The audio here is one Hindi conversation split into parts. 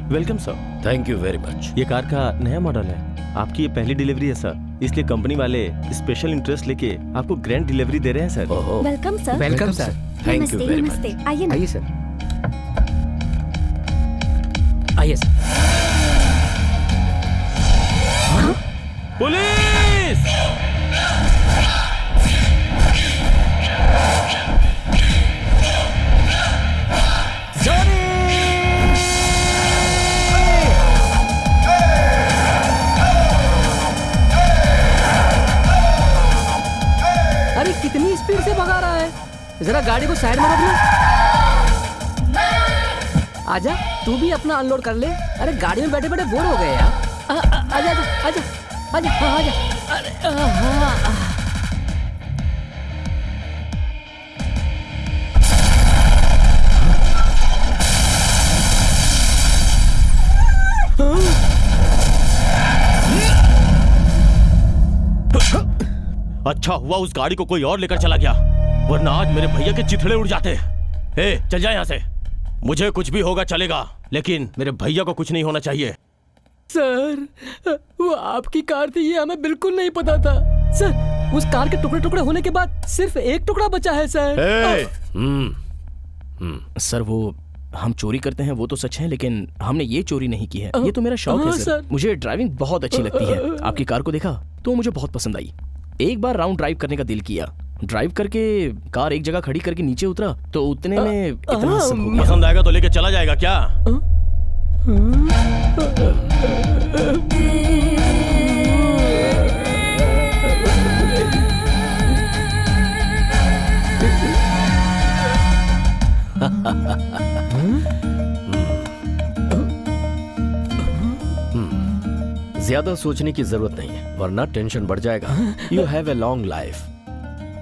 Welcome sir. Thank you very much. ये कार का नया मॉडल है, आपकी ये पहली डिलीवरी है सर, इसलिए कंपनी वाले स्पेशल इंटरेस्ट लेके आपको ग्रैंड डिलीवरी दे रहे हैं sir. Welcome sir. Welcome sir. Thank you very much. नमस्ते, आइए ना। आइए सर। आइए सर। पुलिस! अरे कितनी स्पीड से भगा रहा है, जरा गाड़ी को साइड में रोक लो। आजा, तू भी अपना अनलोड कर ले। अरे गाड़ी में बैठे बैठे बोर हो गए यार। आजा आजा आजा आजा हाँ, आजा। अरे अच्छा हुआ उस गाड़ी को कोई और लेकर चला गया, वरना आज मेरे भैया के चिथड़े उड़ जाते। ए, चल जा यहाँ से। मुझे कुछ भी होगा चलेगा, लेकिन मेरे भैया को कुछ नहीं होना चाहिए। सर, वो आपकी कार थी, ये हमें बिल्कुल नहीं पता था। सर, उस कार के टुकड़े टुकड़े होने के बाद सिर्फ एक टुकड़ा बचा है सर। सर, वो हम चोरी करते हैं वो तो सच है, लेकिन हमने ये चोरी नहीं की है। ये तो मेरा शौक है सर। मुझे ड्राइविंग बहुत अच्छी लगती है। आपकी कार को देखा तो मुझे बहुत पसंद आई। एक बार राउंड ड्राइव करने का दिल किया। ड्राइव करके कार एक जगह खड़ी करके नीचे उतरा तो उतने में इतना सब हो गया। पसंद आएगा तो लेके चला जाएगा क्या? ज्यादा सोचने की जरूरत नहीं है, वरना टेंशन बढ़ जाएगा। You have a long life.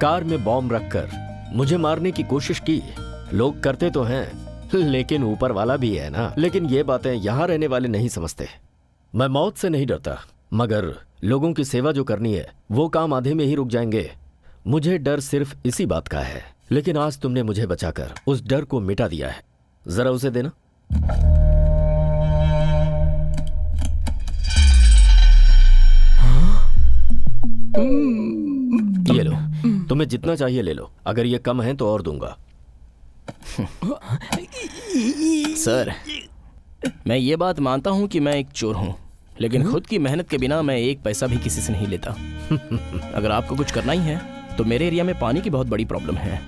Car में बॉम्ब रखकर मुझे मारने की कोशिश की। लोग करते तो हैं, लेकिन ऊपर वाला भी है ना। लेकिन ये बातें यहाँ रहने वाले नहीं समझते। मैं मौत से नहीं डरता, मगर लोगों की सेवा जो करनी है वो काम आधे में ही रुक जाएंगे। मुझे डर सिर्फ इसी बात का है, लेकिन आज तुमने मुझे बचाकर उस डर को मिटा दिया है। जरा उसे देना। ये लो, तुम्हें जितना चाहिए ले लो, अगर ये कम है तो और दूंगा। सर, मैं ये बात मानता हूँ कि मैं एक चोर हूँ, लेकिन खुद की मेहनत के बिना मैं एक पैसा भी किसी से नहीं लेता। अगर आपको कुछ करना ही है तो मेरे एरिया में पानी की बहुत बड़ी प्रॉब्लम है।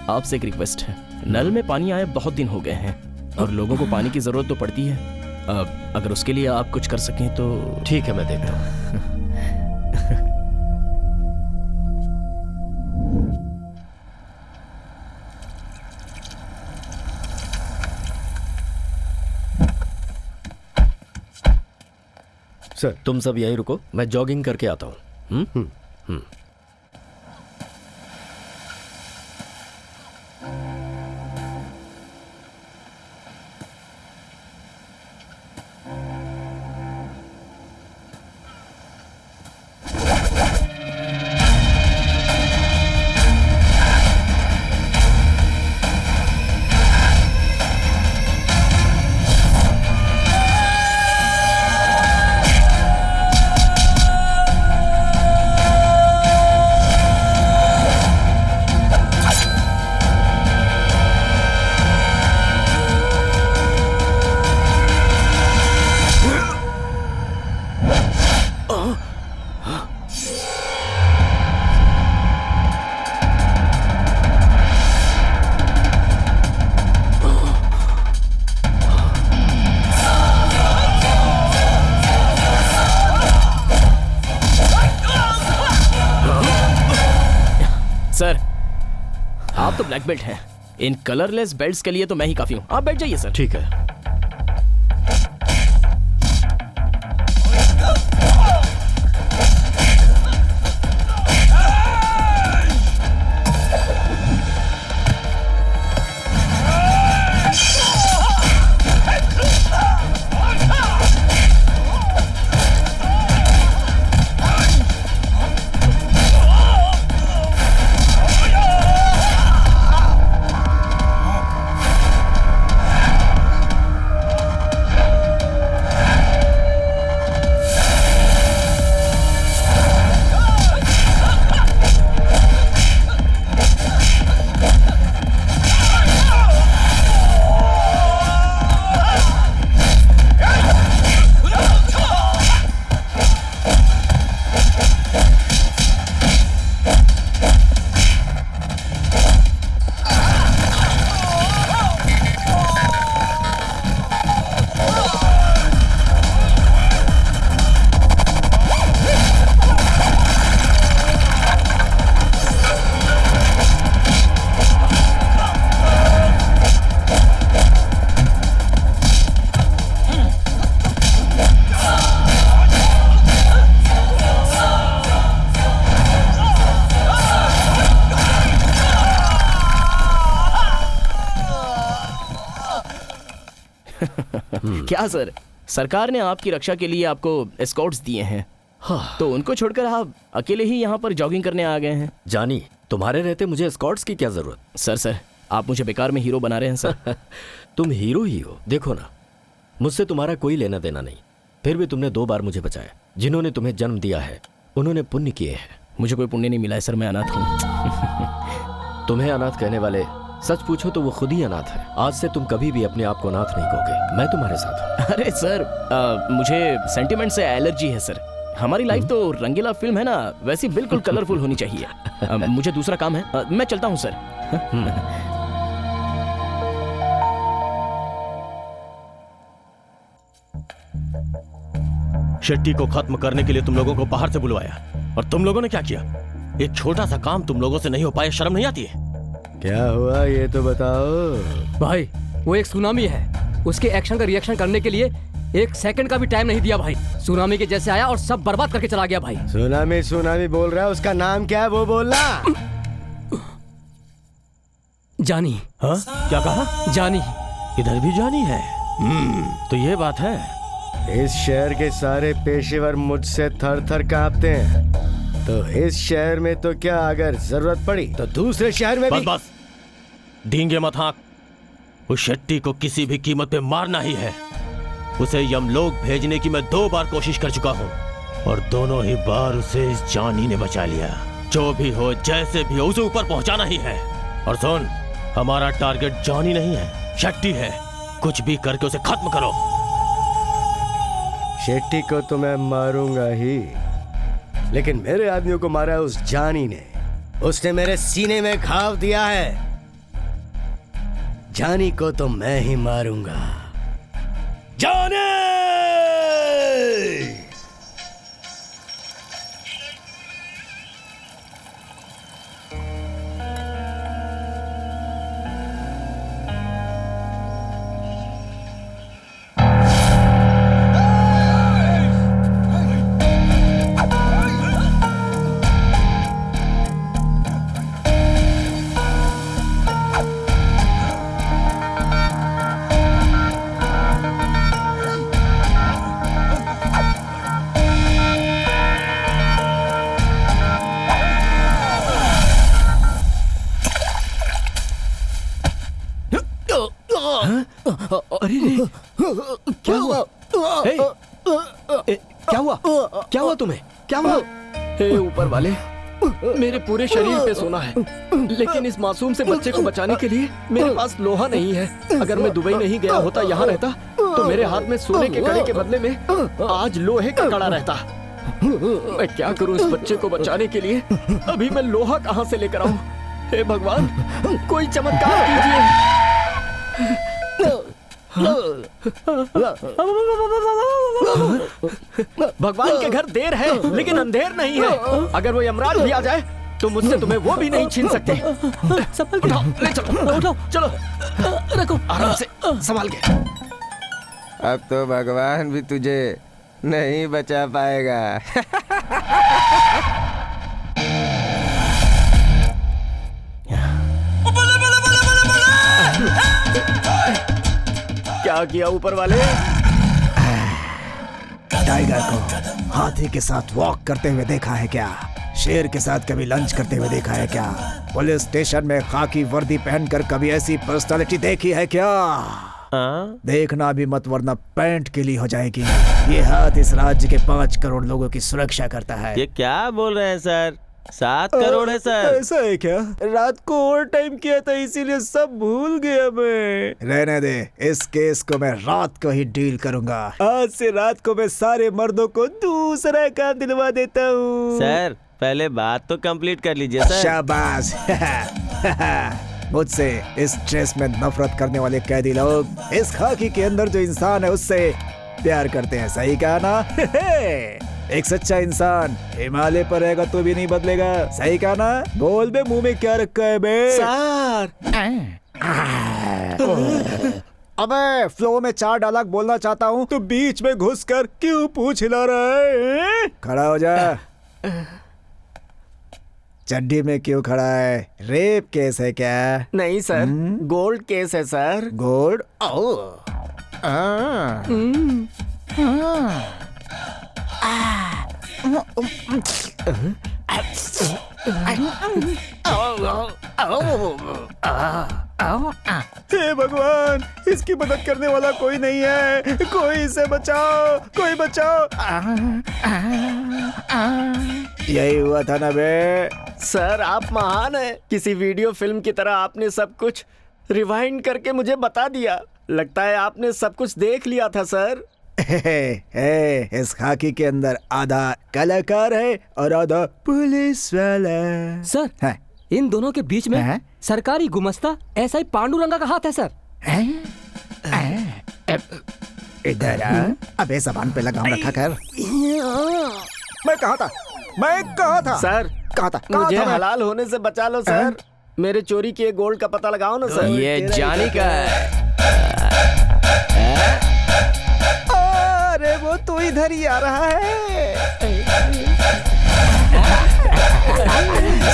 आपसे एक रिक्वेस्ट है, नल में पानी आए बहुत दिन हो गए हैं और लोगों को पानी की जरूरत तो पड़ती है। अगर उसके लिए आप कुछ कर सकें तो। ठीक है, मैं देखता हूँ। सर, तुम सब यहीं रुको, मैं जॉगिंग करके आता हूँ। सर, आप तो ब्लैक बेल्ट हैं, इन कलरलेस बेल्ट्स के लिए तो मैं ही काफी हूँ। आप बैठ जाइए सर। ठीक है। क्या सर, सरकार ने आपकी रक्षा के लिए आपको एस्कॉर्ट्स दिए हैं, तो उनको छोड़कर आप अकेले ही यहाँ पर जॉगिंग करने आ गए हैं। जानी, तुम्हारे रहते मुझे एस्कॉर्ट्स की क्या जरूरत? सर आप मुझे बेकार में हीरो बना रहे हैं सर। तुम हीरो ही हो। देखो ना, मुझसे तुम्हारा कोई लेना देना नहीं, फिर भी तुमने 2 बार मुझे बचाया। जिन्होंने तुम्हें जन्म दिया है उन्होंने पुण्य किए हैं। मुझे कोई पुण्य नहीं मिला है सर, मैं अनाथ हूँ। तुम्हें अनाथ कहने वाले, सच पूछो तो वो खुद ही अनाथ है। आज से तुम कभी भी अपने आप को अनाथ नहीं कहोगे। मैं तुम्हारे साथ हूँ। अरे सर, मुझे सेंटिमेंट से एलर्जी है सर। हमारी लाइफ तो रंगीला फिल्म है ना, वैसी बिल्कुल कलरफुल होनी चाहिए। मुझे दूसरा काम है, मैं चलता हूँ सर। शेट्टी को खत्म करने के लिए तुम लोगों को बाहर से बुलवाया, और तुम लोगों ने क्या किया? एक छोटा सा काम तुम लोगों से नहीं हो पाया, शर्म नहीं आती है? क्या हुआ ये तो बताओ। भाई वो एक सुनामी है, उसके एक्शन का रिएक्शन करने के लिए 1 सेकंड का भी टाइम नहीं दिया भाई। सुनामी के जैसे आया और सब बर्बाद करके चला गया भाई। सुनामी बोल रहा है, उसका नाम क्या है वो बोलना। जानी। हाँ, क्या कहा? जानी। इधर भी जानी है। तो ये बात है। इस शहर के सारे पेशेवर मुझसे थर थर कांपते हैं, तो इस शहर में तो क्या, अगर जरूरत पड़ी तो दूसरे शहर में बस भी। बस, डींगे मत हाँक। उस शेट्टी को किसी भी कीमत पे मारना ही है। उसे यमलोक भेजने की मैं 2 बार कोशिश कर चुका हूँ, और दोनों ही बार उसे इस जानी ने बचा लिया। जो भी हो, जैसे भी हो, उसे ऊपर पहुंचाना ही है। और सुन, हमारा टारगेट जानी नहीं है, शेट्टी है। कुछ भी करके उसे खत्म करो। शेट्टी को तो मैं मारूंगा ही, लेकिन मेरे आदमियों को मारा है उस जानी ने। उसने मेरे सीने में घाव दिया है। जानी को तो मैं ही मारूंगा। जानी! क्या हुआ? क्या हुआ? क्या हुआ तुम्हें? क्या हुआ? हे ऊपर वाले, मेरे पूरे शरीर पे सोना है, लेकिन इस मासूम से बच्चे को बचाने के लिए मेरे पास लोहा नहीं है। अगर मैं दुबई नहीं गया होता, यहाँ रहता, तो मेरे हाथ में सोने के कड़े के बदले में आज लोहे का कड़ा रहता। मैं क्या करूं इस बच्चे को बचाने के लिए? अभी मैं लोहा कहाँ से लेकर आऊं? हे भगवान, कोई चमत्कार कीजिए। भगवान के घर देर है, लेकिन अंधेर नहीं है। अगर वो यमराज भी आ जाए तो मुझसे तुम्हें वो भी नहीं छीन सकते। संभल के उठाओ, ले चलो, उठाओ, चलो, रखो आराम से, संभाल के। अब तो भगवान भी तुझे नहीं बचा पाएगा। क्या किया ऊपर वाले? टाइगर को हाथी के साथ वॉक करते हुए देखा है क्या? शेर के साथ कभी लंच करते हुए देखा है क्या? पुलिस स्टेशन में खाकी वर्दी पहनकर कभी ऐसी पर्सनालिटी देखी है क्या? देखना भी मत, वरना पैंट गिली हो जाएगी। ये हाथ इस राज्य के 5 करोड़ लोगों की सुरक्षा करता है। ये क्या बोल रहे हैं सर? 7 करोड़ है सर। ऐसा है क्या? रात को ओवर टाइम किया था, इसीलिए सब भूल गया मैं। रहने दे, इस केस को मैं रात को ही डील करूंगा। आज से रात को मैं सारे मर्दों को दूसरा काम दिलवा देता हूँ। सर पहले बात तो कंप्लीट कर लीजिए सर। शाबाश। मुझसे इस स्ट्रेस में नफरत करने वाले कैदी लोग इस खाकी के अंदर जो इंसान है उससे प्यार करते हैं। सही कहा ना? एक सच्चा इंसान हिमालय पर रहेगा तो भी नहीं बदलेगा। सही कहा ना? बोल बे, मुंह में क्या रखा है बे? सर, अबे फ्लो में 4 डायलॉग बोलना चाहता हूँ तो बीच में घुसकर क्यों पूछ हिला रहा है? खड़ा हो जा। चड्डी में क्यों खड़ा है? रेप केस है क्या? नहीं सर, गोल्ड केस है सर। गोल्ड? हे भगवान, इसकी मदद करने वाला कोई नहीं है। कोई इसे बचाओ, कोई बचाओ। यही हुआ था ना बे। सर आप महान हैं। किसी वीडियो फिल्म की तरह आपने सब कुछ रिवाइंड करके मुझे बता दिया। लगता है आपने सब कुछ देख लिया था सर। इस खाकी के अंदर आधा कलाकार है और आधा पुलिस वाला। सर है? इन दोनों के बीच में हैं? सरकारी गुमस्ता ऐसा ही पांडुरंगा का हाथ है सर। इधर आ। अबे जबान पे लगाम रखा कर। मैं कहा था सर कहा था मुझे मैं? हलाल होने से बचा लो सर। मेरे चोरी किए गोल्ड का पता लगाओ ना सर। ये जानी का है। अरे वो तो इधर ही आ रहा है।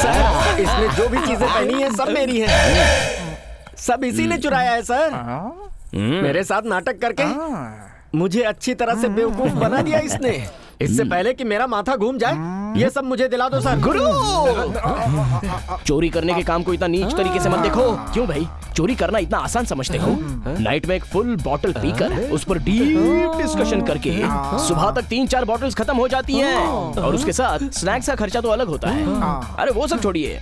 सर इसने जो भी चीजें पहनी है सब मेरी हैं। सब इसी ने चुराया है सर। मेरे साथ नाटक करके मुझे अच्छी तरह से बेवकूफ बना दिया इसने। इससे पहले कि मेरा माथा घूम जाए ये सब मुझे दिला दो सर। गुरु चोरी करने के काम को इतना नीच तरीके से मत देखो। क्यों भाई, चोरी करना इतना आसान समझते हो? नाइट में एक फुल बॉटल पीकर उस पर डीप डिस्कशन करके सुबह तक 3-4 बॉटल्स खत्म हो जाती हैं और उसके साथ स्नैक्स का खर्चा तो अलग होता है। अरे वो सब छोड़िए,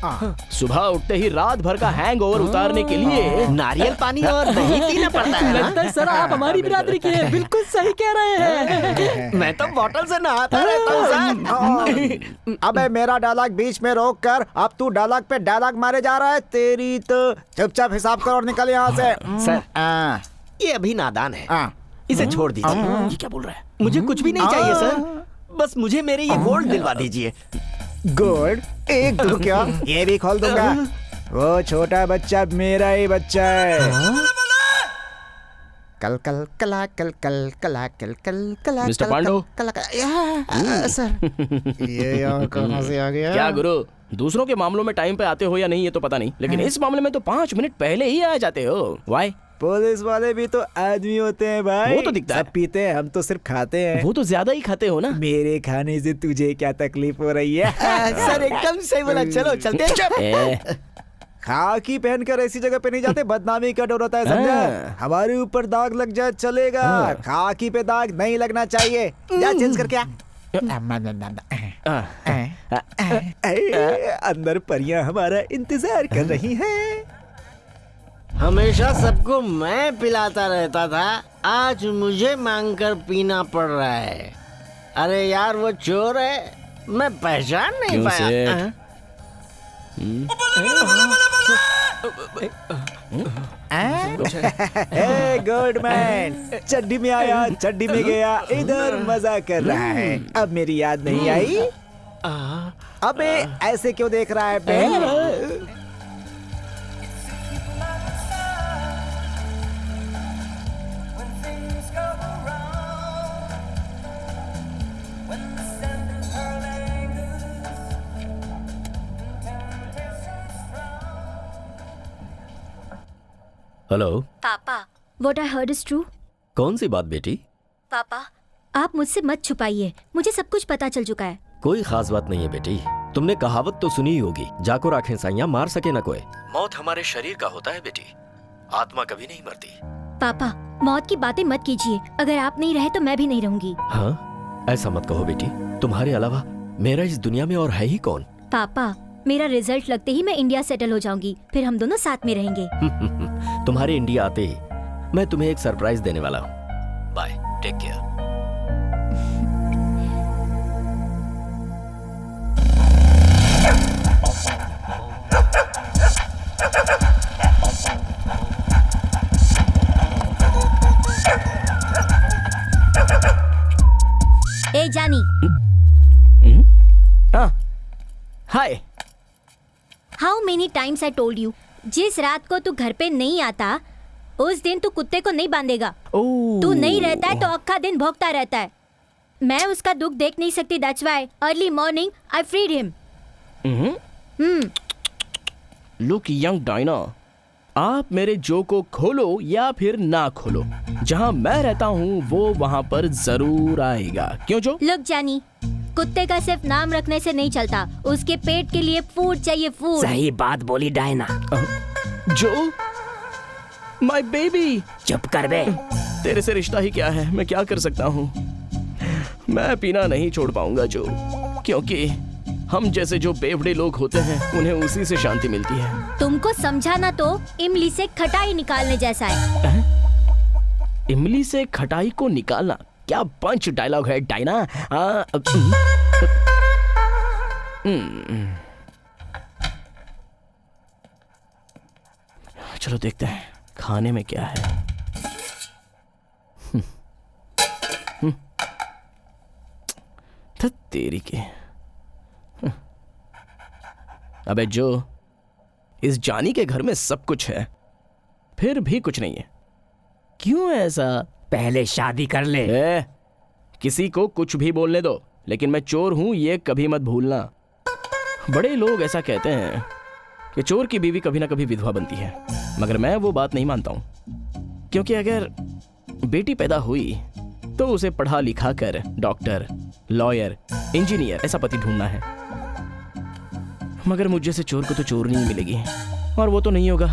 सुबह उठते ही रात भर का हैंगओवर उतारने के लिए नारियल पानी और दही पीना पड़ता है। लगता है सर आप हमारी बिरादरी के हैं। बिल्कुल सही कह रहे हैं। मैं तो बॉटल से नहाता रहता हूँ सर। अबे मेरा डायलॉग बीच में रोक कर अब तू डायलॉग पे डायलॉग मारे जा रहा है। तेरी तो चुपचाप हिसाब कर और निकल यहाँ से। सर ये अभी नादान है, इसे छोड़ दीजिए। ये क्या बोल रहा है? मुझे कुछ भी नहीं चाहिए सर, बस मुझे मेरे ये गोल्ड दिलवा दीजिए। गुड, एक दो क्या ये भी खोल दूंगा। वो छोटा बच्चा मेरा ही बच्चा है। कल कल कला कल कल कला कल कल कला मिस्टर पांडु। सर ये यहाँ कहाँ से आ गया? क्या गुरु, दूसरों के मामलों में टाइम पे आते हो या नहीं ये तो पता नहीं, लेकिन इस मामले में तो 5 मिनट पहले ही आ जाते हो। वाई? पुलिस वाले भी तो आदमी होते हैं भाई। वो तो दिखता है। सब पीते हैं, हम तो सिर्फ खाते हैं। वो तो ज्यादा ही खाते हो ना। मेरे खाने से तुझे क्या तकलीफ हो रही है? सर एकदम सही बोला। चलो चलते हैं। खाकी पहनकर ऐसी जगह पे नहीं जाते, बदनामी का डर होता है समझा? हमारे ऊपर दाग लग जाए चलेगा, खाकी पे दाग नहीं लगना चाहिए। जा चेंज करके आ। अंदर परियां हमारा इंतजार कर रही हैं। हमेशा सबको मैं पिलाता रहता था, आज मुझे मांगकर पीना पड़ रहा है। अरे यार वो चोर है, मैं पहचान नहीं पाया। गुड मैन, चड्डी में आया चड्डी में गया, इधर मजा कर रहा है। अब मेरी याद नहीं आई? अबे ऐसे क्यों देख रहा है बे? हेलो पापा, what I heard is true? कौन सी बात बेटी? पापा, आप मुझसे मत छुपाइए, मुझे सब कुछ पता चल चुका है। कोई खास बात नहीं है बेटी। तुमने कहावत तो सुनी ही होगी, जाको राखें साइयां मार सके न कोई। मौत हमारे शरीर का होता है बेटी, आत्मा कभी नहीं मरती। पापा, मौत की बातें मत कीजिए। अगर आप नहीं रहे तो मैं भी नहीं रहूंगी। हाँ, ऐसा मत कहो बेटी। तुम्हारे अलावा मेरा इस दुनिया में और है ही कौन? पापा, मेरा रिजल्ट लगते ही मैं इंडिया सेटल हो जाऊंगी, फिर हम दोनों साथ में रहेंगे। तुम्हारे इंडिया आते ही मैं तुम्हें एक सरप्राइज देने वाला हूँ। Bye, take care. ए जानी। Hi. How many times I told you, जिस रात को तू घर पे नहीं आता उस दिन तू कुत्ते को नहीं बांधेगा। तू नहीं रहता है तो अक्खा दिन भौंकता रहता है। मैं उसका दुख देख नहीं सकती, that's why early morning I freed him. Look young Diana, आप मेरे जो को खोलो या फिर ना खोलो, जहाँ मैं रहता हूँ वो वहाँ पर जरूर आएगा। क्यों जो? लुक जानी, कुत्ते का सिर्फ नाम रखने से नहीं चलता, उसके पेट के लिए फूड चाहिए, फूड। सही बात बोली डायना। जो माय बेबी। चुप कर बे। तेरे से रिश्ता ही क्या है, मैं क्या कर सकता हूँ। मैं पीना नहीं छोड़ पाऊंगा जो, क्योंकि हम जैसे जो बेवड़े लोग होते हैं उन्हें उसी से शांति मिलती है। तुमको समझाना तो इमली से खटाई निकालने जैसा है। इमली से खटाई को निकालना, क्या पंच डायलॉग है डायना। चलो देखते हैं खाने में क्या है। तेरी के। अबे जो, इस जानी के घर में सब कुछ है फिर भी कुछ नहीं है, क्यों ऐसा? पहले शादी कर ले। किसी को कुछ भी बोलने दो, लेकिन मैं चोर हूं ये कभी मत भूलना। बड़े लोग ऐसा कहते हैं कि चोर की बीवी कभी ना कभी विधवा बनती है, मगर मैं वो बात नहीं मानता हूं, क्योंकि अगर बेटी पैदा हुई तो उसे पढ़ा लिखा कर डॉक्टर, लॉयर, इंजीनियर ऐसा पति ढूंढना है। मगर मुझ जैसे चोर को तो चोर नहीं मिलेगी, और वो तो नहीं होगा।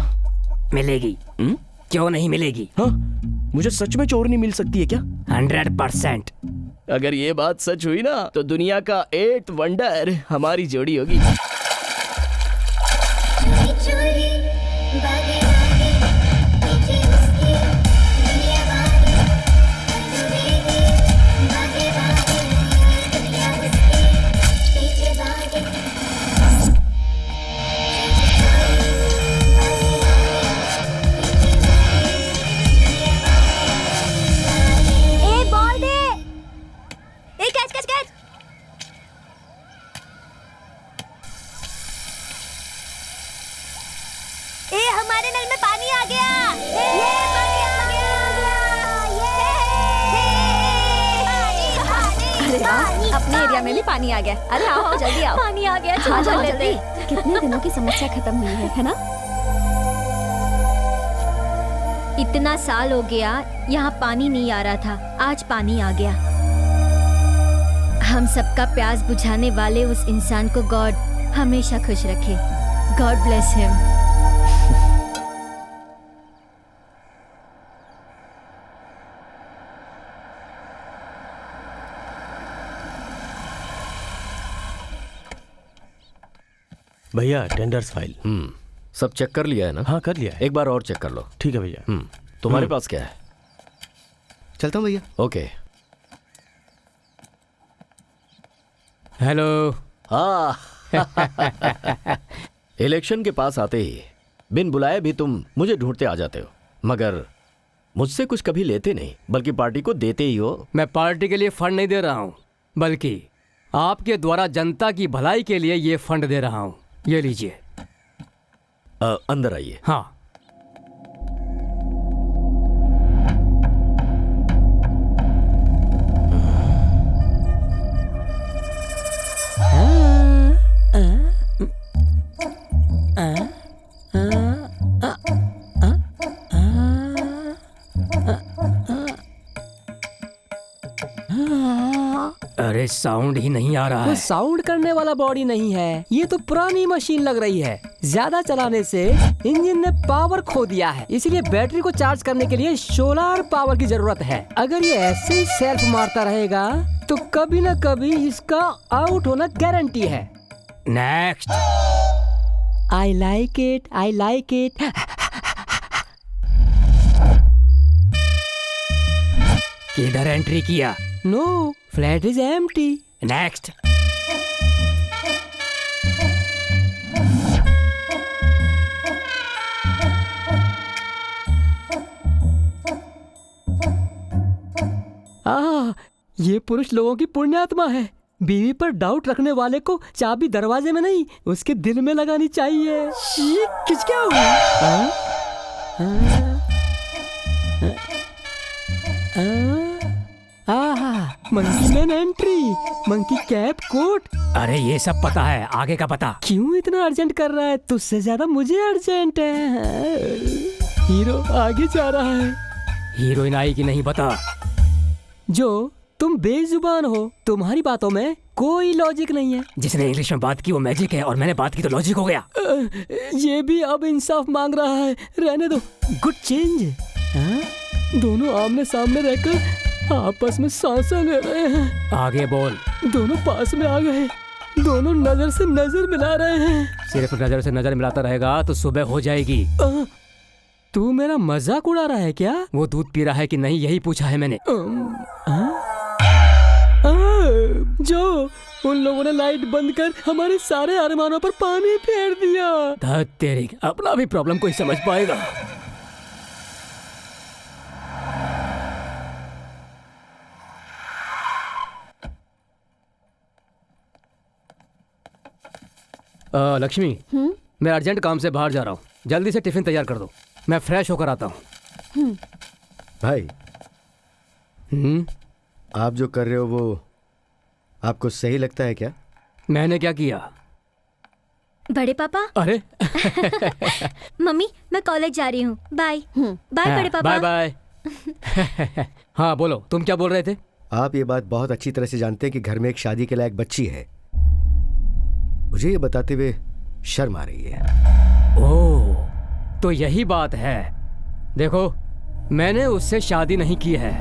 मिलेगी। क्यों नहीं मिलेगी? हाँ, मुझे सच में चोर नहीं मिल सकती है क्या? 100%। अगर ये बात सच हुई ना तो दुनिया का 8th वंडर हमारी जोड़ी होगी। हमारे नल में पानी आ गया। अरे वाह, अपने एरिया में भी पानी आ गया। अरे आओ आओ जल्दी आओ। पानी आ गया, आ जाओ जल्दी। कितने दिनों की समस्या खत्म हुई है ना? इतना साल हो गया यहाँ पानी नहीं आ रहा था, आज पानी आ गया। हम सबका प्यास बुझाने वाले उस इंसान को गॉड हमेशा खुश रखे। God bless him. भैया टेंडर्स फाइल। सब चेक कर लिया है ना? हाँ कर लिया है। एक बार और चेक कर लो। ठीक है भैया। तुम्हारे पास क्या है? चलता हूँ भैया। ओके। हेलो। हाँ। इलेक्शन के पास आते ही बिन बुलाए भी तुम मुझे ढूंढते आ जाते हो, मगर मुझसे कुछ कभी लेते नहीं, बल्कि पार्टी को देते ही हो। मैं पार्टी के लिए फंड नहीं दे रहा हूँ, बल्कि आपके द्वारा जनता की भलाई के लिए ये फंड दे रहा हूँ। ये लीजिए। अंदर आइए। हाँ। अरे साउंड ही नहीं आ रहा है। साउंड करने वाला बॉडी नहीं है, ये तो पुरानी मशीन लग रही है। ज्यादा चलाने से इंजन ने पावर खो दिया है, इसलिए बैटरी को चार्ज करने के लिए सोलर पावर की जरूरत है। अगर ये ऐसे ही सेल्फ मारता रहेगा तो कभी न कभी इसका आउट होना गारंटी है। Next. I like it, I like it. किधर एंट्री किया? No, flat is empty. Next. ये पुरुष लोगों की पुण्यात्मा है। बीवी पर डाउट रखने वाले को चाबी दरवाजे में नहीं, उसके दिल में लगानी चाहिए। ये किस क्या monkey man entry, monkey cap coat. अरे ये सब पता है, आगे का पता। क्यों इतना अर्जेंट कर रहा है? तुझसे ज्यादा मुझे अर्जेंट है। हीरो आगे जा रहा है, हीरोइन आएगी नहीं पता। जो तुम बेजुबान हो, तुम्हारी बातों में कोई लॉजिक नहीं है। जिसने इंग्लिश में बात की वो मैजिक है और मैंने बात की तो लॉजिक हो गया। ये भी अब इंसाफ मांग रहा है, रहने दो। Good change. दोनों आमने सामने रहकर आपस में सांसें ले रहे हैं। आगे बोल। दोनों पास में आ गए, दोनों नजर से नजर मिला रहे हैं। सिर्फ नजर से नजर मिलाता रहेगा तो सुबह हो जाएगी। तू मेरा मजाक उड़ा रहा है क्या? वो दूध पी रहा है कि नहीं यही पूछा है मैंने। जो उन लोगों ने लाइट बंद कर हमारे सारे अरमानों पर पानी फेर दिया। धत तेरी, अपना भी प्रॉब्लम कोई समझ पाएगा। लक्ष्मी, मैं अर्जेंट काम से बाहर जा रहा हूँ, जल्दी से टिफिन तैयार कर दो, मैं फ्रेश होकर आता हूँ। भाई, आप जो कर रहे हो वो आपको सही लगता है क्या? मैंने क्या किया? बड़े पापा। अरे मम्मी, मैं कॉलेज जा रही हूँ, बाय। बाय बड़े पापा। Bye bye. हाँ बोलो, तुम क्या बोल रहे थे? आप ये बात बहुत अच्छी तरह से जानते हैं कि घर में एक शादी के लायक बच्ची है। मुझे ये बताते हुए शर्म आ रही है। ओह, तो यही बात है। देखो, मैंने उससे शादी नहीं की है,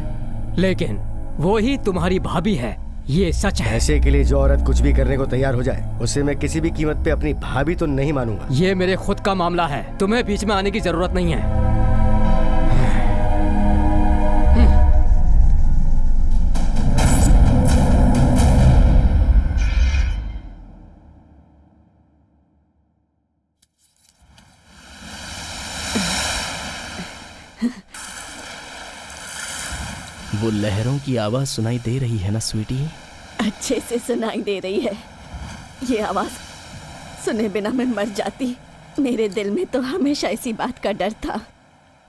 लेकिन वो ही तुम्हारी भाभी है, ये सच है। ऐसे के लिए जो औरत कुछ भी करने को तैयार हो जाए, उसे मैं किसी भी कीमत पे अपनी भाभी तो नहीं मानूंगा। ये मेरे खुद का मामला है, तुम्हें बीच में आने की जरूरत नहीं है। वो लहरों की आवाज सुनाई दे रही है ना स्वीटी? अच्छे से सुनाई दे रही है। ये आवाज सुने बिना मैं मर जाती। मेरे दिल में तो हमेशा इसी बात का डर था।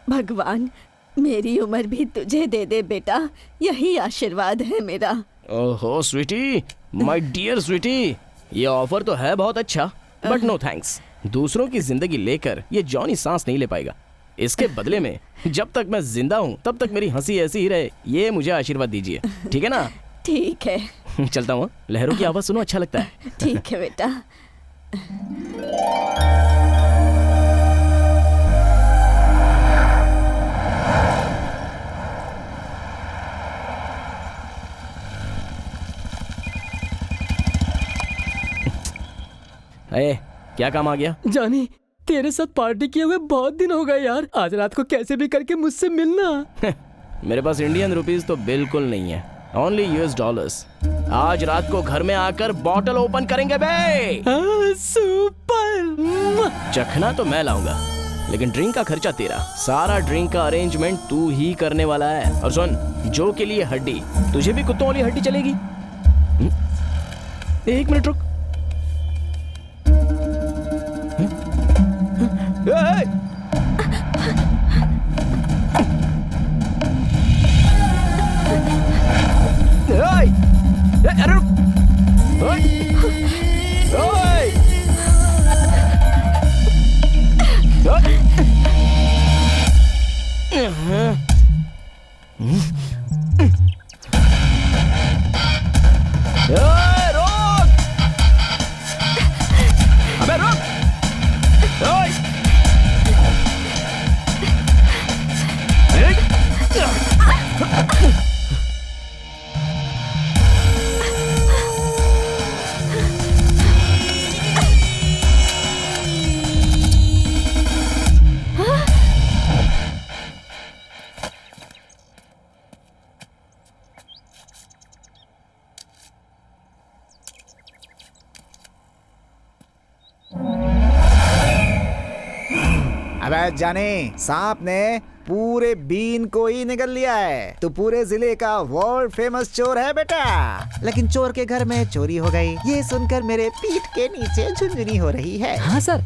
भगवान मेरी उम्र भी तुझे दे दे बेटा, यही आशीर्वाद है मेरा। ओहो स्वीटी, माय डियर स्वीटी, ये ऑफर तो है बहुत अच्छा, बट नो थैंक्स। दूसरों की जिंदगी लेकर ये जॉनी सांस नहीं ले पाएगा। इसके बदले में जब तक मैं जिंदा हूँ तब तक मेरी हंसी ऐसी ही रहे, ये मुझे आशीर्वाद दीजिए, ठीक है ना? ठीक है। चलता हूँ। लहरों की आवाज सुनो, अच्छा लगता है। ठीक है बेटा। अरे क्या काम आ गया? जानी, तेरे साथ पार्टी किए हुए बहुत दिन हो गए यार। आज रात को कैसे भी करके मुझसे मिलना। मेरे पास इंडियन रुपीस तो बिल्कुल नहीं है, ओनली यूएस डॉलर्स। आज रात को घर में आकर बॉटल ओपन करेंगे बे। सुपर। चखना तो मैं लाऊंगा, लेकिन ड्रिंक का खर्चा तेरा। सारा ड्रिंक का अरेंजमेंट तू ही करने वाला है। और सुन, जो के लिए हड्डी, तुझे भी कुत्तों वाली हड्डी चलेगी। एक मिनट रुक। अरे रुक। अबे रुक। अबे जाने, सांप ने पूरे बीन को ही निगल लिया है। तू पूरे जिले का वर्ल्ड फेमस चोर है बेटा। लेकिन चोर के घर में चोरी हो गई, ये सुनकर मेरे पीठ के नीचे झुनझुनी हो रही है। हाँ सर।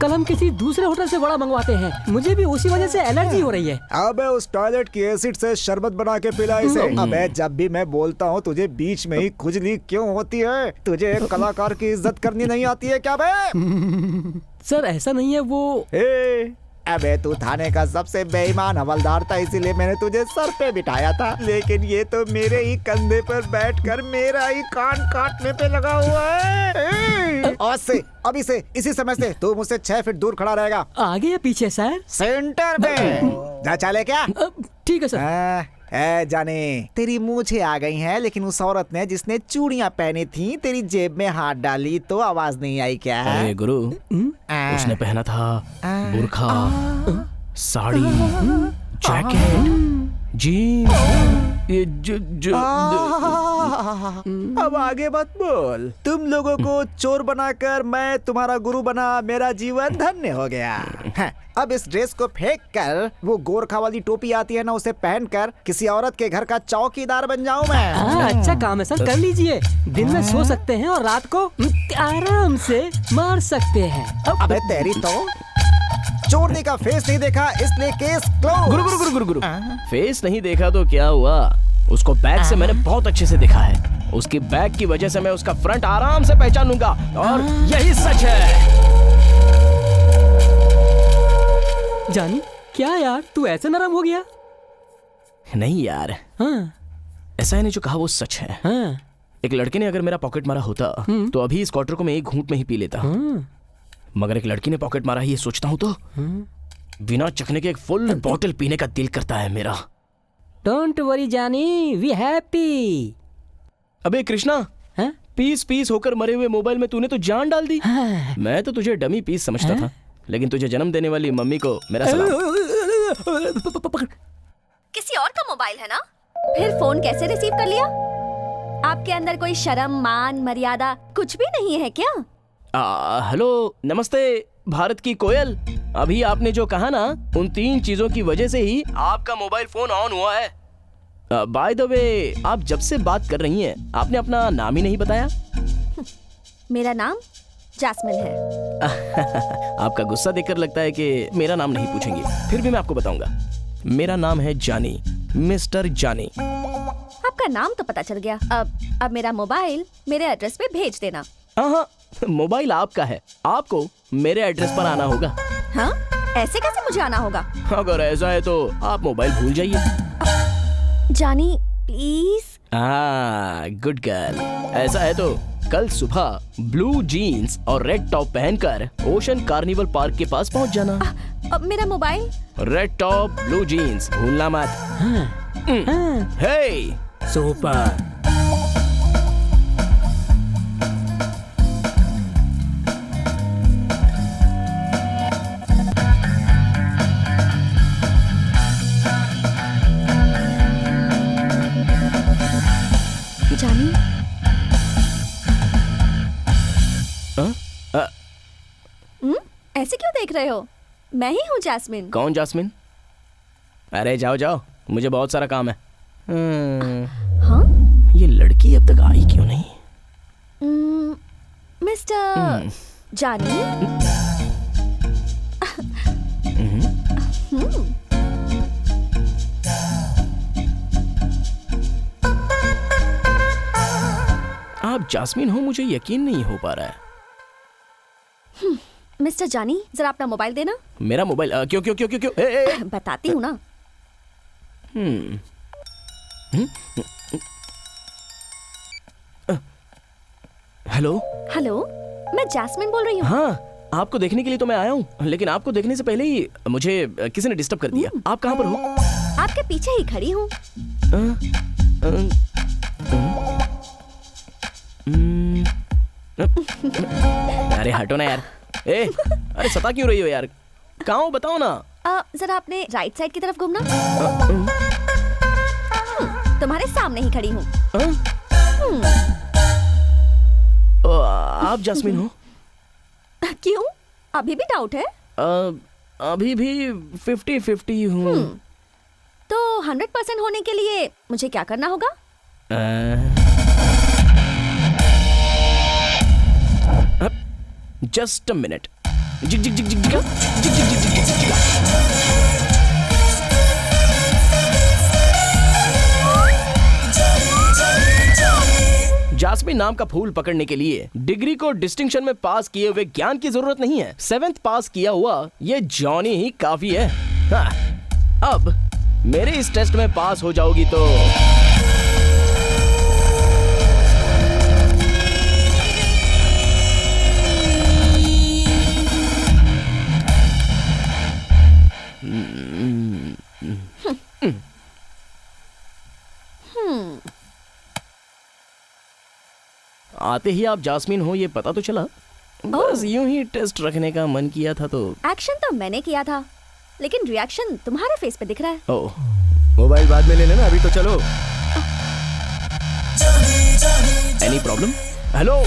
कल हम किसी दूसरे होटल से वड़ा मंगवाते हैं। मुझे भी उसी वजह से एलर्जी हो रही है। अबे उस टॉयलेट की एसिड से शरबत बना के पिला इसे। अबे जब भी मैं बोलता हूँ तुझे बीच में ही खुजली क्यों होती है? तुझे एक कलाकार की इज्जत करनी नहीं आती है क्या बे? सर ऐसा नहीं है वो। अबे तू थाने का सबसे बेईमान हवलदार था, इसीलिए मैंने तुझे सर पे बिठाया था, लेकिन ये तो मेरे ही कंधे पर बैठकर मेरा ही कान काटने पे लगा हुआ है। आज से, अभी से, इसी समय से तू मुझसे 6 फीट दूर खड़ा रहेगा। आगे या पीछे सर? सेंटर पे। जा चले क्या? ठीक है सर। जाने तेरी मूछें आ गई हैं, लेकिन उस औरत ने जिसने चूड़ियां पहनी थी तेरी जेब में हाथ डाली तो आवाज नहीं आई क्या? अरे गुरु, उसने पहना था बुर्खा, साड़ी, जैकेट, जीन्स। अब आगे मत बोल। तुम लोगों को चोर बनाकर मैं तुम्हारा गुरु बना, मेरा जीवन धन्य हो गया। अब इस ड्रेस को फेंक कर वो गोरखा वाली टोपी आती है ना, उसे पहनकर किसी औरत के घर का चौकीदार बन जाऊं मैं। अच्छा काम है सर, कर लीजिए। दिन में सो सकते हैं और रात को आराम से मार सकते हैं। अबे तेरी तो चोरने का फेस नहीं देखा इसलिए केस क्लोज। गुरु गुरु गुरु गुरु गुरु, फेस नहीं देखा तो क्या हुआ? उसको बैक से मैंने बहुत अच्छे से देखा है। उसकी बैक की वजह से मैं उसका फ्रंट आराम से पहचान लूंगा, और यही सच है। जानी क्या यार, तू ऐसे नरम हो गया? नहीं यार, ऐसा है, जो कहा वो सच है। एक लड़के ने अगर मेरा पॉकेट मारा होता तो अभी इस क्वार्टर को मैं एक घूंट में ही पी लेता। मगर एक लड़की ने पॉकेट मारा, ये सोचता हूँ तो बिना चखने के एक फुल बॉटल पीने का दिल करता है मेरा। डोंट वरी जानी, वी हैप्पी। अबे कृष्णा, पीस पीस होकर मरे हुए मोबाइल में तूने तो जान डाल दी। मैं तो तुझे डमी पीस समझता था, लेकिन तुझे जन्म देने वाली मम्मी को मेरा सलाम। किसी और का मोबाइल है ना? फिर फोन कैसे रिसीव कर लिया? आपके अंदर कोई शर्म, मान, मर्यादा कुछ भी नहीं है क्या? हेलो, नमस्ते भारत की कोयल। अभी आपने जो कहा ना, उन 3 चीजों की वजह से ही आपका मोबाइल फोन ऑन हुआ है। बाय द वे, आप जब से बात कर रही हैं, आपने अपना नाम ही नहीं बताया। मेरा नाम जैस्मिन है। आपका गुस्सा देखकर लगता है कि मेरा नाम नहीं पूछेंगी, फिर भी मैं आपको बताऊंगा। मेरा नाम है जानी, मिस्टर जानी। आपका नाम तो पता चल गया। अब मेरा मोबाइल मेरे एड्रेस पे भेज देना। हाँ, मोबाइल आपका है, आपको मेरे एड्रेस पर आना होगा। हाँ? ऐसे कैसे मुझे आना होगा? अगर ऐसा है तो आप मोबाइल भूल जाइए। जानी प्लीज। Good girl. ऐसा है तो कल सुबह ब्लू जीन्स और रेड टॉप पहनकर ओशन कार्निवल पार्क के पास पहुंच जाना। अब मेरा mobile? Red top, blue jeans, भूलना मत। Hey, super. जानी, ऐसे क्यों देख रहे हो? मैं ही हूँ जैस्मिन। कौन जैस्मिन? अरे जाओ जाओ, मुझे बहुत सारा काम है। हाँ? ये लड़की अब तक आई क्यों नहीं? मिस्टर जानी। आप जास्मिन हो, मुझे यकीन नहीं हो पा रहा है। मिस्टर जानी, जरा अपना मोबाइल देना। मेरा मोबाइल? क्यों क्यों क्यों क्यों क्यों? बताती हूँ ना। हेलो हेलो, मैं जैस्मिन बोल रही हूँ। हाँ, आपको देखने के लिए तो मैं आया हूँ, लेकिन आपको देखने से पहले ही मुझे किसी ने डिस्टर्ब कर दिया। आप कहाँ पर हो? आपके पीछे ही खड़ी हूँ। अरे हटो ना यार। अरे सता क्यों रही हो यार? कहाँ हो बताओ ना। जरा अपने राइट साइड की तरफ घूमना। तुम्हारे सामने ही खड़ी हूँ। आप जैस्मिन हो? क्यों, अभी भी डाउट है? अभी भी 50-50 हूँ। तो 100% होने के लिए मुझे क्या करना होगा? Just a minute. जिग जिग जिग जिग जिगा, जिग जिग जिग जिग जिग जिगा। जास्मिन नाम का फूल पकड़ने के लिए डिग्री को डिस्टिंक्शन में पास किए हुए ज्ञान की जरूरत नहीं है। 7th पास किया हुआ ये जॉनी ही काफी है। हाँ, अब मेरे इस टेस्ट में पास हो जाओगी तो आते ही आप जास्मिन हो ये पता तो चला। बस यूं ही टेस्ट रखने का मन किया था तो। एक्शन तो मैंने किया था, लेकिन रिएक्शन तुम्हारे फेस पे दिख रहा है। ओह, मोबाइल बाद में ले लेना, अभी तो चलो। Any problem? हेलो,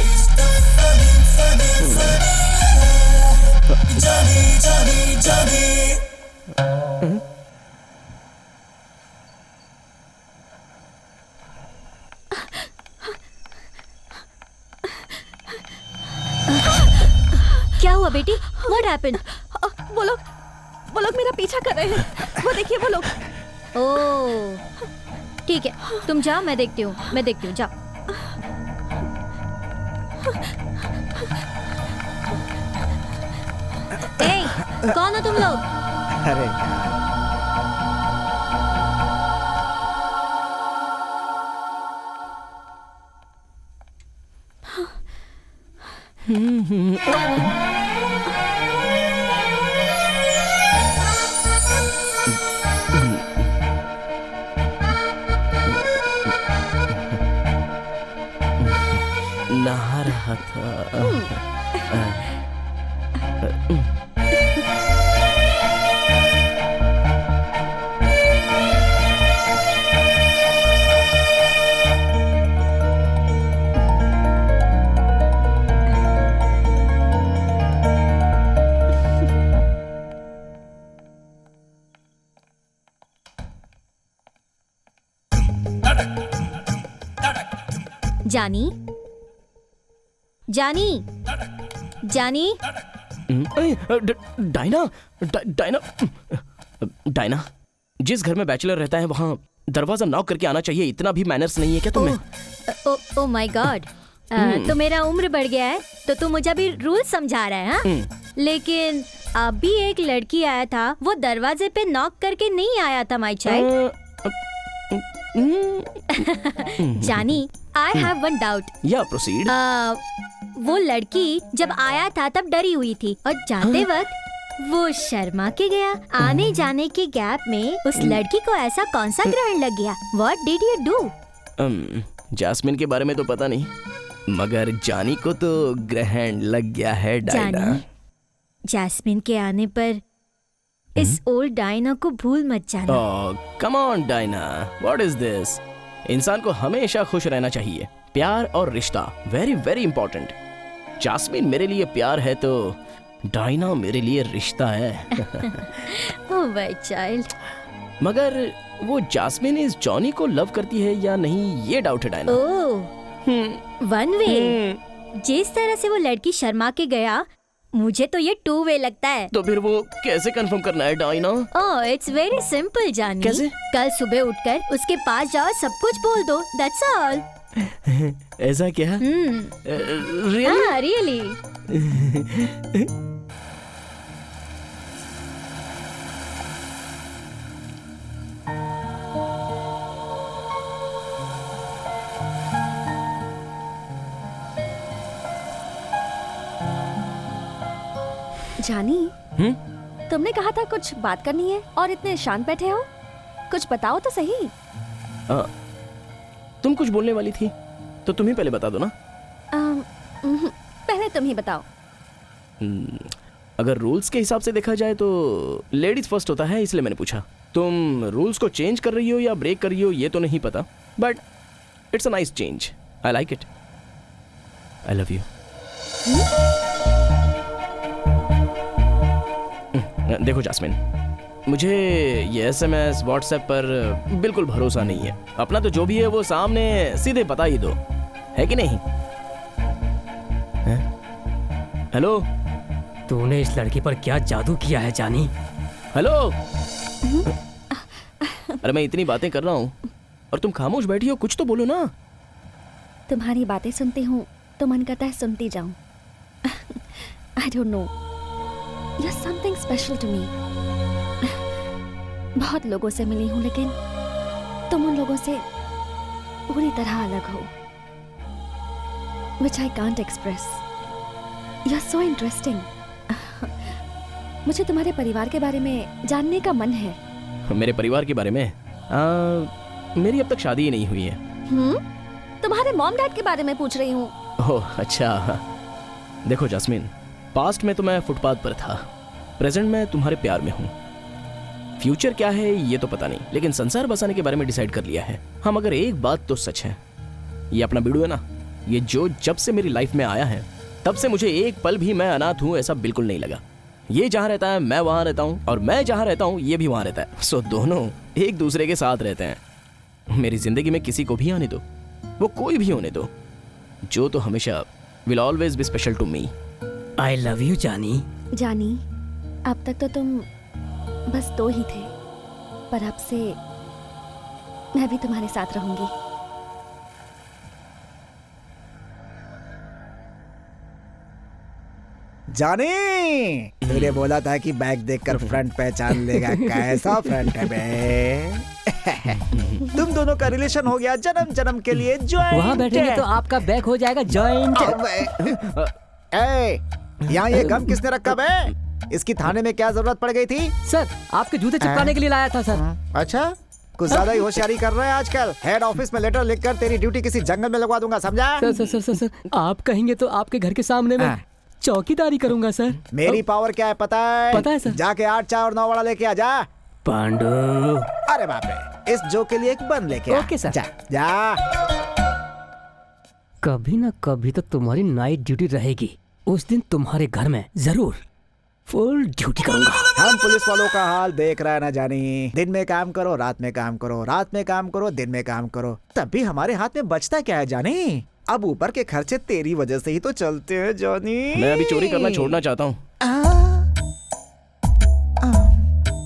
क्या हुआ बेटी? What happened? वो लोग मेरा पीछा कर रहे हैं। वो देखिए वो लोग। ओह, ठीक है, तुम जाओ, मैं देखती हूँ, जाओ। ए, कौन हो तुम लोग? अरे नहा रहा था। जानी, जानी, जानी। डायना, डायना, डायना, जिस घर में बैचलर रहता है वहाँ दरवाजा नॉक करके आना चाहिए। इतना भी मैनर्स नहीं है क्या तुम्हें? ओह माय गॉड, तो मेरा उम्र बढ़ गया है तो तू मुझे अभी रूल समझा रहा है? हाँ? लेकिन अभी एक लड़की आया था, वो दरवाजे पे नॉक करके नहीं आया था माय चाइल्ड। जानी, I have one doubt. Yeah, proceed. वो लड़की जब आया था तब डरी हुई थी और जाते वक्त वो शर्मा के गया। आने जाने के गैप में उस लड़की को ऐसा कौन सा ग्रहण लग गया? What did you do? Jasmine के बारे में तो पता नहीं, मगर जानी को तो ग्रहण लग गया है डायना। जास्मिन के आने पर इस ओल्ड डायना को भूल मत जाना। Come on Diana, what is this? इंसान को हमेशा खुश रहना चाहिए। प्यार और रिश्ता वेरी वेरी इंपॉर्टेंट। जास्मिन मेरे लिए प्यार है तो डायना मेरे लिए रिश्ता है। Oh my child. मगर वो जास्मिन इस जॉनी को लव करती है या नहीं ये डाउट है डायना। ओह, वन वे। जिस तरह से वो लड़की शर्मा के गया, मुझे तो ये 2 वे लगता है। तो फिर वो कैसे कंफर्म करना है Diana? Oh, it's very simple जानी। कैसे? कल सुबह उठकर उसके पास जाओ, सब कुछ बोल दो, दैट्स ऑल। ऐसा क्या? रियली? जानी, तुमने कहा था कुछ बात करनी है और इतने शांत बैठे हो, कुछ बताओ तो सही। तुम कुछ बोलने वाली थी तो तुम ही पहले बता दो ना। पहले तुम ही बताओ। अगर रूल्स के हिसाब से देखा जाए तो लेडीज फर्स्ट होता है, इसलिए मैंने पूछा। तुम रूल्स को चेंज कर रही हो या ब्रेक कर रही हो ये तो नहीं पता, but it's a nice change, I like it, I love you. देखो जास्मिन, मुझे ये SMS व्हाट्सएप पर बिल्कुल भरोसा नहीं है। अपना तो जो भी है वो सामने सीधे बता ही दो, है कि नहीं? हेलो, तूने इस लड़की पर क्या जादू किया है जानी? हेलो। अरे मैं इतनी बातें कर रहा हूँ और तुम खामोश बैठी हो, कुछ तो बोलो ना। तुम्हारी बातें सुनती हूँ तो मन करता है सुनती जाऊं। I don't know, you're something special to me. बहुत लोगों से मिली हूँ लेकिन तुम उन लोगों से पूरी तरह अलग हो, which I can't express. You're so interesting. मुझे तुम्हारे परिवार के बारे में जानने का मन है। मेरे परिवार के बारे में? मेरी अब तक शादी ही नहीं हुई है। तुम्हारे मॉम डैड के बारे में पूछ रही हूँ। ओह अच्छा। देखो जास्मिन, पास्ट में तो मैं फुटपाथ पर था, प्रेजेंट में तुम्हारे प्यार में हूँ। फ्यूचर क्या है ये तो पता नहीं, लेकिन संसार बसाने के बारे में डिसाइड कर लिया है। हम मगर एक बात तो सच है, ये अपना बिडू है ना, ये जो जब से मेरी लाइफ में आया है तब से मुझे एक पल भी मैं अनाथ हूँ ऐसा बिल्कुल नहीं लगा। ये जहाँ रहता है मैं वहाँ रहता हूँ, और मैं जहाँ रहता हूँ ये भी वहाँ रहता है। सो दोनों एक दूसरे के साथ रहते हैं। मेरी जिंदगी में किसी को भी आने दो, वो कोई भी होने दो, जो तो हमेशा will always be special to me. I love you जानी। जानी, अब तक तो तुम बस दो ही थे, पर अब से मैं भी तुम्हारे साथ रहूंगी। जानी, तूने बोला था कि बैग देखकर फ्रंट पहचान लेगा। कैसा फ्रंट है बे? तुम दोनों का रिलेशन हो गया जन्म जन्म के लिए ज्वाइंट। वहाँ बैठेंगे तो आपका बैग हो जाएगा जॉइंट। यहाँ ये गम किसने रखा बे? इसकी थाने में क्या जरूरत पड़ गई थी? सर, आपके जूते चिपकाने के लिए लाया था सर। अच्छा, कुछ ज्यादा ही होशियारी कर रहे हैं आजकल। हेड ऑफिस में लेटर लिखकर तेरी ड्यूटी किसी जंगल में लगवा दूंगा, समझा? Sir sir sir sir, sir आप कहेंगे तो आपके घर के सामने में चौकीदारी करूंगा सर। मेरी पावर क्या है पता है? पता है सर। जाके 8 चाय और 9 वड़ा लेके आ जा। पांडु। अरे बाप रे, इस जो के लिए एक बन लेके आ। Okay sir. जा जा। कभी ना कभी तो तुम्हारी नाइट ड्यूटी रहेगी, उस दिन तुम्हारे घर में जरूर फुल ड्यूटी करूंगा। हम पुलिस वालों का हाल देख रहा है ना जानी। दिन में काम करो, रात में काम करो, रात में काम करो, दिन में काम करो, तब भी हमारे हाथ में बचता क्या है जानी? अब ऊपर के खर्चे तेरी वजह से ही तो चलते हैं जानी। मैं अभी चोरी करना छोड़ना चाहता हूँ।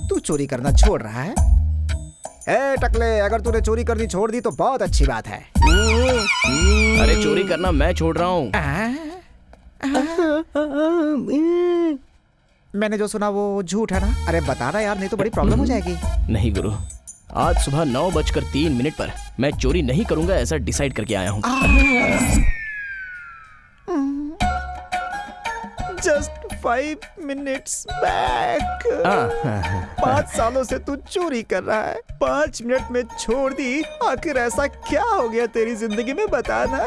तू चोरी करना छोड़ रहा है? ए टकले, अगर तूने चोरी करनी छोड़ दी तो बहुत अच्छी बात है। अरे चोरी करना मैं छोड़ रहा हूँ। मैंने जो सुना वो झूठ है ना? अरे बता रहा यार, नहीं तो बड़ी प्रॉब्लम हो जाएगी। नहीं गुरु, आज सुबह 9:03 पर मैं चोरी नहीं करूंगा ऐसा डिसाइड करके आया हूँ। Just 5 minutes back. 5 सालों से तू चोरी कर रहा है, 5 मिनट में छोड़ दी। आखिर ऐसा क्या हो गया तेरी जिंदगी में, बताना।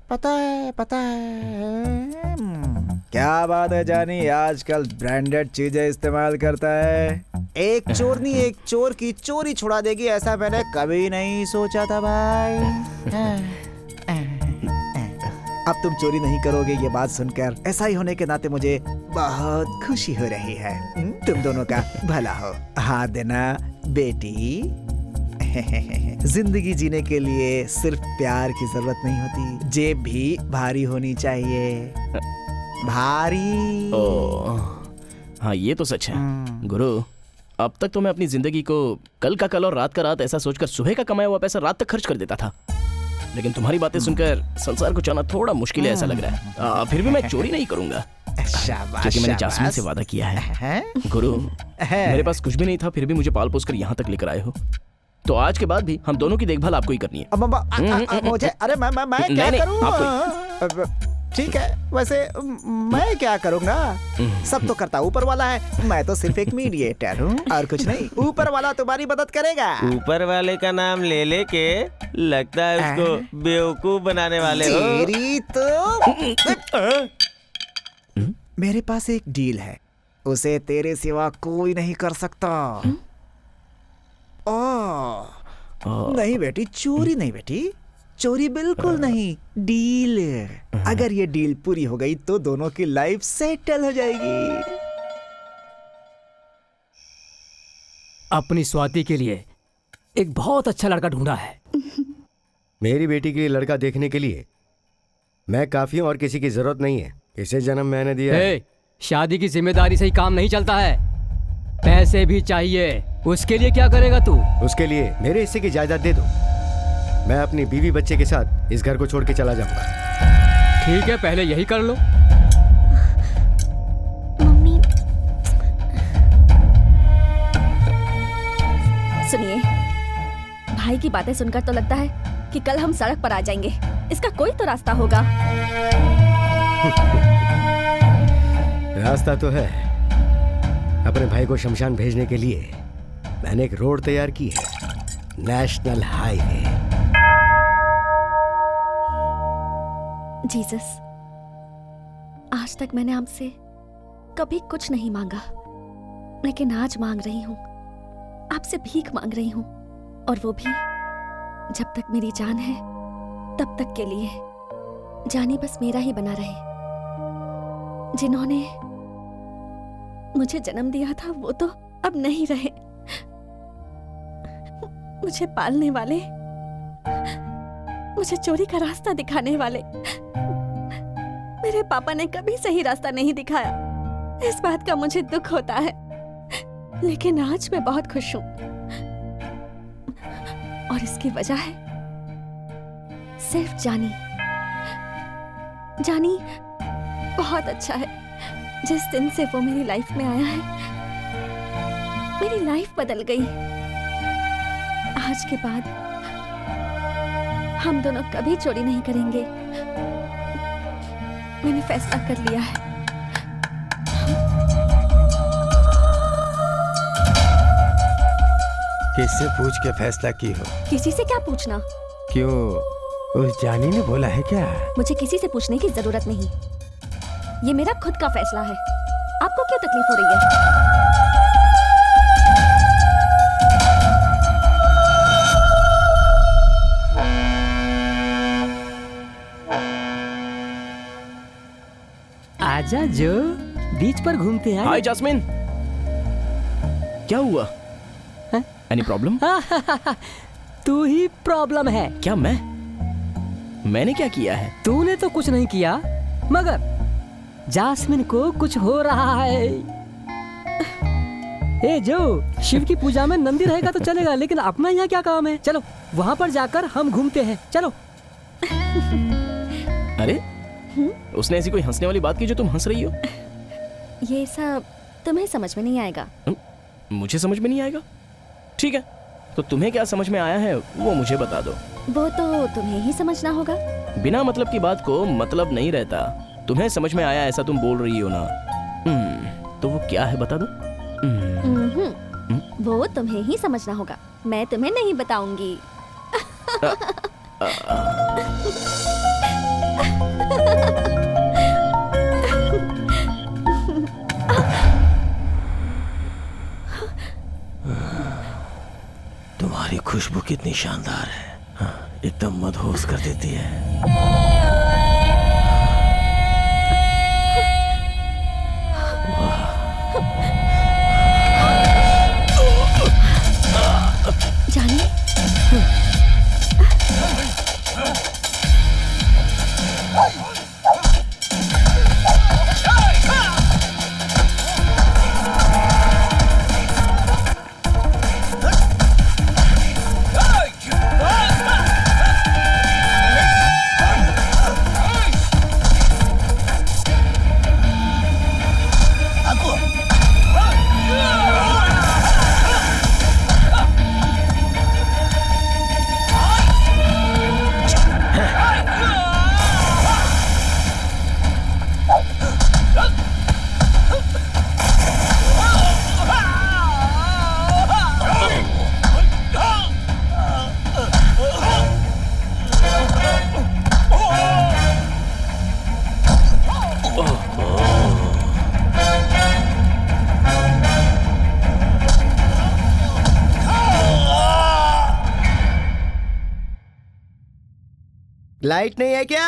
पता है। क्या बात है जानी, आजकल ब्रांडेड चीजें इस्तेमाल करता है। एक चोरनी एक चोर की चोरी छुड़ा देगी ऐसा मैंने कभी नहीं सोचा था भाई। अब तुम चोरी नहीं करोगे ये बात सुनकर ऐसा ही होने के नाते मुझे बहुत खुशी हो रही है। तुम दोनों का भला हो। हाथ देना बेटी। जिंदगी जीने के लिए सिर्फ प्यार की जरूरत नहीं होती, जेब भी भारी होनी चाहिए। भारी। हाँ ये तो सच है गुरु। अब तक तो मैं अपनी जिंदगी को कल का कल और रात का रात ऐसा सोचकर सुबह का कमाया हुआ पैसा रात तक खर्च कर देता था, लेकिन तुम्हारी बातें सुनकर संसार को चलाना थोड़ा मुश्किल है ऐसा लग रहा है। फिर भी मैं चोरी नहीं करूंगा क्योंकि मैंने जास्मिन से वादा किया है। गुरु मेरे पास कुछ भी नहीं था, फिर भी मुझे पाल पोस कर यहाँ तक लेकर आए हो, तो आज के बाद भी हम दोनों की देखभाल आपको ही करनी है। मुझे अरे मैं क्या करूँ? ठीक है, वैसे मैं क्या करूँगा? सब तो करता ऊपर वाला है, मैं तो सिर्फ एक मीडिएटर हूँ और कुछ नहीं। ऊपर वाला तुम्हारी मदद करेगा। ऊपर वाले का नाम ले लेके लगता है उसको बेवकूफ बनाने वाले हो। तेरी तो मेरे पास एक डील है, उसे तेरे सिवा कोई नहीं कर सकता। नहीं बेटी, चोरी नहीं बेटी, चोरी बिल्कुल नहीं, डील। अगर ये डील पूरी हो गई तो दोनों की लाइफ सेटल हो जाएगी। अपनी स्वाति के लिए एक बहुत अच्छा लड़का ढूंढा है। मेरी बेटी के लिए लड़का देखने के लिए मैं काफी हूं और किसी की जरूरत नहीं है। इसे जन्म मैंने दिया है। शादी की जिम्मेदारी से ही काम नहीं चलता है, पैसे भी चाहिए। उसके लिए क्या करेगा तू? उसके लिए मेरे हिस्से की जायदाद दे दो, मैं अपनी बीवी बच्चे के साथ इस घर को छोड़ के चला जाऊंगा। ठीक है, पहले यही कर लो। मम्मी सुनिए, भाई की बातें सुनकर तो लगता है कि कल हम सड़क पर आ जाएंगे। इसका कोई तो रास्ता होगा। रास्ता तो है। अपने भाई को शमशान भेजने के लिए मैंने एक रोड तैयार की है, नेशनल हाईवे। जीसस, आज तक मैंने आपसे कभी कुछ नहीं मांगा, लेकिन आज मांग रही हूँ, आपसे भीख मांग रही हूँ, और वो भी जब तक मेरी जान है तब तक के लिए। जानी बस मेरा ही बना रहे। जिन्होंने मुझे जन्म दिया था वो तो अब नहीं रहे। मुझे पालने वाले, मुझे चोरी का रास्ता दिखाने वाले, मेरे पापा ने कभी सही रास्ता नहीं दिखाया। इस बात का मुझे दुख होता है, लेकिन आज मैं बहुत खुश हूं, और इसकी वजह है सिर्फ जानी। जानी बहुत अच्छा है। जिस दिन से वो मेरी लाइफ में आया है, मेरी लाइफ बदल गई। आज के बाद हम दोनों कभी चोरी नहीं करेंगे। मैंने फैसला कर लिया है। किससे पूछ के फैसला की हो? किसी से क्या पूछना? क्यों, उस जानी ने बोला है क्या? मुझे किसी से पूछने की जरूरत नहीं, ये मेरा खुद का फैसला है। आपको क्यों तकलीफ हो रही है? आजा जो, बीच पर घूमते हैं। हाय जास्मिन, क्या हुआ? Any problem? तू ही प्रॉब्लम है। क्या मैंने क्या किया है? तूने तो कुछ नहीं किया, मगर जास्मिन को कुछ हो रहा है। ए जो, शिव की पूजा में नंदी रहेगा तो चलेगा, लेकिन अपना यहाँ क्या काम है? चलो वहाँ पर जाकर हम घूमते हैं, चलो। अरे उसने ऐसी कोई हंसने वाली बात की जो तुम हंस रही हो? ये सब तुम्हें समझ में नहीं आएगा। मुझे समझ में नहीं आएगा? ठीक है, तो तुम्हें क्या समझ में आया है वो मुझे बता दो। वो तो तुम्हें ही समझना होगा। बिना मतलब की बात को मतलब नहीं रहता। तुम्हें समझ में आया ऐसा तुम बोल रही हो ना? तो वो क्या है बता दो। वो तुम्हें ही समझना होगा, मैं तुम्हें नहीं बताऊंगी। तुम्हारी खुशबू कितनी शानदार है, एकदम मदहोश कर देती है। जानी, लाइट नहीं है क्या?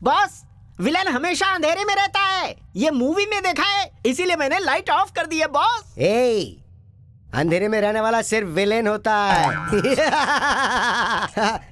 बॉस, विलन हमेशा अंधेरे में रहता है, ये मूवी में देखा है, इसीलिए मैंने लाइट ऑफ कर दी है बॉस। अंधेरे में रहने वाला सिर्फ विलेन होता है।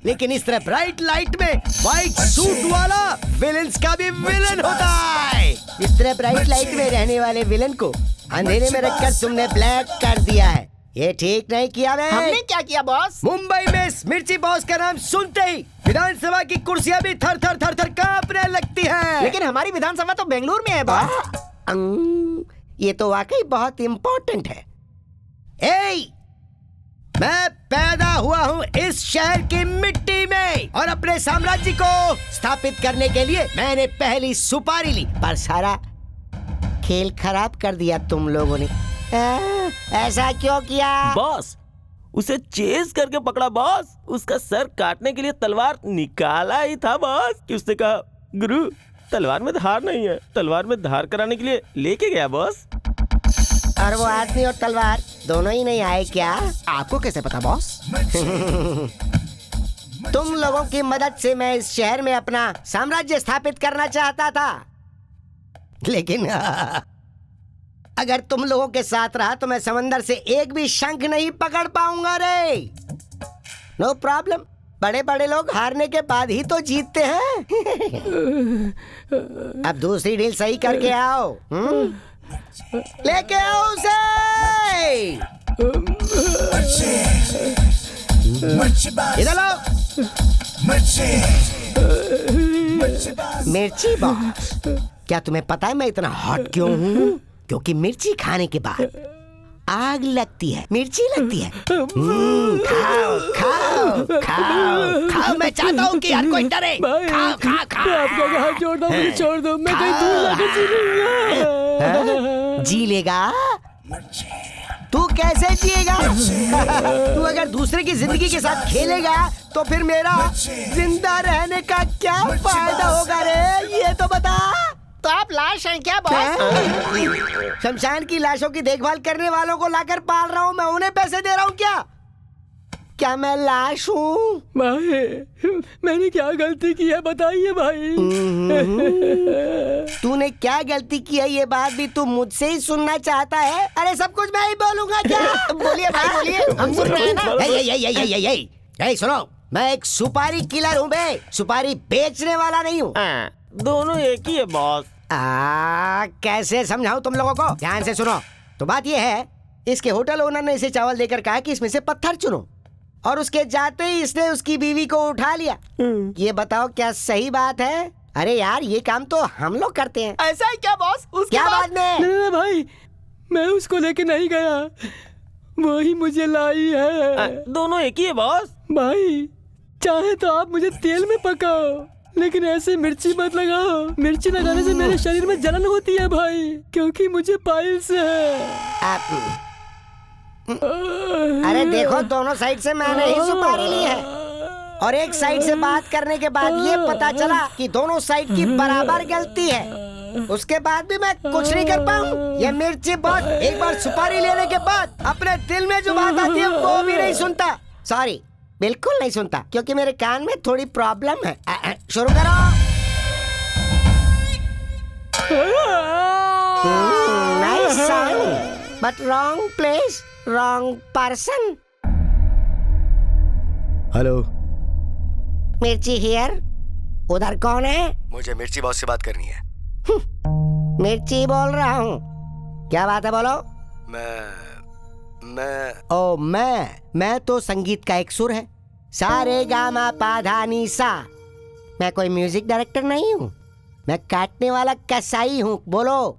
लेकिन इस तरह ब्राइट लाइट में व्हाइट सूट वाला विलेन्स का भी विलेन होता है। इस तरह ब्राइट लाइट में रहने वाले विलेन को अंधेरे में रखकर तुमने ब्लैक कर दिया है। ये ठीक नहीं किया बे। हमने क्या किया बॉस? मुंबई में मिर्ची बॉस का नाम सुनते ही विधानसभा की कुर्सियां भी थर थर थर थर कांपने लगती हैं। लेकिन हमारी विधानसभा तो बेंगलुरु में है बॉस। ये तो वाकई बहुत इम्पोर्टेंट है। मैं पैदा हुआ हूँ इस शहर की मिट्टी में और अपने साम्राज्य को स्थापित करने के लिए मैंने पहली सुपारी ली, पर सारा खेल खराब कर दिया तुम लोगों ने। ऐसा क्यों किया? बॉस, उसे चेज करके पकड़ा बॉस। उसका सर काटने के लिए तलवार निकाला ही था बॉस कि उसने कहा गुरु तलवार में धार नहीं है। तलवार में धार कराने के लिए लेके गया बॉस। और वो आदमी और तलवार दोनों ही नहीं आए क्या? आपको कैसे पता बॉस? तुम लोगों की मदद से मैं इस शहर में अपना साम्राज्य स्थापित करना चाहता था, लेकिन अगर तुम लोगों के साथ रहा तो मैं समंदर से एक भी शंख नहीं पकड़ पाऊंगा रे। नो प्रॉब्लम, बड़े बड़े लोग हारने के बाद ही तो जीतते हैं। अब दूसरी डील सही करके आओ। लेके आओ उसे। इधर लो। मिर्ची बॉस, क्या तुम्हें पता है मैं इतना हॉट क्यों हूँ? क्योंकि मिर्ची खाने के बाद आग लगती है, मिर्ची लगती है। खाओ खाओ खाओ खाओ। मैं चाहता हूँ कि हर कोई डरे। खाओ खाओ खाओ। आपका हाथ छोड़ दो, मुझे छोड़ दो। मैं कहीं दूर जाकर जी लूंगा। जी लेगा? तू कैसे जिएगा? तू अगर दूसरे की जिंदगी के साथ खेलेगा तो फिर मेरा जिंदा रहने का क्या फायदा होगा रे? ये तो बता। तो आप लाश हैं क्या बॉस? शमशान की लाशों की देखभाल करने वालों को लाकर पाल रहा हूँ मैं, उन्हें पैसे दे रहा हूँ क्या? क्या मैं लाश हूँ? भाई मैंने क्या गलती की है बताइए भाई। तूने क्या गलती की है ये बात भी तू मुझसे ही सुनना चाहता है? अरे सब कुछ मैं ही बोलूंगा क्या? बोलिए भाई बोलिए, हम सुन रहे हैं ना। सुनो, मैं एक सुपारी किलर हूँ बे, सुपारी बेचने वाला नहीं हूँ। दोनों एक ही है बॉस। कैसे समझाऊं तुम लोगों को? ध्यान से सुनो। तो बात ये है, इसके होटल ओनर ने इसे चावल देकर कहा कि इसमें से पत्थर चुनो, और उसके जाते ही इसने उसकी बीवी को उठा लिया। ये बताओ क्या सही बात है? अरे यार ये काम तो हम लोग करते हैं। ऐसा है क्या बॉस? क्या बात में? नहीं भाई, मैं उसको लेके नहीं गया, वही मुझे लाई है। दोनों एक ही है बॉस। भाई चाहे तो आप मुझे तेल में पकाओ, लेकिन ऐसे मिर्ची मत लगाओ। मिर्ची लगाने से मेरे शरीर में जलन होती है भाई, क्योंकि मुझे पाइल्स है। अरे देखो, दोनों साइड से मैंने ही सुपारी ली है, और एक साइड से बात करने के बाद ये पता चला कि दोनों साइड की बराबर गलती है। उसके बाद भी मैं कुछ नहीं कर पाऊँ। ये मिर्ची बॉस एक बार सुपारी लेने के बाद अपने दिल में जो बात आती है वो भी नहीं सुनता। सॉरी, बिल्कुल नहीं सुनता, क्योंकि मेरे कान में थोड़ी प्रॉब्लम है। शुरू करो। Nice song, but wrong place, wrong person. Hello, मिर्ची हियर। उधर कौन है? मुझे मिर्ची बॉस से बात करनी है। मिर्ची बोल रहा हूँ। क्या बात है, बोलो। मैं तो संगीत का एक सुर है। सा रे गा मा पा धा नी सा। मैं कोई म्यूजिक डायरेक्टर नहीं हूँ, मैं काटने वाला कसाई हूँ। बोलो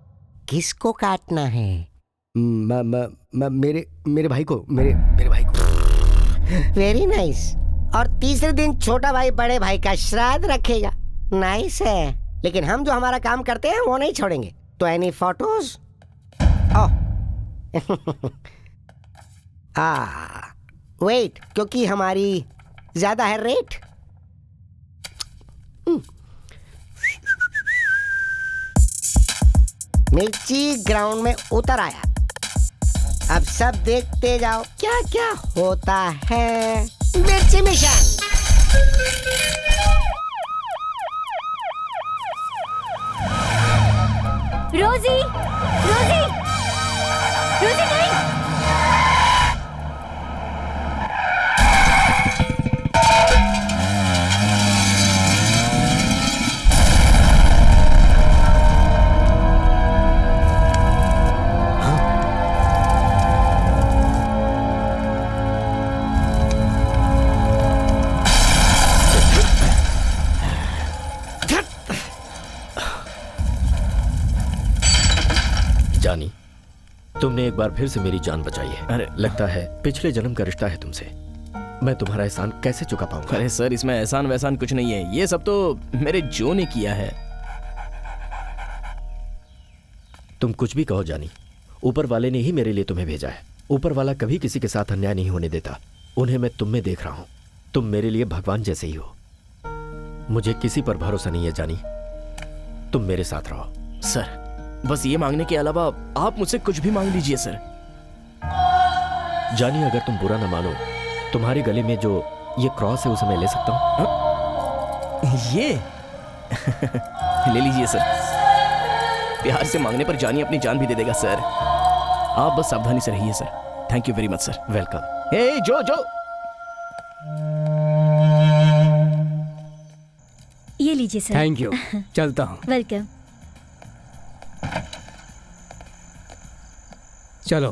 किसको काटना है? मेरे भाई को। मेरे भाई को। Very nice. और तीसरे दिन छोटा भाई बड़े भाई का श्राद्ध रखेगा। नाइस है, लेकिन हम जो हमारा काम करते हैं वो नहीं छोड़ेंगे। तो एनी फोटोज? वेट, क्योंकि हमारी ज्यादा है रेट। मिर्ची ग्राउंड में उतर आया। अब सब देखते जाओ क्या क्या होता है। मिर्ची मिशन। रोजी, रोजी, रोजी नहीं। जानी, तुमने एक बार फिर से मेरी जान बचाई है। अरे लगता है पिछले जन्म का रिश्ता है तुमसे। मैं तुम्हारा एहसान कैसे चुका पाऊंगा? अरे सर, इसमें एहसान वैसान कुछ नहीं है, ये सब तो मेरे जो ने किया है। तुम कुछ भी कहो जानी, ऊपर वाले ने ही मेरे लिए तुम्हें भेजा है। ऊपर वाला कभी किसी के साथ अन्याय नहीं होने देता। उन्हें मैं तुम में देख रहा हूं। तुम मेरे लिए भगवान जैसे ही हो। मुझे किसी पर भरोसा नहीं है जानी, तुम मेरे साथ रहो। सर बस ये मांगने के अलावा आप मुझसे कुछ भी मांग लीजिए सर। जानी अगर तुम बुरा न मानो, तुम्हारे गले में जो ये क्रॉस है उसे मैं ले सकता हूं? ये ले लीजिए सर। प्यार से मांगने पर जानी अपनी जान भी दे देगा सर। आप बस सावधानी से रहिए sir. Thank you very much sir. Welcome. Hey जो ये लीजिए सर। Thank you. चलता हूँ। वेलकम। चलो।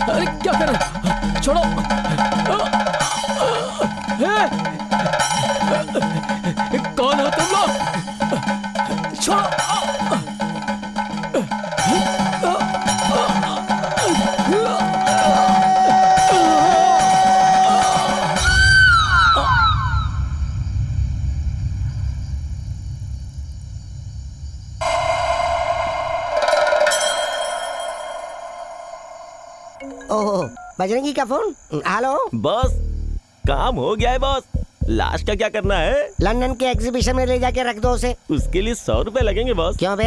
अरे क्या कर रहे? छोड़ो। कौन हो तुम लोग? छोड़ो। ओह, बजरंगी का फोन। हेलो बॉस, काम हो गया है बॉस। लाश का क्या करना है? लंदन के एग्जीबिशन में ले जाके रख दो उसे। उसके लिए 100 रुपए लगेंगे बॉस। क्यों बे?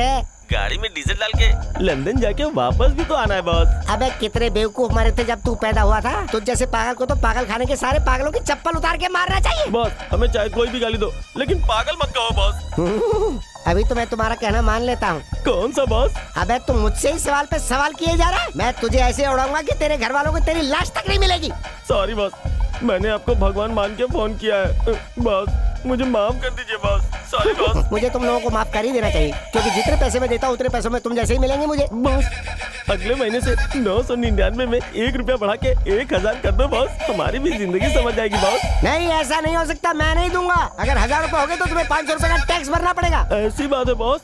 गाड़ी में डीजल डाल के लंदन जाके वापस भी तो आना है बॉस। अबे कितने बेवकूफ मरे थे जब तू पैदा हुआ था। तुझ जैसे पागल को तो पागल खाने के सारे पागलों की चप्पल उतार के मारना चाहिए। बॉस हमें चाहे कोई भी गाली दो, लेकिन पागल मत कहो बॉस। अभी तो मैं तुम्हारा कहना मान लेता हूँ। कौन सा बॉस? अबे तुम मुझसे ही सवाल पे सवाल किए जा रहा है। मैं तुझे ऐसे उड़ाऊंगा कि तेरे घर वालों को तेरी लाश तक नहीं मिलेगी। सॉरी बॉस, मैंने आपको भगवान मान के फोन किया है। बॉस मुझे माफ कर दीजिए बॉस। Sorry boss. मुझे तुम लोगों को माफ कर ही देना चाहिए, क्योंकि जितने पैसे मैं देता हूँ उतने पैसों में तुम जैसे ही मिलेंगे मुझे। बॉस अगले महीने से 999 में 1 रुपया बढ़ा के 1000 कर दो बॉस। हमारी भी जिंदगी समझ जाएगी बॉस। नहीं, ऐसा नहीं हो सकता। मैं नहीं दूंगा। अगर 1000 रुपए हो गए तो तुम्हें 500 रुपए का टैक्स भरना पड़ेगा। ऐसी बात है बॉस,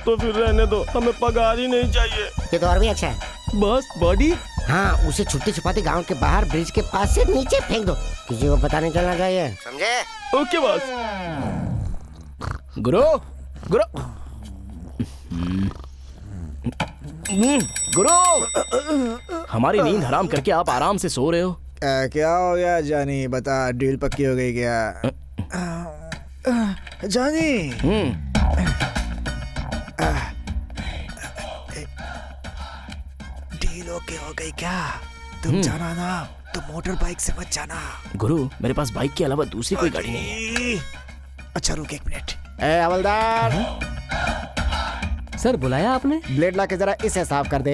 तो फिर रहने दो, हमें पगार ही नहीं चाहिए। ये तो और भी अच्छा है बॉस। बॉडी? हाँ, उसे छुपते छुपाते गांव के बाहर ब्रिज के पास से नीचे फेंक दो। किसी को पता नहीं चलना चाहिए, समझे? Okay boss. गुरु गुरु गुरु, हमारी नींद हराम करके आप आराम से सो रहे हो। क्या हो गया जानी? बता, डील पक्की हो गई क्या? जानी डील ओके हो गई क्या? तुम जाना ना, तुम मोटर बाइक से मत जाना। गुरु मेरे पास बाइक के अलावा दूसरी कोई गाड़ी नहीं है। अच्छा रुक 1 मिनट। ए हवलदार, सर बुलाया आपने? ब्लेड ला के जरा इसे साफ कर दे।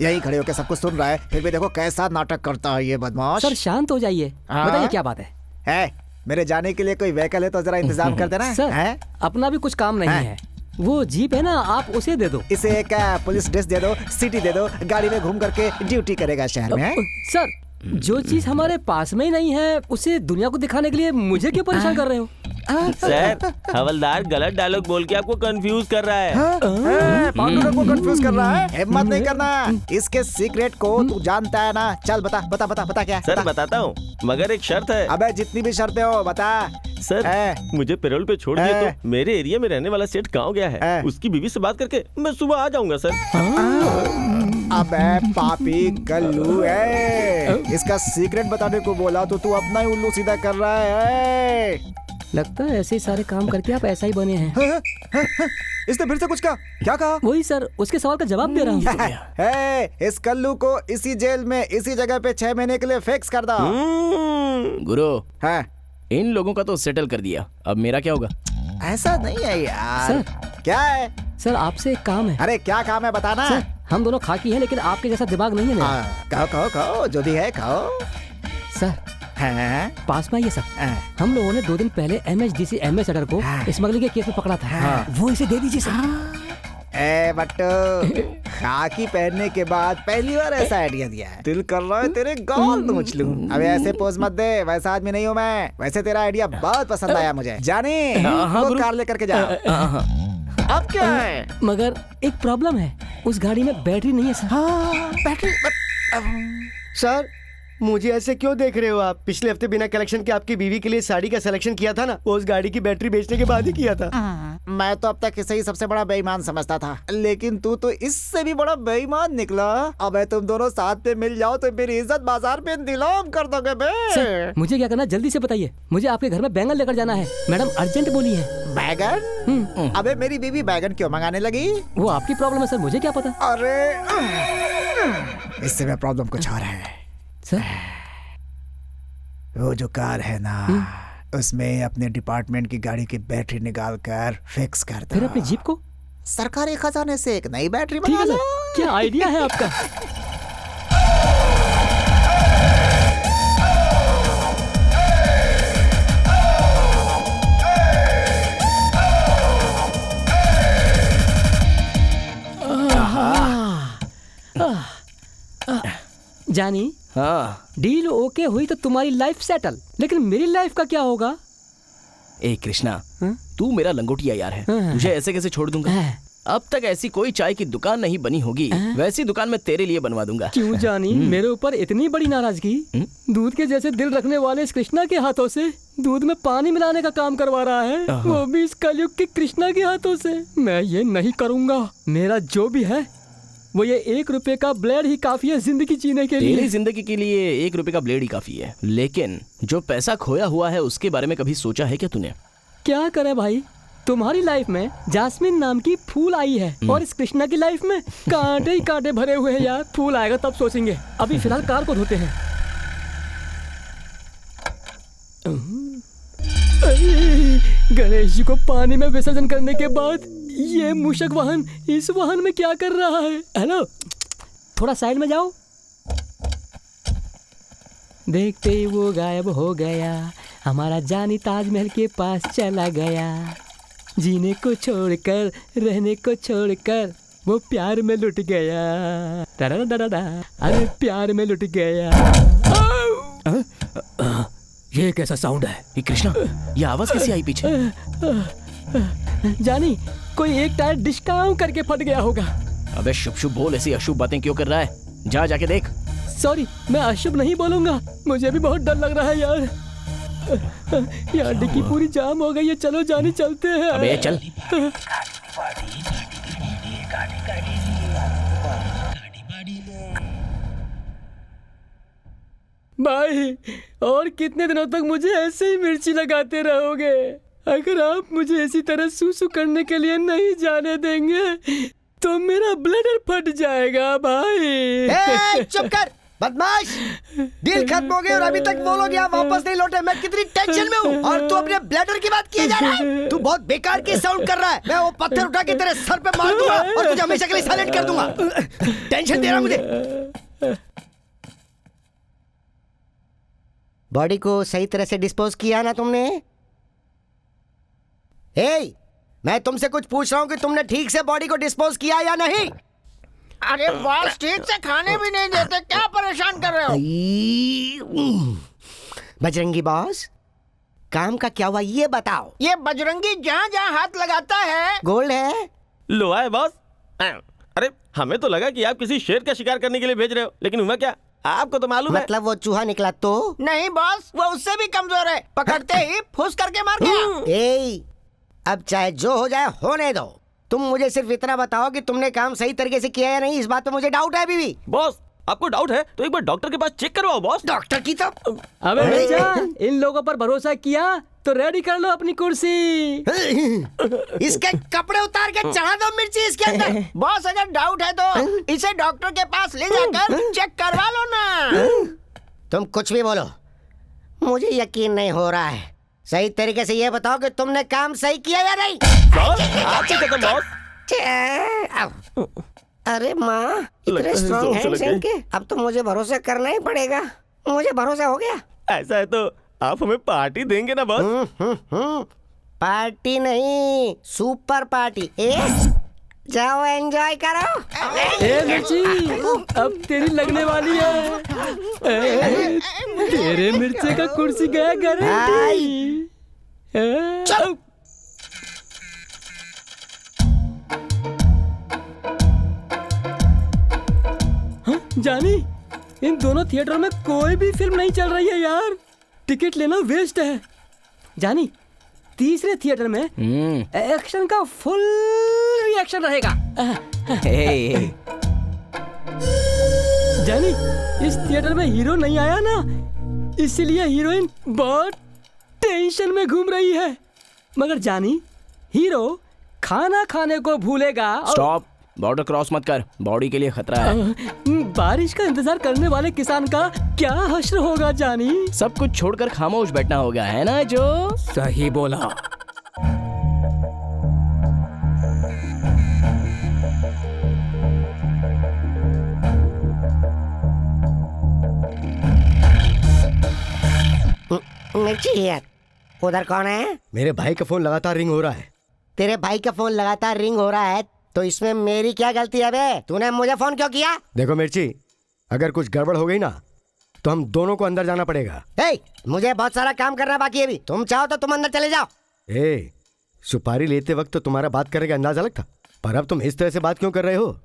यही खड़े होकर सब कुछ सुन रहा है, फिर भी देखो कैसा नाटक करता है ये बदमाश। सर शांत हो जाइए, बताइए क्या बात है? मेरे जाने के लिए कोई व्हीकल है तो जरा इंतजाम कर देना। सर अपना भी कुछ काम नहीं है। वो जीप है ना, आप उसे दे दो। इसे एक पुलिस ड्रेस दे दो, सिटी दे दो, गाड़ी में घूम करके ड्यूटी करेगा शहर में। सर जो चीज हमारे पास में ही नहीं है उसे दुनिया को दिखाने के लिए मुझे क्यों परेशान कर रहे हो? सर हवलदार गलत डायलॉग बोल के आपको कंफ्यूज कर रहा है। पार्टनर को कंफ्यूज कर रहा है। हिम्मत नहीं करना, इसके सीक्रेट को तू जानता है ना। चल बता बता बता बता क्या? सर बताता हूँ, मगर एक शर्त है। अबे जितनी भी शर्तें हो बता। सर मुझे पैरोल पे छोड़ दिए तो मेरे एरिया में रहने वाला सेठ गाँव गया है, उसकी बीवी से बात करके मैं सुबह आ जाऊंगा सर। अबे पापी कल्लू है, इसका सीक्रेट बताने को बोला तो तू अपना ही उल्लू सीधा कर रहा है। लगता है ऐसे ही सारे काम करके आप ऐसा ही बने हैं। इसने फिर से कुछ कहा। क्या कहा? वही सर, उसके सवाल का जवाब दे रहा हूँ। इस कल्लू को इसी जेल में इसी जगह पे 6 महीने के लिए फिक्स कर दो। गुरु, हाँ, इन लोगों का तो सेटल कर दिया, अब मेरा क्या होगा? ऐसा नहीं है यार। सर क्या है? सर आपसे एक काम है। अरे क्या काम है बताना। सर हम दोनों खाकी हैं लेकिन आपके जैसा दिमाग नहीं है मेरा। कहो कहो कहो, जो भी है कहो। सर पास में आइए सर। हम लोगों ने 2 दिन पहले MSDC एम्बेसडर को स्मगलिंग के केस में पकड़ा था। वो इसे दे दीजिए सर। ए बट्टू, खाकी पहनने के बाद पहली बार ऐसा आइडिया दिया है। दिल कर रहा है तेरे गाल नोच लूं। अबे ऐसे पोज मत दे, वैसा आदमी नहीं हूँ मैं। वैसे तेरा आइडिया बहुत पसंद आया मुझे। जानी वो कार लेकर के जा। अब क्या है? मगर एक प्रॉब्लम है, उस गाड़ी में बैटरी नहीं है सर। बैटरी? सर मुझे ऐसे क्यों देख रहे हो आप? पिछले हफ्ते बिना कलेक्शन के आपकी बीवी के लिए साड़ी का सिलेक्शन किया था ना, वो उस गाड़ी की बैटरी बेचने के बाद ही किया था। मैं तो अब तक इसे ही सबसे बड़ा बेईमान समझता था, लेकिन तू तो इससे भी बड़ा बेईमान निकला। अब तुम दोनों साथ में मिल जाओ तो मेरी इज्जत बाजार में नीलाम कर दोगे बे। सर मुझे क्या करना जल्दी से बताइए। मुझे आपके घर में बैंगन लेकर जाना है, मैडम अर्जेंट बोली है। बैगन? अबे मेरी बीवी बैगन क्यों मंगाने लगी? वो आपकी प्रॉब्लम है सर, मुझे क्या पता। अरे इससे मैं प्रॉब्लम कुछ और है सर। वो जो कार है ना, उसमें अपने डिपार्टमेंट की गाड़ी की बैटरी निकाल कर फिक्स कर दो। फिर अपनी जीप को सरकारी खजाने से एक नई बैटरी ठीक बना है लो। सर, क्या आइडिया है आपका। जानी, हाँ डील ओके हुई तो तुम्हारी लाइफ सेटल, लेकिन मेरी लाइफ का क्या होगा? ए कृष्णा, तू मेरा लंगोटिया यार है, तुझे ऐसे कैसे छोड़ दूंगा? अब तक ऐसी कोई चाय की दुकान नहीं बनी होगी, वैसी दुकान मैं तेरे लिए बनवा दूंगा। क्यों जानी, मेरे ऊपर इतनी बड़ी नाराजगी? दूध के जैसे दिल रखने वाले इस कृष्णा के हाथों से दूध में पानी मिलाने का काम करवा रहा है, वो भी इस कलयुग के कृष्णा के हाथों से। मैं ये नहीं करूँगा। मेरा जो भी है वो ये 1 रुपए का ब्लेड ही काफी है जिंदगी जीने के लिए। तेरी जिंदगी के लिए 1 रुपए का ब्लेड ही काफी है, लेकिन जो पैसा खोया हुआ है उसके बारे में कभी सोचा है क्या तूने? क्या करे भाई, तुम्हारी लाइफ में जास्मिन नाम की फूल आई है और इस कृष्णा की लाइफ में कांटे ही कांटे भरे हुए हैं यार। फूल आएगा तब सोचेंगे, अभी फिलहाल कार को धोते हैं। गणेश जी को पानी में विसर्जन करने के बाद ये मूषक वाहन इस वाहन में क्या कर रहा है? हेलो, थोड़ा साइड में जाओ। देखते ही वो गायब हो गया, हमारा जानी ताजमहल के पास चला गया। जीने को छोड़कर रहने को छोड़कर वो प्यार में लुट गया। अरे प्यार में लुट गया। ये कैसा साउंड है? ये कृष्णा, ये आवाज कैसी आई पीछे? जानी, कोई एक टायर डिस्काउंट करके फट गया होगा। अबे शुभ शुभ बोल, ऐसी अशुभ बातें क्यों कर रहा है? जा जाके देख। सॉरी, मैं अशुभ नहीं बोलूंगा, मुझे भी बहुत डर लग रहा है यार। यार डिक्की पूरी जाम हो गई है, चलो जानी चलते हैं। अबे चल। भाई और कितने दिनों तक मुझे ऐसे ही मिर्ची लगाते रहोगे? अगर आप मुझे इसी तरह सूसू करने के लिए नहीं जाने देंगे तो मेरा ब्लडर फट जाएगा भाई। चुप कर बदमाश, डील खत्म हो गई और अभी तक वो लोग यहाँ वापस नहीं लौटे। मैं कितनी टेंशन में हूँ और तू अपने ब्लडर की बात किए जा रहा है। तू बहुत बेकार की साउंड कर रहा है। मैं वो पत्थर उठा के तेरे सर पे मार दूंगा और तुझे हमेशा के लिए साइलेंट कर दूंगा। टेंशन दे रहा मुझे। बॉडी को सही तरह से डिस्पोज किया ना तुमने? हे, मैं तुमसे कुछ पूछ रहा हूँ कि तुमने ठीक से बॉडी को डिस्पोज किया या नहीं? अरे बॉस ठीक से खाने भी नहीं देते, क्या परेशान कर रहे हो? बजरंगी बॉस, काम का क्या हुआ ये बताओ। ये बजरंगी जहाँ जहाँ हाथ लगाता है गोल्ड है। लो आए बॉस। अरे हमें तो लगा कि आप किसी शेर का शिकार करने के लिए भेज रहे हो, लेकिन हुआ क्या? आपको तो मालूम है। मतलब वो चूहा निकला तो? नहीं बॉस, वो उससे भी कमजोर है, पकड़ते ही फुस करके मार गया। अब चाहे जो हो जाए होने दो। तुम मुझे सिर्फ इतना बताओ कि तुमने काम सही तरीके से किया या नहीं, इस बात पे मुझे डाउट है अभी भी। बॉस आपको डाउट है तो एक बार डॉक्टर के पास चेक करवाओ बॉस। डॉक्टर की तो अबे मिर्चा, इन लोगों पर भरोसा किया तो रेडी कर लो अपनी कुर्सी। इसके कपड़े उतार के चढ़ा दो मिर्ची इसके अंदर। बॉस अगर डाउट है तो इसे डॉक्टर के पास ले जाकर चेक करवा लो ना। तुम कुछ भी बोलो, मुझे यकीन नहीं हो रहा है। सही तरीके से ये बताओ कि तुमने काम सही किया या नहीं। अरे माँ, इतने स्ट्रॉन्ग हैंड्स हैं इनके। अब तो मुझे भरोसा करना ही पड़ेगा। मुझे भरोसा हो गया। ऐसा है तो आप हमें पार्टी देंगे ना बॉस? पार्टी नहीं, सुपर पार्टी। जाओ एंजॉय करो। ए मिर्ची, अब तेरी लगने वाली है। तेरे मिर्चे का कुर्सी गया गारंटी। जानी, इन दोनों थिएटर में कोई भी फिल्म नहीं चल रही है यार। टिकट लेना वेस्ट है। जानी, तीसरे थिएटर में एक्शन का फुल रिएक्शन रहेगा। जानी, इस थिएटर में हीरो नहीं आया ना, इसीलिए हीरोइन बहुत टेंशन में घूम रही है। मगर जानी, हीरो खाना खाने को भूलेगा। स्टॉप, बॉर्डर क्रॉस मत कर, बॉडी के लिए खतरा है। बारिश का इंतजार करने वाले किसान का क्या हश्र होगा जानी? सब कुछ छोड़कर खामोश बैठना होगा, है ना जो? सही बोला। मिर्ची यार, उधर कौन है? मेरे भाई का फोन लगातार रिंग हो रहा है। तेरे भाई का फोन लगातार रिंग हो रहा है तो इसमें मेरी क्या गलती है बे? तूने मुझे फोन क्यों किया? देखो मिर्ची, अगर कुछ गड़बड़ हो गई ना तो हम दोनों को अंदर जाना पड़ेगा। मुझे बहुत सारा काम करना बाकी है अभी। तुम चाहो तो तुम अंदर चले जाओ। सुपारी लेते वक्त तो तुम्हारा बात करने का अंदाज अलग था, पर अब तुम इस तरह से बात क्यों कर रहे हो?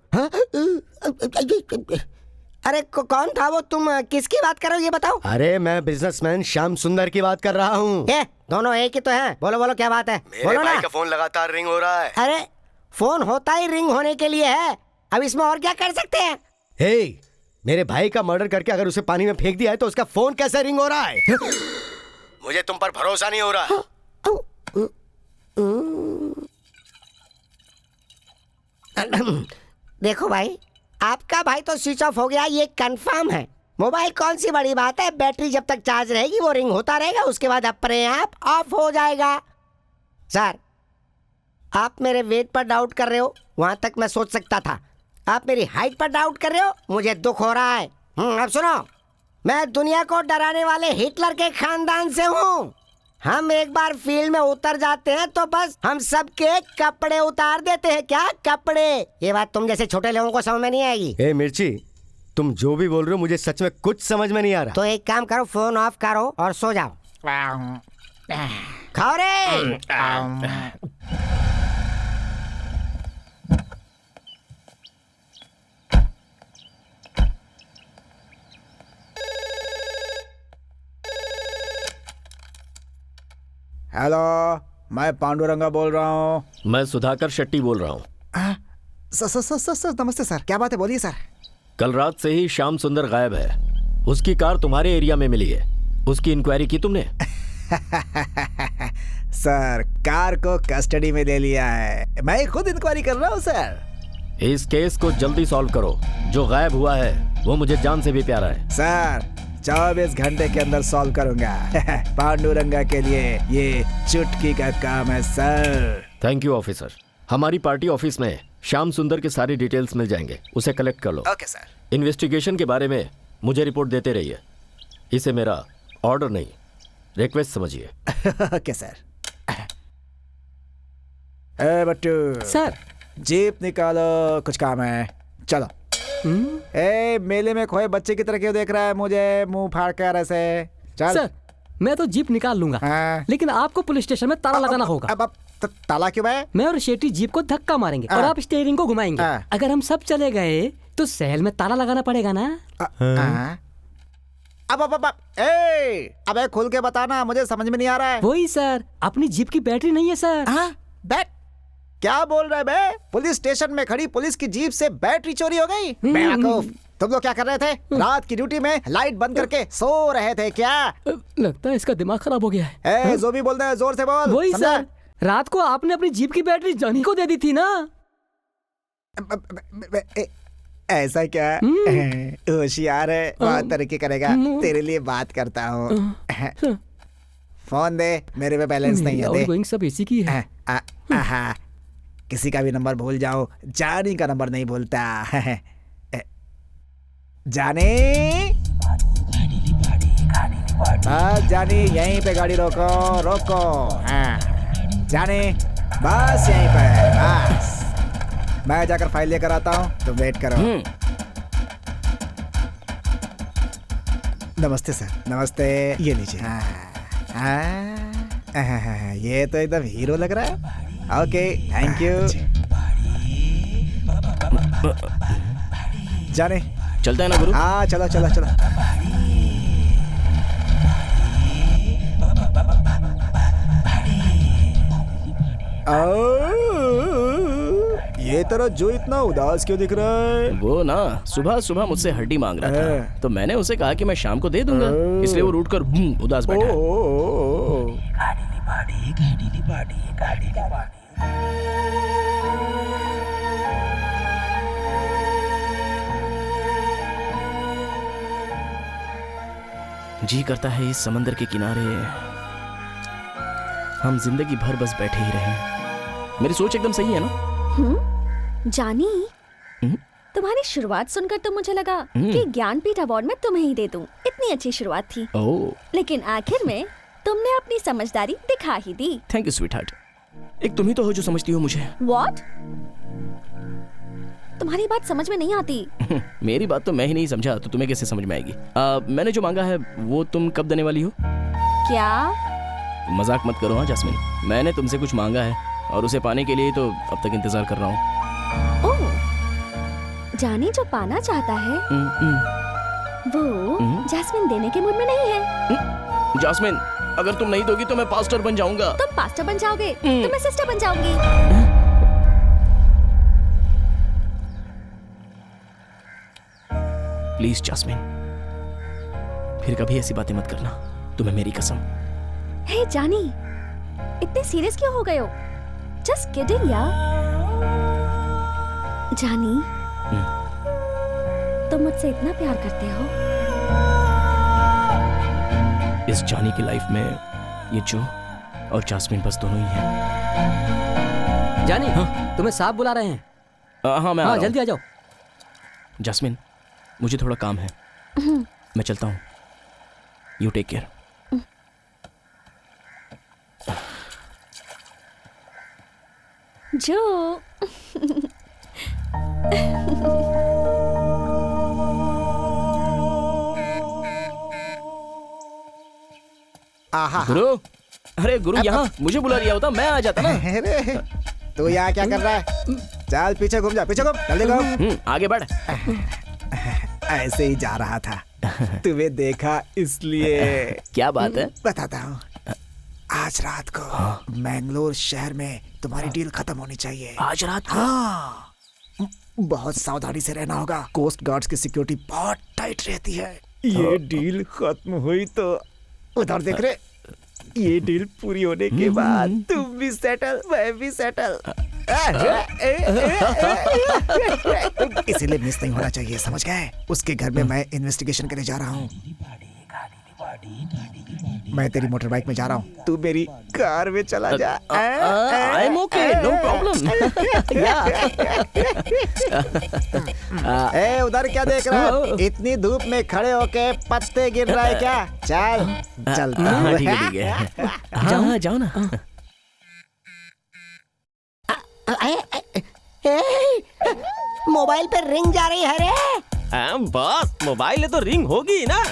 अरे कौन था वो? तुम किसकी बात कर रहे हो ये बताओ। अरे मैं बिजनेसमैन श्याम सुंदर की बात कर रहा हूँ। दोनों एक ही तो हैं। बोलो बोलो, क्या बात है? मेरे भाई का फोन लगातार रिंग हो रहा है। अरे फोन होता ही रिंग होने के लिए है, अब इसमें और क्या कर सकते हैं? मेरे भाई का मर्डर करके अगर उसे पानी में फेंक दिया है तो उसका फोन कैसे रिंग हो रहा है? मुझे तुम पर भरोसा नहीं हो रहा। देखो भाई, आपका भाई तो स्विच ऑफ हो गया, ये कंफर्म है। मोबाइल कौन सी बड़ी बात है, बैटरी जब तक चार्ज रहेगी वो रिंग होता रहेगा, उसके बाद अपने आप ऑफ हो जाएगा। सर, आप मेरे वेट पर डाउट कर रहे हो, वहां तक मैं सोच सकता था। आप मेरी हाइट पर डाउट कर रहे हो, मुझे दुख हो रहा है। अब सुनो, मैं दुनिया को डराने वाले हिटलर के खानदान से हूँ। हम एक बार फील्ड में उतर जाते हैं तो बस हम सबके कपड़े उतार देते हैं। क्या कपड़े? ये बात तुम जैसे छोटे लोगों को समझ में नहीं आएगी। मिर्ची, तुम जो भी बोल रहे हो मुझे सच में कुछ समझ में नहीं आ रहा। तो एक काम करो, फोन ऑफ करो और सो जाओ। खाओ रे। हेलो, मैं पांडुरंगा बोल रहा हूँ। मैं सुधाकर शेट्टी बोल रहा हूँ। सर नमस्ते सर, क्या बात है? बोलिए सर। कल रात से ही श्याम सुंदर गायब है। उसकी कार तुम्हारे एरिया में मिली है। उसकी इंक्वायरी की तुमने? सर, कार को कस्टडी में ले लिया है, मैं खुद इंक्वायरी कर रहा हूँ सर। इस केस को जल्दी सॉल्व करो। जो गायब हुआ है वो मुझे जान से भी प्यारा है। सर, 24 घंटे के अंदर सॉल्व करूंगा। पांडुरंगा के लिए ये चुटकी का काम है सर। Thank you officer. हमारी पार्टी ऑफिस में श्याम सुंदर के सारे डिटेल्स मिल जाएंगे, उसे कलेक्ट कर लो। Okay sir. इन्वेस्टिगेशन के बारे में मुझे रिपोर्ट देते रहिए। इसे मेरा ऑर्डर नहीं, रिक्वेस्ट समझिए। Okay sir. Battu sir, jeep निकालो, कुछ काम है। चलो। मेले में खोए बच्चे की तरह क्यों देख रहा है मुझे मुंह फाड़ कर ऐसे? चल। सर, मैं तो जीप निकाल लूंगा, लेकिन आपको पुलिस स्टेशन में ताला लगाना होगा। अब ताला क्यों भाई? मैं और शेट्टी जीप को धक्का मारेंगे और आप स्टीयरिंग को घुमाएंगे। अगर हम सब चले गए तो सहल में ताला लगाना पड़ेगा ना। अबे खुल के बताना, मुझे समझ में नहीं आ रहा है। वही सर, अपनी जीप की बैटरी नहीं है सर। बैट क्या बोल रहा है बे? पुलिस स्टेशन में खड़ी पुलिस की जीप से बैटरी चोरी हो गई? बेवकूफ, तुम लोग क्या कर रहे थे? रात की ड्यूटी में लाइट बंद करके सो रहे थे क्या? लगता है इसका दिमाग खराब हो गया है। ए, जो भी बोल रहे हैं जोर से बोल। वही समझा? सर, रात को आपने अपनी जीप की बैटरी जॉनी को दे दी थी ना। ऐसा क्या? होशियार है, बहुत तरक्की करेगा। तेरे लिए बात करता हूँ। फोन दे, मेरे पे बैलेंस नहीं है। दे। सब इसी की है। किसी का भी नंबर भूल जाओ, जानी का नंबर नहीं भूलता। जानी, जानी यहीं पे गाड़ी रोको, रोको। हाँ जानी, बस यहीं पे, बस। मैं जाकर फाइल लेकर आता हूँ, तुम वेट करो। नमस्ते सर, नमस्ते। ये लीजिए। ये तो एकदम हीरो लग रहा है। Okay, thank you. जाने चलता है ना गुरु? हाँ चलो चलो चलो। ये तरह जो इतना उदास क्यों दिख रहा है? वो ना सुबह सुबह मुझसे हड्डी मांग रहा था, तो मैंने उसे कहा कि मैं शाम को दे दूंगा, इसलिए वो रूठ कर उदास बैठा जी करता है इस समंदर के किनारे हम जिंदगी भर बस बैठे ही रहें। मेरी सोच एकदम सही है ना? जानी, तुम्हारी शुरुआत सुनकर तो मुझे लगा कि ज्ञानपीठ अवार्ड में तुम्हें ही दे दूं। इतनी अच्छी शुरुआत थी। लेकिन आखिर में तुमने अपनी समझदारी दिखा ही दी। Thank you sweetheart. एक तुम ही तो हो जो समझती हो मुझे। What? तुम्हारी बात समझ में नहीं आती। मेरी बात तो मैं ही नहीं समझा तो तुम्हें कैसे समझ में आएगी? मैंने जो मांगा है वो तुम कब देने वाली हो? क्या? मजाक मत करो। हाँ जास्मिन, मैंने तुमसे कुछ मांगा है और उसे पाने के लिए तो अब तक इंतजार कर रहा हूँ। ओह, जानी जो पाना चाहता है वो जास्मिन देने के मूड में नहीं है। जास्मिन, अगर तुम नहीं दोगी तो मैं पास्टर बन जाऊंगा। तुम पास्टर बन जाओगे तो मैं सिस्टर बन जाऊंगी। प्लीज जास्मिन, फिर कभी ऐसी बातें मत करना, तुम्हें मेरी कसम। हे जानी, इतने सीरियस क्यों हो गए हो? जस्ट किडिंग यार। जानी, तुम मुझसे इतना प्यार करते हो? इस जानी की लाइफ में ये जो और जास्मिन बस दोनों ही हैं। जानी, तुम्हें साहब बुला रहे हैं। हाँ मैं आ रहा हूं। जल्दी आ जाओ। जास्मिन, मुझे थोड़ा काम है, मैं चलता हूँ। You take care. जो गुरु, अरे गुरु यहाँ मुझे बुला लिया होता मैं आ जाता ना। अरे तू यहाँ क्या कर रहा है? चल पीछे घूम जा, पीछे घूम, जल्दी घूम। आगे बढ़। ऐसे ही जा रहा था, तुम्हें देखा इसलिए। क्या बात है? बताता हूँ। आज रात को मैंगलोर शहर में तुम्हारी डील खत्म होनी चाहिए। आज रात को? हाँ, बहुत सावधानी से रहना होगा। कोस्ट गार्ड्स की सिक्योरिटी बहुत टाइट रहती है। ये डील खत्म हुई तो उधर देख रहे, ये डील पूरी होने के बाद तुम भी सेटल, मैं भी सेटल। इसीलिए मिस नहीं होना चाहिए, समझ गए? उसके घर में मैं इन्वेस्टिगेशन करने जा रहा हूँ। मैं तेरी मोटर बाइक में जा रहा हूँ, तू मेरी कार में चला जा। I am okay, no problem. ए उधर क्या देख रहा है? इतनी धूप में खड़े होके पत्ते गिर रहा है क्या? चल चलता हूँ। ठीक है ठीक है, जाओ जाओ ना। मोबाइल पे रिंग जा रही है रे। बॉस, मोबाइल है तो रिंग होगी ना।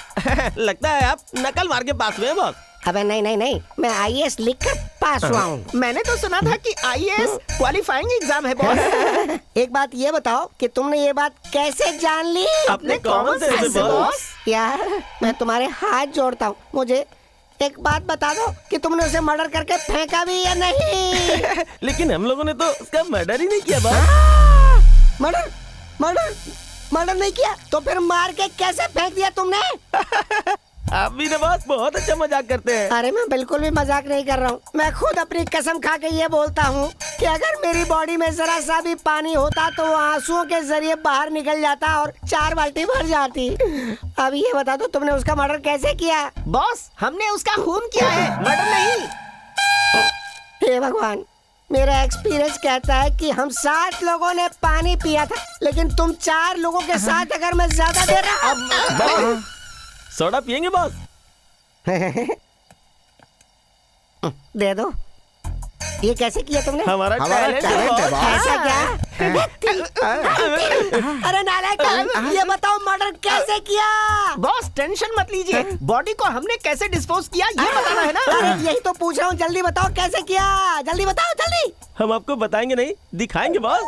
लगता है आप नकल मार के पास हुए हैं बॉस। अबे नहीं नहीं नहीं, मैं आईएएस लिखकर पास हुआ हूँ। मैंने तो सुना था कि आईएएस क्वालिफाइंग एग्जाम है बॉस। एक बात ये बताओ कि तुमने ये बात कैसे जान ली? अपने कॉमन सेंस से बॉस। यार मैं तुम्हारे हाथ जोड़ता हूँ, मुझे एक बात बता दो कि तुमने उसे मर्डर करके फेंका भी या नहीं? लेकिन हम लोगों ने तो उसका मर्डर ही नहीं किया बॉस। मर्डर मर्डर मर्डर नहीं किया तो फिर मार के कैसे फेंक दिया तुमने? आप भी ना बॉस बहुत अच्छा मजाक करते हैं। अरे मैं बिल्कुल भी मजाक नहीं कर रहा हूँ। मैं खुद अपनी कसम खा के ये बोलता हूँ कि अगर मेरी बॉडी में जरा सा भी पानी होता तो वो आंसुओं के जरिए बाहर निकल जाता और 4 बाल्टी भर जाती। अब ये बता दो तुमने उसका मर्डर कैसे किया? बॉस हमने उसका खून किया है, मर्डर नहीं। हे भगवान, मेरा एक्सपीरियंस कहता है कि हम 7 लोगों ने पानी पिया था, लेकिन तुम 4 लोगों के साथ अगर मैं ज्यादा दे रहा। सोडा पियेंगे बॉस? दे दो। ये कैसे किया तुमने? हमारा टैलेंट है बॉस। कैसा क्या? अरे नालायक, ये बताओ मर्डर कैसे किया? बॉस टेंशन मत लीजिए, बॉडी को हमने कैसे डिस्पोज किया ये बताना है ना। अरे यही तो पूछ रहा हूँ, जल्दी बताओ कैसे किया, जल्दी बताओ जल्दी। हम आपको बताएंगे नहीं, दिखाएंगे बॉस।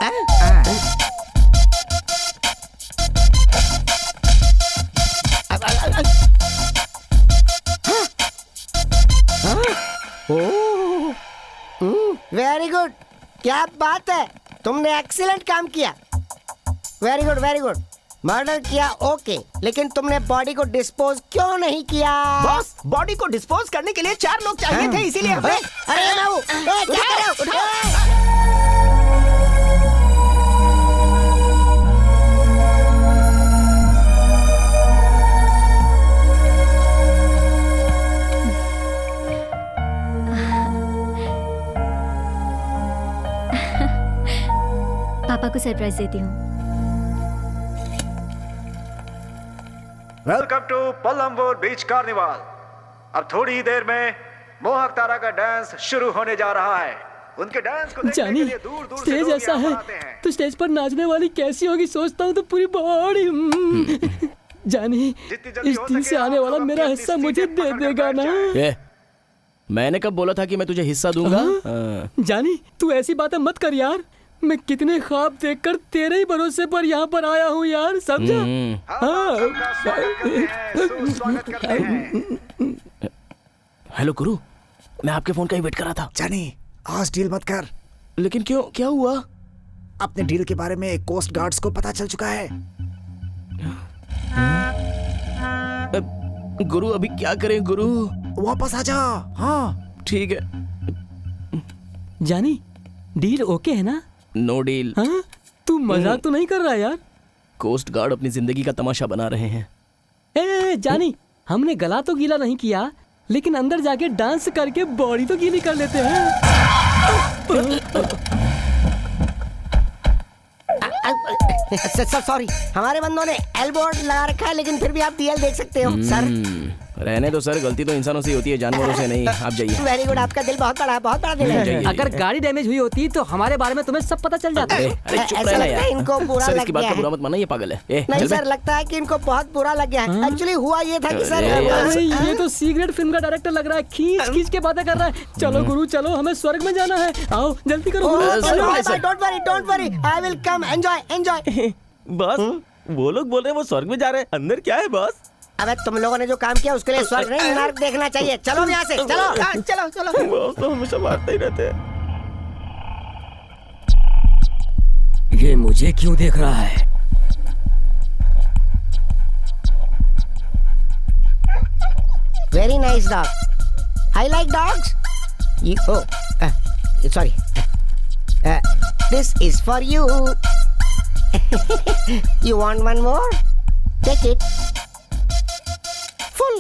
वेरी गुड, क्या बात है, तुमने एक्सीलेंट काम किया। Very good very good. Murder किया ओके, लेकिन तुमने बॉडी को डिस्पोज क्यों नहीं किया? बॉस बॉडी को डिस्पोज करने के लिए 4 लोग चाहिए थे, इसीलिए हमने। अरे मैं क्या कर रहे हो? पापा को सरप्राइज देती हूँ। Welcome to Pallamvur beach carnival. अब थोड़ी ही देर में मोहक तारा का डांस शुरू होने जा रहा है। उनके डांस को देखने जानी, के लिए दूर दूर से स्टेज लोग ऐसा यहाँ है पर आते हैं। तो स्टेज पर नाचने वाली कैसी होगी सोचता हूँ तो पूरी बॉडी। जानी, इस दिन से आने वाला मेरा हिस्सा मुझे दे देगा ना? मैंने कब बोला था कि मैं तुझे हिस्सा दूंगा? जानी, तू ऐसी बातें मत कर यार। मैं कितने ख्वाब देखकर तेरे ही भरोसे पर यहाँ पर आया हूँ यार, समझा? हेलो गुरु, मैं आपके फोन का ही वेट कर रहा था। जानी, आज डील मत कर। लेकिन क्यों, क्या हुआ? अपने डील के बारे में कोस्ट गार्ड्स को पता चल चुका है। गुरु अभी क्या करें गुरु? वापस आ जा। हाँ ठीक है। जानी, डील ओके है ना? No deal. हाँ? तू मजाक तो नहीं कर रहा यार? कोस्ट गार्ड अपनी जिंदगी का तमाशा बना रहे हैं। ए जानी, हमने गला तो गीला नहीं किया, लेकिन अंदर जाके डांस करके बॉडी तो गीली कर लेते हैं। सॉरी, हमारे बंदों ने एल्बोर्ड लगा रखा है, लेकिन फिर भी आप डीएल देख सकते हो सर। रहने दो सर, गलती तो इंसानों से होती है, जानवरों से नहीं। आप जाइए। वेरी गुड, आपका दिल बहुत बड़ा है, बहुत बड़ा दिल है। अगर गाड़ी डैमेज हुई होती तो हमारे बारे में तुम्हें सब पता चल जाता है। अरे चुप ऐसा रहना लगता है यार। इनको बुरा सर लग इसकी बात गया का है। बुरा मत मानना, ये पागल है। नहीं चल सर, बे। लगता है कि इनको बहुत बुरा लग गया है। एक्चुअली हुआ ये था कि सर अरे ये तो सीक्रेट फिल्म का डायरेक्टर लग रहा है, खींच खींच के बातें कर रहा है। चलो गुरु चलो, हमें स्वर्ग में जाना है, आओ जल्दी करो। Don't worry, I will come, enjoy. Boss, वो लोग बोल रहे हैं वो स्वर्ग में जा रहे हैं, अंदर क्या है बॉस? अबे तुम लोगों ने जो काम किया उसके लिए स्वर्ग नहीं नर्क देखना चाहिए। चलो यहाँ से, चलो चलो चलो। बॉस तो हमेशा मारते ही रहते हैं। ये मुझे क्यों देख रहा है? Very nice dog, I like dogs. Sorry, this is for you. You want one more? Take it. Full.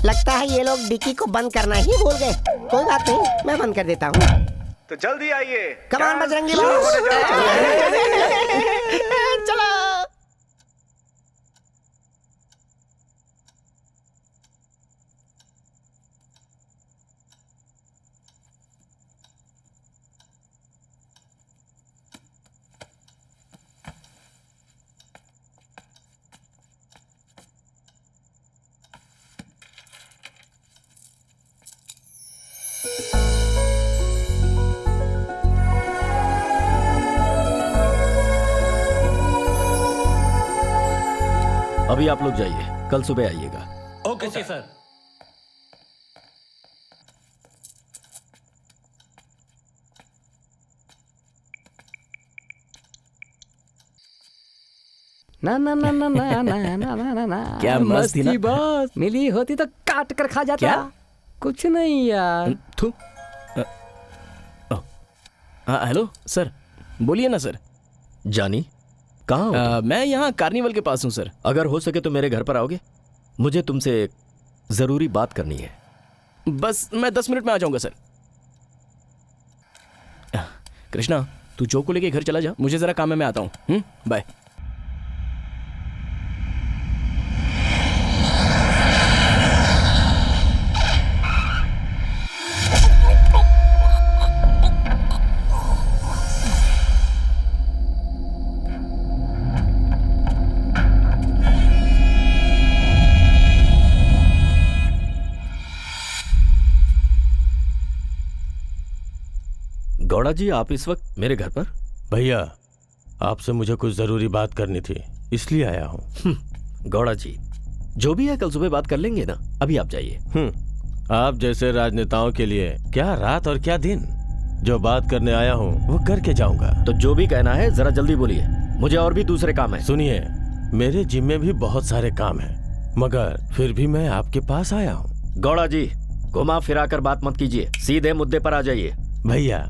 लगता है ये लोग डिक्की को बंद करना ही भूल गए। कोई बात नहीं, मैं बंद कर देता हूँ। तो जल्दी आइए। कमान बजरंगी चलो। अभी आप लोग जाइए, कल सुबह आइएगा। Okay sir. ना ना ना ना ना ना ना ना ना ना क्या मस्त थी ना? बॉस, मिली होती तो काट कर खा जाता। क्या? कुछ नहीं यार। थू। हेलो सर, बोलिए ना सर। जानी, कहाँ हो तुम? मैं यहाँ कार्निवल के पास हूँ सर। अगर हो सके तो मेरे घर पर आओगे, मुझे तुमसे एक जरूरी बात करनी है। बस मैं 10 मिनट में आ जाऊंगा सर। कृष्णा, तू जो को लेके घर चला जा, मुझे जरा काम है, मैं आता हूँ। बाय। गौड़ा जी, आप इस वक्त मेरे घर पर? भैया, आपसे मुझे कुछ जरूरी बात करनी थी, इसलिए आया हूँ। गौड़ा जी, जो भी है कल सुबह बात कर लेंगे ना, अभी आप जाइए। आप जैसे राजनेताओं के लिए क्या रात और क्या दिन। जो बात करने आया हूँ वो करके जाऊंगा। तो जो भी कहना है जरा जल्दी बोलिए, मुझे और भी दूसरे काम है। सुनिए, मेरे जिम्मे भी बहुत सारे काम हैं, मगर फिर भी मैं आपके पास आया हूँ। गौड़ा जी, घुमा फिरा कर बात मत कीजिए, सीधे मुद्दे पर आ जाइए। भैया,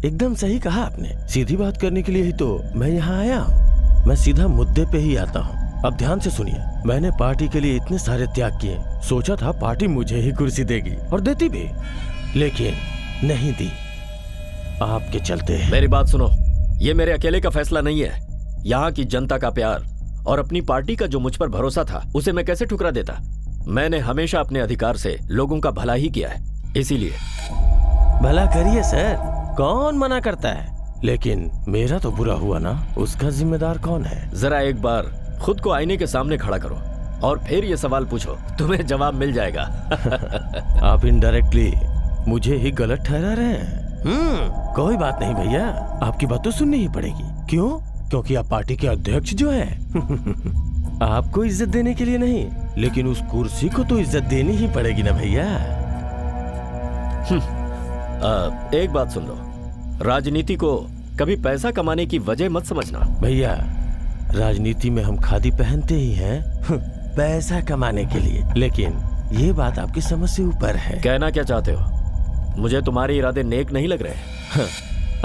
एकदम सही कहा आपने, सीधी बात करने के लिए ही तो मैं यहाँ आया हूँ। मैं सीधा मुद्दे पे ही आता हूँ। अब ध्यान से सुनिए, मैंने पार्टी के लिए इतने सारे त्याग किए, सोचा था पार्टी मुझे ही कुर्सी देगी और देती भी, लेकिन नहीं दी, आपके चलते। मेरी बात सुनो, ये मेरे अकेले का फैसला नहीं है। यहाँ की जनता का प्यार और अपनी पार्टी का जो मुझ पर भरोसा था, उसे मैं कैसे ठुकरा देता। मैंने हमेशा अपने अधिकार से लोगों का भला ही किया है, इसीलिए। भला करिए सर, कौन मना करता है, लेकिन मेरा तो बुरा हुआ ना, उसका जिम्मेदार कौन है? जरा एक बार खुद को आईने के सामने खड़ा करो और फिर ये सवाल पूछो, तुम्हें जवाब मिल जाएगा। आप इनडायरेक्टली मुझे ही गलत ठहरा रहे हैं। कोई बात नहीं भैया, आपकी बात तो सुननी ही पड़ेगी। क्यों? क्योंकि आप पार्टी के अध्यक्ष जो हैं। आपको इज्जत देने के लिए नहीं, लेकिन उस कुर्सी को तो इज्जत देनी ही पड़ेगी ना भैया। एक बात सुन लो, राजनीति को कभी पैसा कमाने की वजह मत समझना। भैया, राजनीति में हम खादी पहनते ही हैं पैसा कमाने के लिए, लेकिन ये बात आपकी समझ से ऊपर है। कहना क्या चाहते हो? मुझे तुम्हारे इरादे नेक नहीं लग रहे।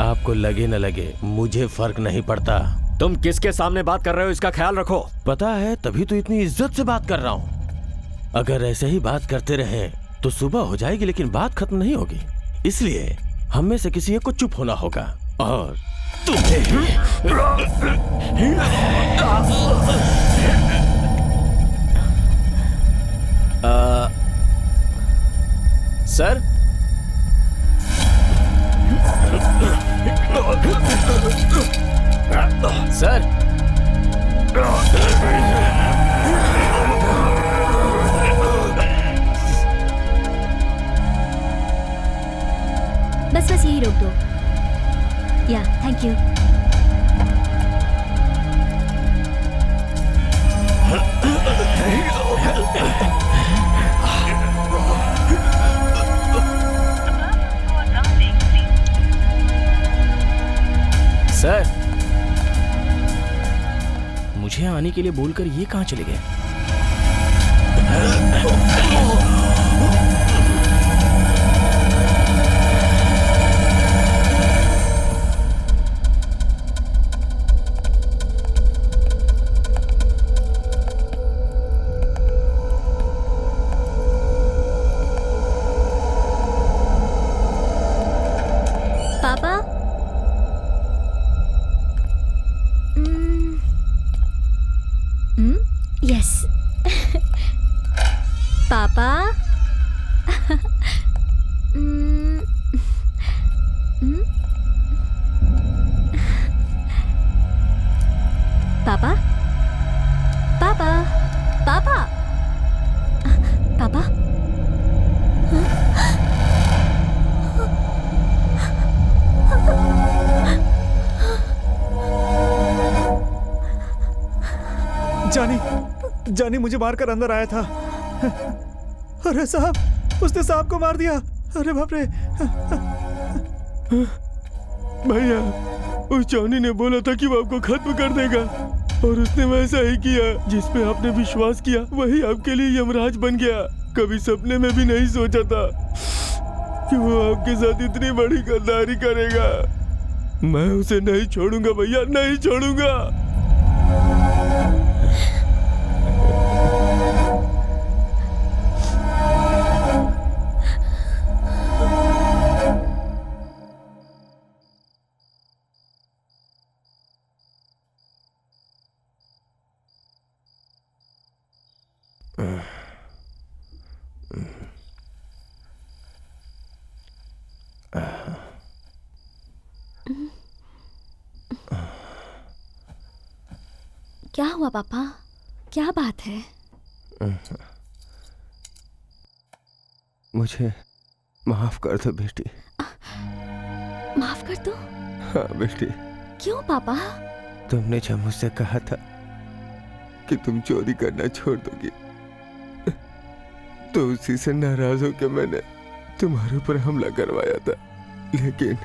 आपको लगे न लगे, मुझे फर्क नहीं पड़ता। तुम किसके सामने बात कर रहे हो, इसका ख्याल रखो। पता है, तभी तो इतनी इज्जत से बात कर रहा हूँ। अगर ऐसे ही बात करते रहे तो सुबह हो जाएगी, लेकिन बात खत्म नहीं होगी। इसलिए हम में से किसी एक को चुप होना होगा, और तुम्हें सर, सर, बस यही रोक दो। या थैंक यू। सर, मुझे आने के लिए बोलकर ये कहाँ चले गए? पापा, यस। पापा, पापा, पापा, पापा, पापा। जानी मुझे मारकर अंदर आया था। अरे साहब, उसने साहब को मार दिया। अरे बाप रे। भैया, उस जॉनी ने बोला था कि वो आपको खत्म कर देगा। और उसने वैसा ही किया। जिस पे आपने विश्वास किया वही आपके लिए यमराज बन गया। कभी सपने में भी नहीं सोचा था कि वो आपके साथ इतनी बड़ी गद्दारी करेगा। मैं उसे नहीं छोड़ूंगा भैया, नहीं छोड़ूंगा। क्या हुआ पापा, क्या बात है? मुझे माफ कर दो बेटी। माफ कर दो? हाँ बेटी। क्यों पापा? तुमने जब मुझसे कहा था कि तुम चोरी करना छोड़ दोगी, तो उसी से नाराज होकर मैंने तुम्हारे ऊपर हमला करवाया था। लेकिन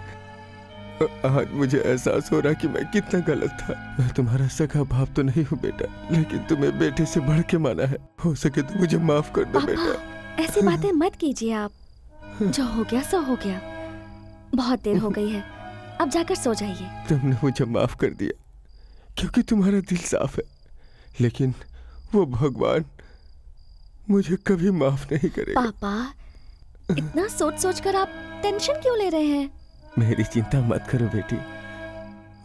आज मुझे एहसास हो रहा कि मैं कितना गलत था। मैं तुम्हारा सगा बाप तो नहीं हूँ बेटा, लेकिन तुम्हें बेटे से बढ़ के माना है। हो सके तो मुझे माफ कर दो बेटा। ऐसी बातें मत कीजिए आप। जो हो गया सो हो गया। बहुत देर हो गई है, अब जाकर सो जाइए। तुमने मुझे माफ कर दिया क्योंकि तुम्हारा दिल साफ है, लेकिन वो भगवान मुझे कभी माफ नहीं करेगा। पापा, इतना सोच सोच कर आप टेंशन क्यों ले रहे हैं? मेरी चिंता मत करो बेटी,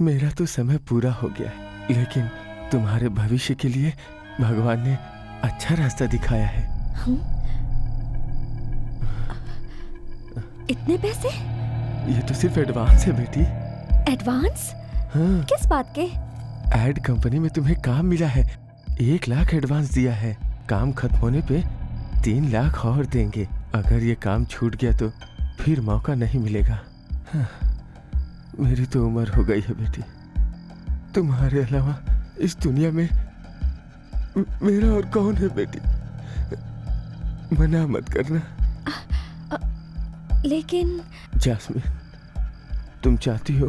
मेरा तो समय पूरा हो गया है, लेकिन तुम्हारे भविष्य के लिए भगवान ने अच्छा रास्ता दिखाया है। इतने पैसे? ये तो सिर्फ एडवांस है बेटी। एडवांस? हाँ। किस बात के? एड कंपनी में तुम्हें काम मिला है, 1 लाख एडवांस दिया है। काम खत्म होने पे 3 लाख और देंगे। अगर ये काम छूट गया तो फिर मौका नहीं मिलेगा। हाँ, मेरी तो उम्र हो गई है बेटी, तुम्हारे अलावा इस दुनिया में मेरा और कौन है बेटी। मना मत करना। लेकिन जास्मिन, तुम चाहती हो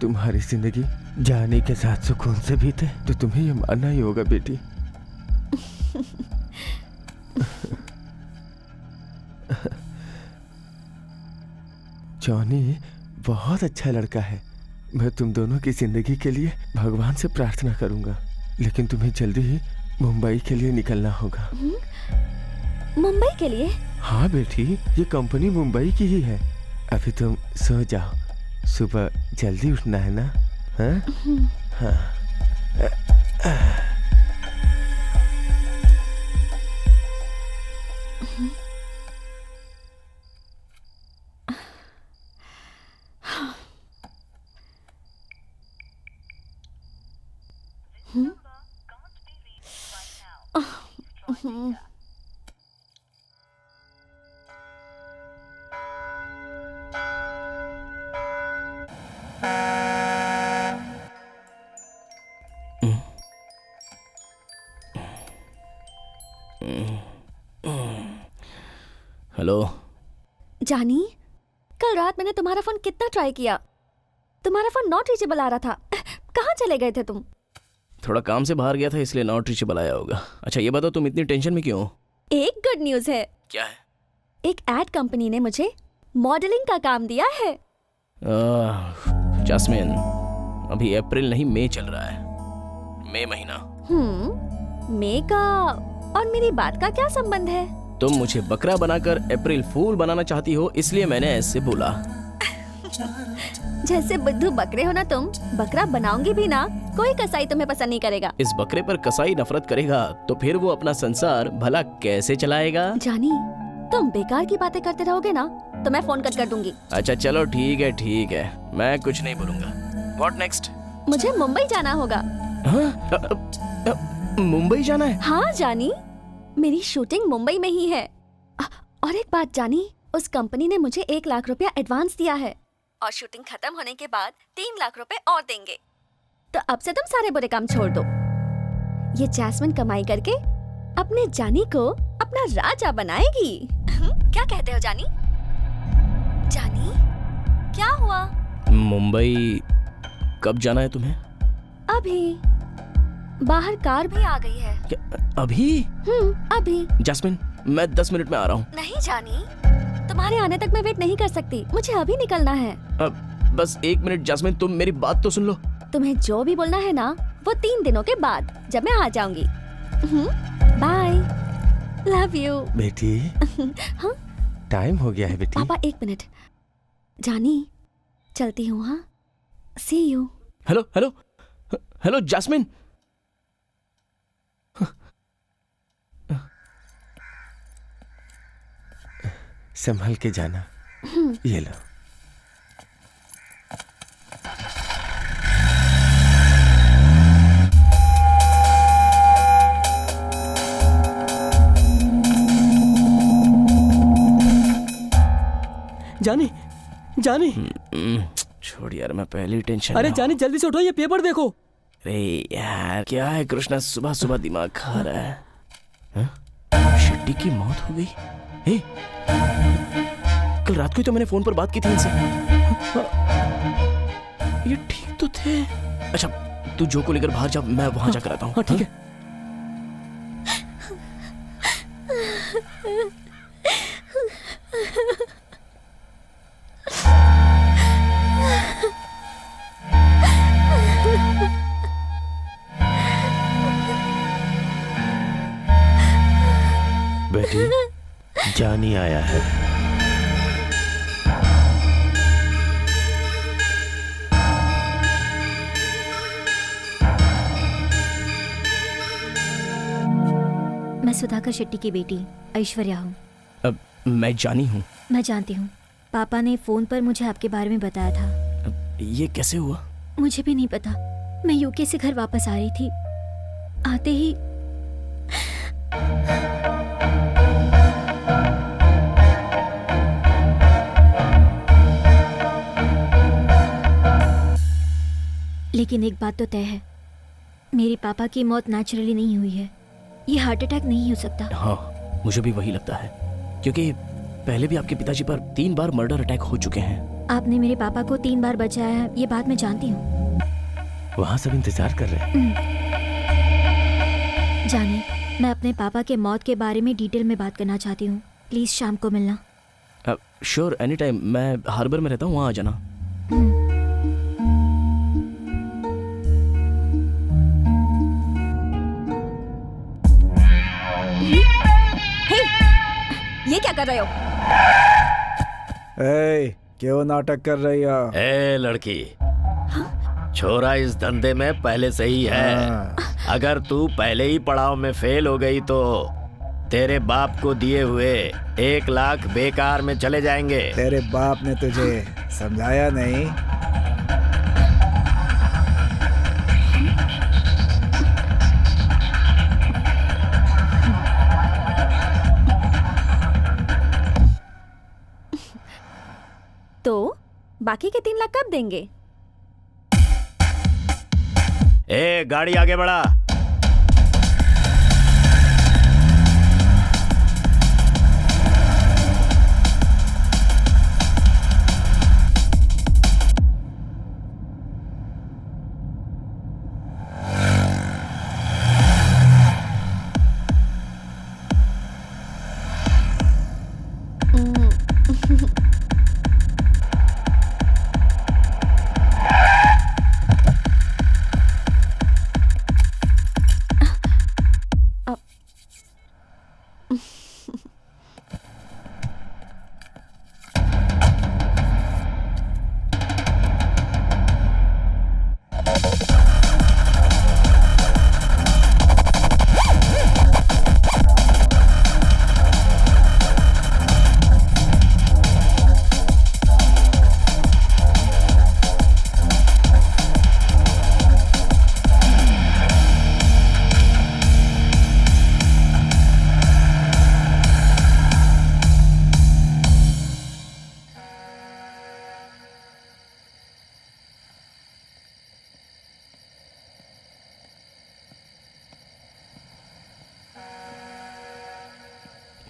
तुम्हारी जिंदगी जाने के साथ सुकून से बीते, तो तुम्हें ये मानना ही होगा बेटी। जॉनी बहुत अच्छा लड़का है। मैं तुम दोनों की जिंदगी के लिए भगवान से प्रार्थना करूंगा, लेकिन तुम्हें जल्दी ही मुंबई के लिए निकलना होगा। मुंबई के लिए? हाँ बेटी, ये कंपनी मुंबई की ही है। अभी तुम सो जाओ, सुबह जल्दी उठना है ना। हाँ? हाँ। हेलो जानी, कल रात मैंने तुम्हारा फोन कितना ट्राई किया, तुम्हारा फोन नॉट रीचेबल आ रहा था। कहाँ चले गए थे तुम? थोड़ा काम से बाहर गया था, इसलिए नॉट रीचेबल आया होगा। अच्छा ये बताओ, तुम इतनी टेंशन में क्यों हो? एक गुड न्यूज है। क्या है? एक एड कंपनी ने मुझे मॉडलिंग का काम दिया है। जास्मिन, अभी अप्रैल नहीं मई चल रहा है, मई महीना। मई का और मेरी बात का क्या संबंध है? तुम मुझे बकरा बनाकर अप्रैल फूल बनाना चाहती हो, इसलिए मैंने ऐसे बोला। जैसे बुद्धू बकरे हो ना तुम, बकरा बनाऊंगी भी ना, कोई कसाई तुम्हें पसंद नहीं करेगा। इस बकरे पर कसाई नफरत करेगा तो फिर वो अपना संसार भला कैसे चलाएगा? जानी, तुम बेकार की बातें करते रहोगे ना तो मैं फोन कट कर दूंगी। अच्छा चलो ठीक है, मैं कुछ नहीं बोलूंगा। What next? मुझे मुंबई जाना होगा। मुंबई जाना है? हाँ जानी, मेरी शूटिंग मुंबई में ही है। और एक बात जानी, उस कंपनी ने मुझे 1 लाख रुपया एडवांस दिया है और शूटिंग खत्म होने के बाद 3 लाख रुपए और देंगे। तो अब से तुम सारे बुरे काम छोड़ दो। ये जैस्मिन कमाई करके अपने जानी को अपना राजा बनाएगी। क्या कहते हो जानी? जानी, क्या हुआ? मुंबई कब जाना है तुम्हें? अभी। बाहर कार भी आ गई है। अभी? अभी। जैस्मिन, मैं 10 मिनट में आ रहा हूँ। नहीं जानी, तुम्हारे आने तक मैं वेट नहीं कर सकती, मुझे अभी निकलना है। बस 1 मिनट जैस्मिन, तुम मेरी बात तो सुन लो। तुम्हें जो भी बोलना है ना, वो 3 दिनों के बाद जब मैं आ जाऊंगी। Bye, love you. बेटी। हाँ? टाइम हो गया है बेटी। पापा 1 मिनट। जानी, चलती हूँ। हाँ, see you. Hello hello hello Jasmine. संभल के जाना। ये लो। जानी, जानी। छोड़ यार, मैं पहले ही टेंशन। अरे जानी, जल्दी से उठो, ये पेपर देखो। अरे यार, क्या है कृष्णा, सुबह सुबह दिमाग खा रहा है। शेट्टी की मौत हो गई। हे, कल रात को ही तो मैंने फोन पर बात की थी इनसे। ये ठीक तो थे। अच्छा, तू जो को लेकर बाहर जा, मैं वहां जाकर आता हूँ। हाँ, ठीक है। बेटी, जानी आया है। मैं सुधाकर शेट्टी की बेटी ऐश्वर्या हूँ। अब मैं जानी हूँ। मैं जानती हूँ, पापा ने फोन पर मुझे आपके बारे में बताया था। ये कैसे हुआ? मुझे भी नहीं पता। मैं यूके से घर वापस आ रही थी, आते ही लेकिन एक बात तो तय है, मेरे पापा की मौत नेचुरली नहीं हुई है। ये हार्ट अटैक नहीं हो सकता। हाँ, मुझे भी वही लगता है, क्योंकि पहले भी आपके पिताजी पर 3 बार मर्डर अटैक हो चुके हैं। आपने मेरे पापा को 3 बार बचाया है, ये बात मैं जानती हूँ। वहाँ सब इंतजार कर रहे हैं। जाने, मैं अपने पापा के मौत के बारे में डिटेल में बात करना चाहती हूँ। प्लीज शाम को मिलना। Sure, any time. मैं हार्बर में रहता हूँ, वहाँ आ जाना। ये क्या कर रहे हो? क्यों नाटक कर रही हो? ए लड़की, छोरा इस धंधे में पहले से ही है। अगर तू पहले ही पड़ाव में फेल हो गई तो तेरे बाप को दिए हुए 1 लाख बेकार में चले जाएंगे। तेरे बाप ने तुझे समझाया नहीं? तो बाकी के 3 लाख कब देंगे? ए, गाड़ी आगे बढ़ा।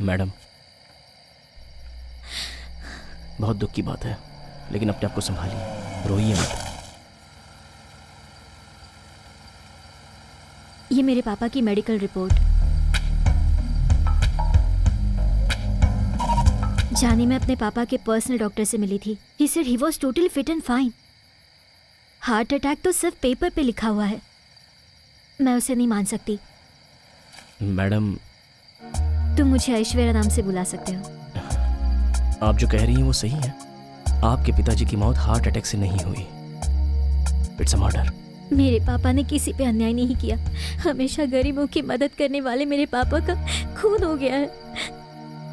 मैडम, बहुत दुख की बात है, लेकिन अपने आप को संभालिए, रोइए मत। ये मेरे पापा की मेडिकल रिपोर्ट। जानी मैं अपने पापा के पर्सनल डॉक्टर से मिली थी। He said he was totally fit and fine. Heart attack तो सिर्फ पेपर पे लिखा हुआ है। मैं उसे नहीं मान सकती। मैडम, तुम मुझे ऐश्वर्या नाम से बुला सकते हो। आप जो कह रही हैं वो सही है। आपके पिताजी की मौत हार्ट अटैक से नहीं हुई। It's a murder. मेरे पापा ने किसी पे अन्याय नहीं किया। हमेशा गरीबों की मदद करने वाले मेरे पापा का खून हो गया है।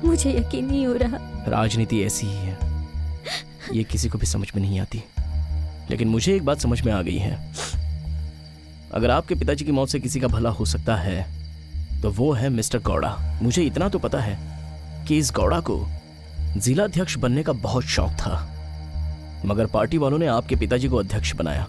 मुझे यकीन नहीं हो रहा। राजनीति ऐसी ही है, ये किसी को भी समझ में नहीं आती। लेकिन मुझे एक बात समझ में आ गई है। अगर आपके पिताजी की मौत से किसी का भला हो सकता है तो वो है मिस्टर गौड़ा। मुझे इतना तो पता है कि इस गौड़ा को जिलाध्यक्ष बनने का बहुत शौक था, मगर पार्टी वालों ने आपके पिताजी को अध्यक्ष बनाया।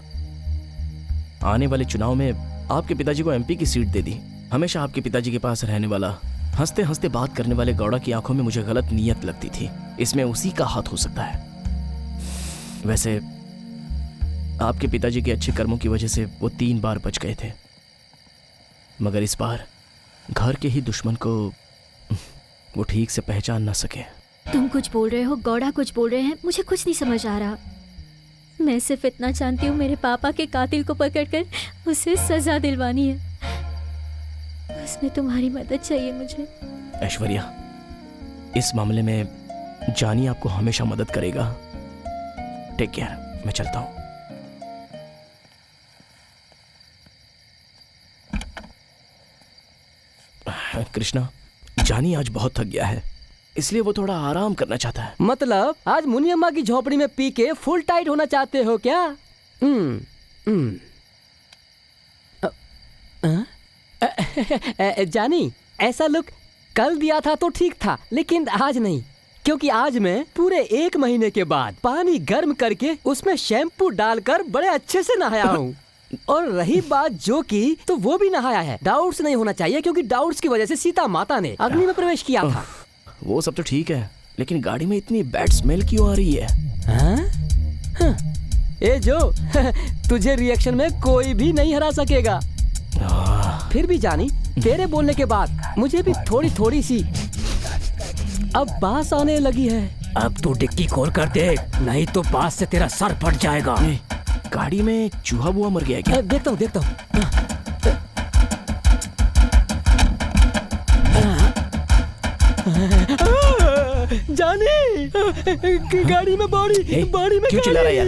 आने वाले चुनाव में आपके पिताजी को एमपी की सीट दे दी। हमेशा आपके पिताजी के पास रहने वाला, हंसते हंसते बात करने वाले गौड़ा की आंखों में मुझे गलत नीयत लगती थी। इसमें उसी का हाथ हो सकता है। वैसे आपके पिताजी के अच्छे कर्मों की वजह से वो 3 बार बच गए थे, मगर इस बार घर के ही दुश्मन को वो ठीक से पहचान ना सके। तुम कुछ बोल रहे हो, गौड़ा कुछ बोल रहे हैं, मुझे कुछ नहीं समझ आ रहा। मैं सिर्फ इतना जानती हूँ, मेरे पापा के कातिल को पकड़कर उसे सजा दिलवानी है। उसमें तुम्हारी मदद चाहिए मुझे। ऐश्वर्या, इस मामले में जानी आपको हमेशा मदद करेगा। टेक केयर, मैं चलता हूं। कृष्णा, जानी आज बहुत थक गया है, इसलिए वो थोड़ा आराम करना चाहता है। मतलब आज मुनियम्मा की झोपड़ी में पी के फुल टाइट होना चाहते हो क्या? जानी, ऐसा लुक कल दिया था तो ठीक था, लेकिन आज नहीं, क्योंकि आज मैं पूरे 1 महीने के बाद पानी गर्म करके उसमें शैम्पू डालकर बड़े अच्छे से नहाया हूँ। और रही बात जो की, तो वो भी नहाया है। डाउट्स नहीं होना चाहिए, क्योंकि डाउट्स की वजह से सीता माता ने अग्नि में प्रवेश किया था। वो सब तो ठीक है, लेकिन गाड़ी में इतनी बैड स्मेल क्यों आ रही है? ए जो तुझे रिएक्शन में कोई भी नहीं हरा सकेगा। फिर भी जानी, तेरे बोलने के बाद मुझे भी थोड़ी थोड़ी सी अब बास आने लगी है। अब तू डिक्की खोल कर देख, नहीं तो बास से तेरा सर फट जाएगा। गाड़ी में चूहा बुआ मर गया है क्या? देखता हूँ देखता हूँ। जानी, गाड़ी में बॉडी में क्यों चिल्ला रहा है यार?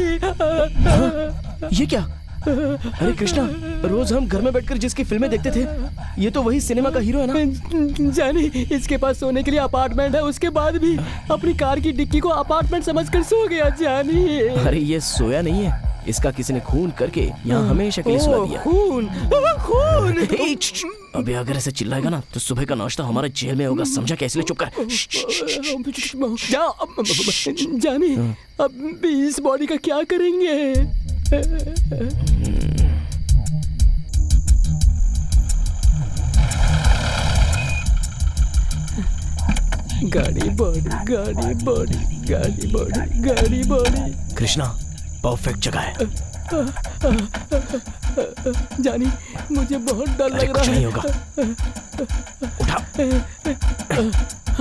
ये क्या? अरे कृष्णा, रोज हम घर में बैठकर जिसकी फिल्में देखते थे, ये तो वही सिनेमा का हीरो है ना? जानी, इसके पास सोने के लिए अपार्टमेंट है, उसके बाद भी अपनी कार की डिक्की को अपार्टमेंट समझकर सो गया। जानी, अरे ये सोया नहीं है, इसका किसी ने खून करके यहाँ हमेशा के लिए सुला दिया। खून। अबे अगर ऐसे चिल्लाएगा ना तो सुबह का नाश्ता हमारे जेल में होगा, समझा? कैसे? ले चुप कर। जानी, अब इस बॉडी का क्या करेंगे? गाड़ी बॉडी। कृष्णा, परफेक्ट जगह है। जानी, मुझे बहुत डर लग रहा है। कुछ नहीं होगा, उठा।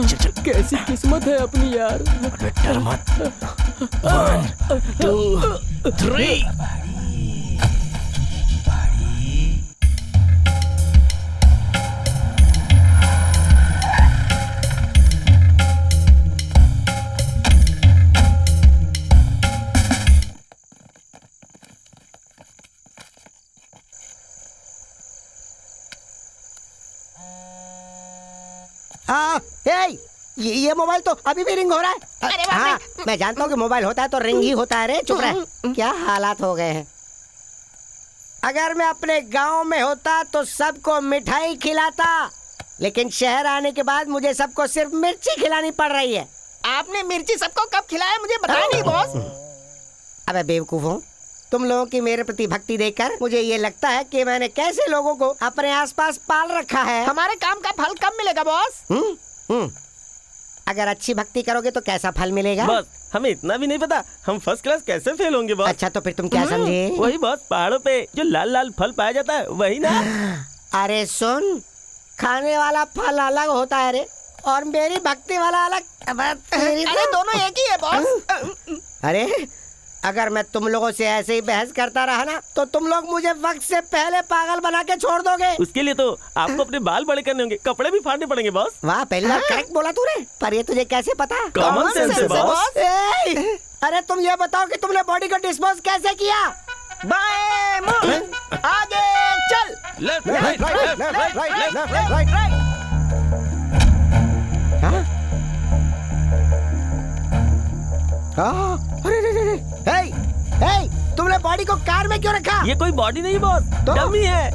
चल। कैसी किस्मत है अपनी यार। डर मत। 1 2 3। ये मोबाइल तो अभी भी रिंग हो रहा है। हाँ, मैं जानता हूँ कि मोबाइल होता है तो रिंग ही होता है। रे चुप रहे, क्या हालात हो गए हैं। अगर मैं अपने गांव में होता तो सबको मिठाई खिलाता, लेकिन शहर आने के बाद मुझे सबको सिर्फ मिर्ची खिलानी पड़ रही है। आपने मिर्ची सबको कब खिलाया, मुझे बताया नहीं बॉस। अबे बेवकूफों, तुम लोगों की मेरे प्रति भक्ति देखकर मुझे ये लगता है कि मैंने कैसे लोगों को अपने आसपास पाल रखा है। हमारे काम का फल कब मिलेगा बॉस? अगर अच्छी भक्ति करोगे तो कैसा फल मिलेगा? बॉस, हमें इतना भी नहीं पता हम फर्स्ट क्लास कैसे फेल होंगे बॉस। अच्छा, तो फिर तुम क्या समझे? वही बॉस, पहाड़ों पे जो लाल लाल फल पाया जाता है वही ना। अरे सुन, खाने वाला फल अलग होता है रे, और मेरी भक्ति वाला अलग। अरे दोनों एक ही है बॉस। अरे अगर मैं तुम लोगों से ऐसे ही बहस करता रहा ना, तो तुम लोग मुझे वक्त से पहले पागल बना के छोड़ दोगे। उसके लिए तो आपको अपने बाल बड़े करने होंगे, कपड़े भी फाड़ने पड़ेंगे बॉस। वाह, पहली बार करेक्ट बोला तूने, पर ये तुझे कैसे पता? कॉमन सेंस है बॉस। अरे तुम ये बताओ कि तुमने बॉडी को डिस्पोज कैसे किया? बाएं मुड़, आगे चल। Left right right right right right right. तुमने बॉडी को कार में क्यों रखा? ये कोई बॉडी नहीं बॉस, तो? डमी है।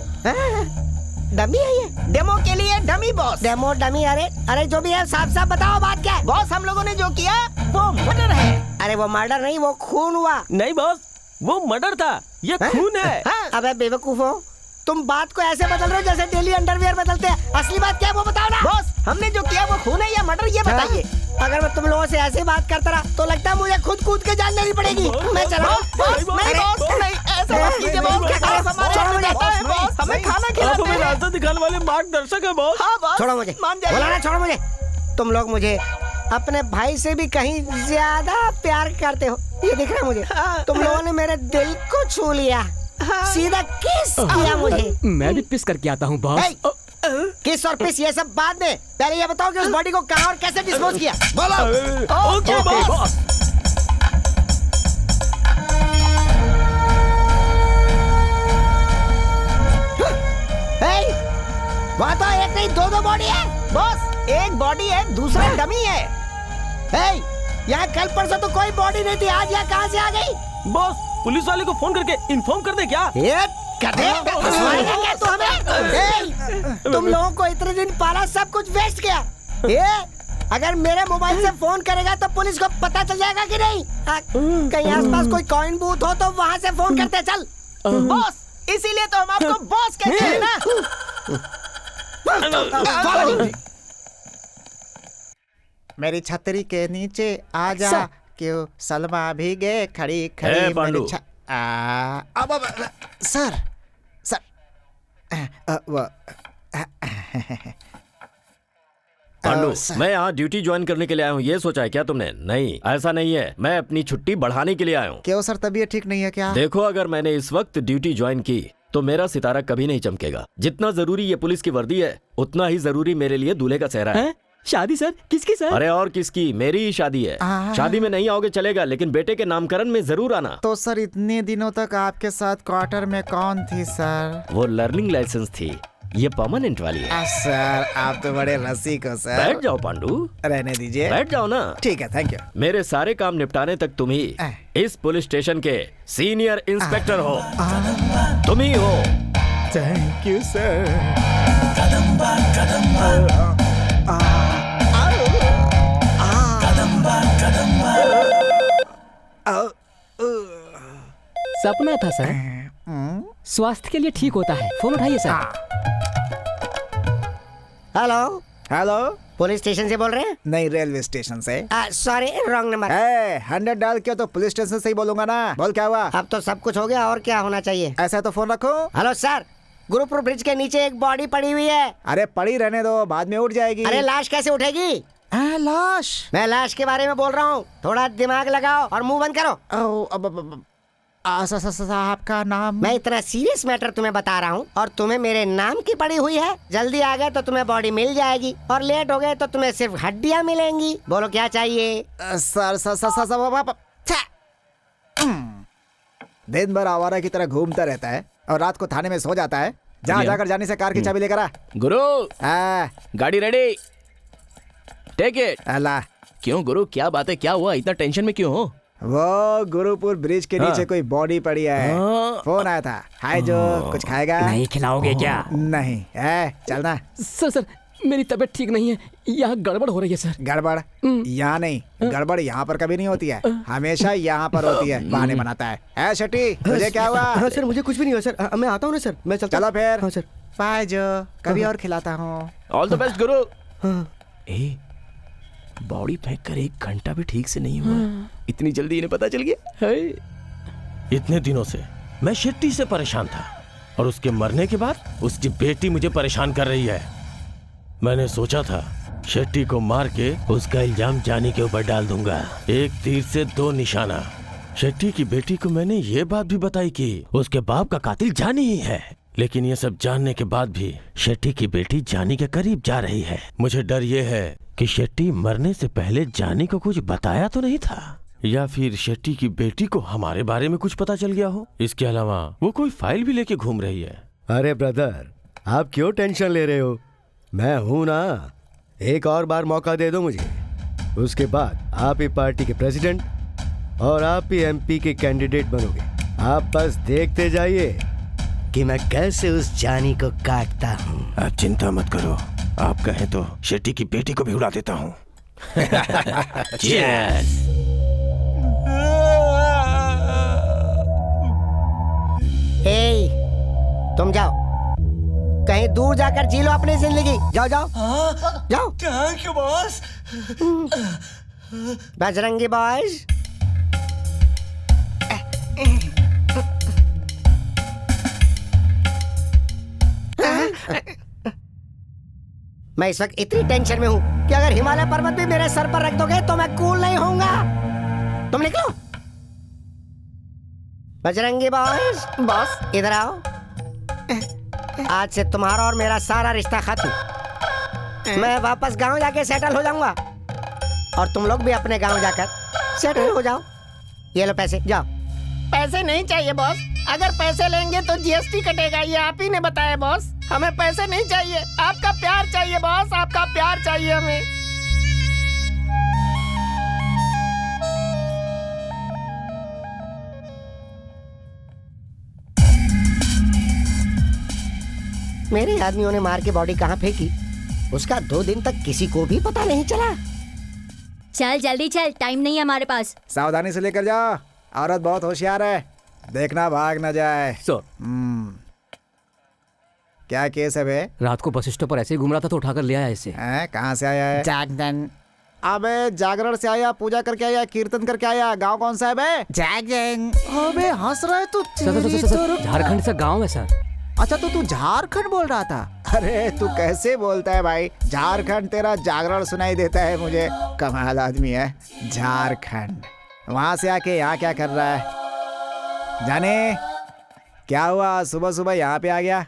डमी है ये? डेमो के लिए डमी बॉस। Demo dummy? अरे जो भी है साफ साफ बताओ बात क्या है? बॉस हम लोगों ने जो किया वो मर्डर है। अरे वो मर्डर नहीं, वो खून हुआ। नहीं बॉस, वो मर्डर था, ये खून है। अबे बेवकूफ हो, तुम बात को ऐसे बदल रहे हो जैसे डेली अंडरवियर बदलते हैं। असली बात क्या है वो बताओ ना। बॉस हमने जो किया वो खून है या मर्डर, ये बताइए। अगर मैं तुम लोगों से ऐसे बात करता रहा तो लगता है मुझे खुद कूद के जान लेनी पड़ेगी। मैं चला। ऐसा मत कीजिए बॉस, हमें खाना खिलाते हैं। रास्ता दिखाने वाले मार्गदर्शक है बॉस। हाँ बॉस, छोड़ो मुझे, मान जाइए। बोला ना छोड़ो मुझे। तुम लोग मुझे अपने भाई से भी कहीं ज्यादा प्यार करते हो, ये दिख रहा है मुझे। तुम लोगों ने मेरे दिल को छू लिया, सीधा किस किया मुझे। मैं भी पिस करके आता हूँ बॉस। किस और पिस ये सब बाद में, पहले ये बताओ कि उस बॉडी को कहाँ और कैसे डिस्पोज किया। बोलो। Okay boss. वहाँ तो एक नहीं दो बॉडी है बॉस। एक बॉडी है, दूसरा डमी है। यहाँ कल परसों तो कोई बॉडी नहीं थी, आज यहाँ कहाँ से आ गई? बॉस पुलिस वाले को फोन करके इन्फॉर्म कर दे क्या? तू हमें? तुम लोगों को इतने दिन पाला, सब कुछ वेस्ट किया। अगर मेरे मोबाइल से फोन करेगा तो पुलिस को पता चल जाएगा कि नहीं? कहीं आसपास कोई कॉइन बूथ हो तो वहाँ से फोन करते चल। बॉस इसीलिए तो हम आपको बॉस कहते हैं ना। मेरी छतरी के नीचे आ जा, क्यों सलमा भीगे खड़ी खड़ी पांडु। सर पांडु, मैं यहाँ ड्यूटी ज्वाइन करने के लिए आया हूँ, ये सोचा है क्या तुमने? नहीं, ऐसा नहीं है, मैं अपनी छुट्टी बढ़ाने के लिए आया हूँ। क्यों सर, तबीयत ठीक नहीं है क्या? देखो, अगर मैंने इस वक्त ड्यूटी ज्वाइन की तो मेरा सितारा कभी नहीं चमकेगा। जितना जरूरी ये पुलिस की वर्दी है, उतना ही जरूरी मेरे लिए दूल्हे का चेहरा है। शादी सर? किसकी सर? अरे और किसकी, मेरी ही शादी है। शादी में नहीं आओगे चलेगा, लेकिन बेटे के नामकरण में जरूर आना। तो सर इतने दिनों तक आपके साथ क्वार्टर में कौन थी सर? वो लर्निंग लाइसेंस थी, ये परमानेंट वाली है। सर आप तो बड़े रसिक हो सर। बैठ जाओ पांडु। रहने दीजिए। बैठ जाओ ना। ठीक है, थैंक यू। मेरे सारे काम निपटाने तक तुम ही इस पुलिस स्टेशन के सीनियर इंस्पेक्टर हो। तुम ही हो। Thank you sir. सपना था सर, स्वास्थ्य के लिए ठीक होता है। फोन उठाइए sir. Hello hello, police station से बोल रहे हैं? नहीं, रेलवे स्टेशन से। Sorry, wrong number. 100 डाल के तो पुलिस स्टेशन से ही बोलूंगा ना। बोल क्या हुआ? अब तो सब कुछ हो गया, और क्या होना चाहिए? ऐसा तो फोन रखो। हेलो सर, गुरुपुर ब्रिज के नीचे एक बॉडी पड़ी हुई है। अरे पड़ी रहने दो, बाद में उठ जाएगी। अरे लाश कैसे उठेगी? लाश? मैं लाश के बारे में बोल रहा हूँ, थोड़ा दिमाग लगाओ और मुंह बंद करो। साहब का नाम? मैं इतना सीरियस मैटर तुम्हें बता रहा हूँ और तुम्हें मेरे नाम की पड़ी हुई है। जल्दी आ गए तो तुम्हें बॉडी मिल जाएगी, और लेट हो गए तो तुम्हें सिर्फ हड्डियाँ मिलेंगी। बोलो क्या चाहिए? दिन भर आवारा की तरह घूमता रहता है और रात को थाने में सो जाता है। जहाँ जाकर जाने से कार की चाबी लेकर आ। गुरु गाड़ी रेडी, टेक इट। अल्लाह, क्यों गुरु, क्या बात है, क्या हुआ, इतना टेंशन में क्यों हो? वो गुरुपुर ब्रिज के नीचे कोई बॉडी पड़ी है। फोन आया था। हाय जो, कुछ खाएगा? नहीं खिलाओगे क्या? नहीं चलना। सर मेरी तबीयत ठीक नहीं है, यहाँ गड़बड़ हो रही है सर। गड़बड़ यहाँ नहीं, गड़बड़ यहाँ पर कभी नहीं होती है, हमेशा यहाँ पर होती है। बहाने बनाता है। शटी, तुझे क्या हुआ? हाँ सर, मुझे कुछ भी नहीं हुआ सर, मैं आता हूँ ना सर, मैं चलता। चलो फिर। हाँ सर। बाय जो, कभी और खिलाता हूँ। All the best Guru. Body फेंक कर 1 घंटा भी ठीक से नहीं हुआ, इतनी जल्दी इन्हें पता चल गया। इतने दिनों से मैं शेट्टी से परेशान था, और उसके मरने के बाद उसकी बेटी मुझे परेशान कर रही है। मैंने सोचा था शेट्टी को मार के उसका इल्जाम जानी के ऊपर डाल दूंगा। एक तीर से दो निशाना। शेट्टी की बेटी को मैंने ये बात भी बताई कि उसके बाप का कातिल जानी ही है, लेकिन ये सब जानने के बाद भी शेट्टी की बेटी जानी के करीब जा रही है। मुझे डर ये है कि शेट्टी मरने से पहले जानी को कुछ बताया तो नहीं था, या फिर शेट्टी की बेटी को हमारे बारे में कुछ पता चल गया हो। इसके अलावा वो कोई फाइल भी लेके घूम रही है। अरे ब्रदर, आप क्यों टेंशन ले रहे हो? मैं हूं ना, एक और बार मौका दे दो मुझे, उसके बाद आप ही पार्टी के प्रेसिडेंट और आप ही एमपी के कैंडिडेट बनोगे। आप बस देखते जाइए कि मैं कैसे उस जानी को काटता हूँ। आप चिंता मत करो, आप कहें तो शेट्टी की बेटी को भी उड़ा देता हूँ। Cheers! हे, तुम जाओ, कहीं दूर जाकर जी लो अपनी जिंदगी। जाओ जाओ जाओ। Thank you boss. Bajrangi boys, मैं इस वक्त इतनी टेंशन में हूँ कि अगर हिमालय पर्वत भी मेरे सर पर रख दोगे तो मैं कूल नहीं होऊंगा। तुम निकलो। बजरंगी बॉयज, बॉस इधर आओ। आज से तुम्हारा और मेरा सारा रिश्ता खत्म। मैं वापस गांव जाके सेटल हो जाऊंगा और तुम लोग भी अपने गांव जाकर सेटल हो जाओ। ये लो पैसे, जाओ। पैसे नहीं चाहिए बॉस, अगर पैसे लेंगे तो जीएसटी कटेगा, ये आप ही ने बताया बॉस। हमें पैसे नहीं चाहिए, आपका प्यार चाहिए बॉस, आपका प्यार चाहिए हमें। मेरे आदमियों ने मार के बॉडी कहाँ फेंकी, उसका 2 दिन तक किसी को भी पता नहीं चला। चल जल्दी चल, टाइम नहीं है हमारे पास। सावधानी से लेकर जा, औरत बहुत होशियार है, देखना भाग न जाए। सर, क्या केस है बे? रात को बस स्टॉप पर ऐसे ही घूम रहा था तो उठाकर ले आया इसे। कहाँ से आया है? जागरण। अबे जागरण से आया, पूजा करके आया, कीर्तन करके आया? गांव कौन सा है बे? जागरण। अबे हंस रहा है तू? सर, झारखंड से गाँव है सर। अच्छा तो तू झारखंड बोल रहा था? अरे तू कैसे बोलता है भाई, झारखंड तेरा जागरण सुनाई देता है मुझे। कमाल आदमी है। झारखंड, वहां से आके यहाँ क्या कर रहा है? जाने क्या हुआ, सुबह सुबह यहाँ पे आ गया?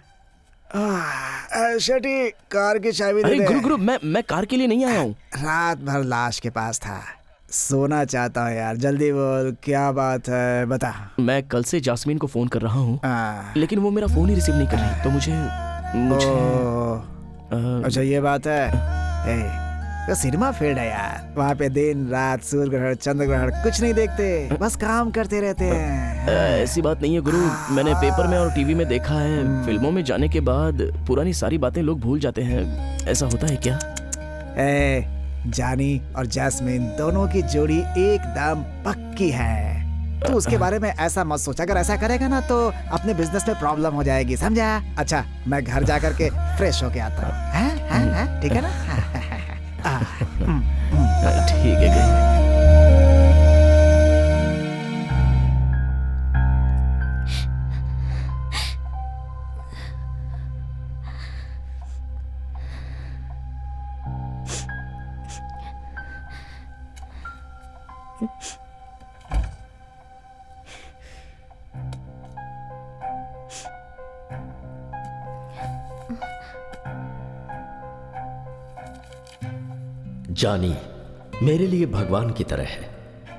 शेट्टी, कार की चाबी दे दे। अरे गुरु मैं कार के लिए नहीं आया हूँ। रात भर लाश के पास था, सोना चाहता हूँ यार, जल्दी बोल क्या बात है, बता। मैं कल से जास्मीन को फोन कर रहा हूँ, लेकिन वो मेरा फोन ही रिसीव नहीं कर रही, तो मुझे अच्छा ये बात है। तो सिनेमा फील्ड है यार, वहाँ पे दिन रात सूर्य ग्रहण चंद्र ग्रहण कुछ नहीं देखते, बस काम करते रहते हैं। ऐसी बात नहीं है गुरु, मैंने पेपर में और टीवी में देखा है, फिल्मों में जाने के बाद पुरानी सारी बातें लोग भूल जाते हैं, ऐसा होता है क्या? जानी और जैस्मिन दोनों की जोड़ी एकदम पक्की है। तू उसके बारे में ऐसा मत सोच, अगर ऐसा करेगा ना तो अपने बिजनेस में प्रॉब्लम हो जाएगी, समझा? अच्छा मैं घर जा करके फ्रेश होके आता हूँ, ठीक है ना? ठीक है। जानी मेरे लिए भगवान की तरह है,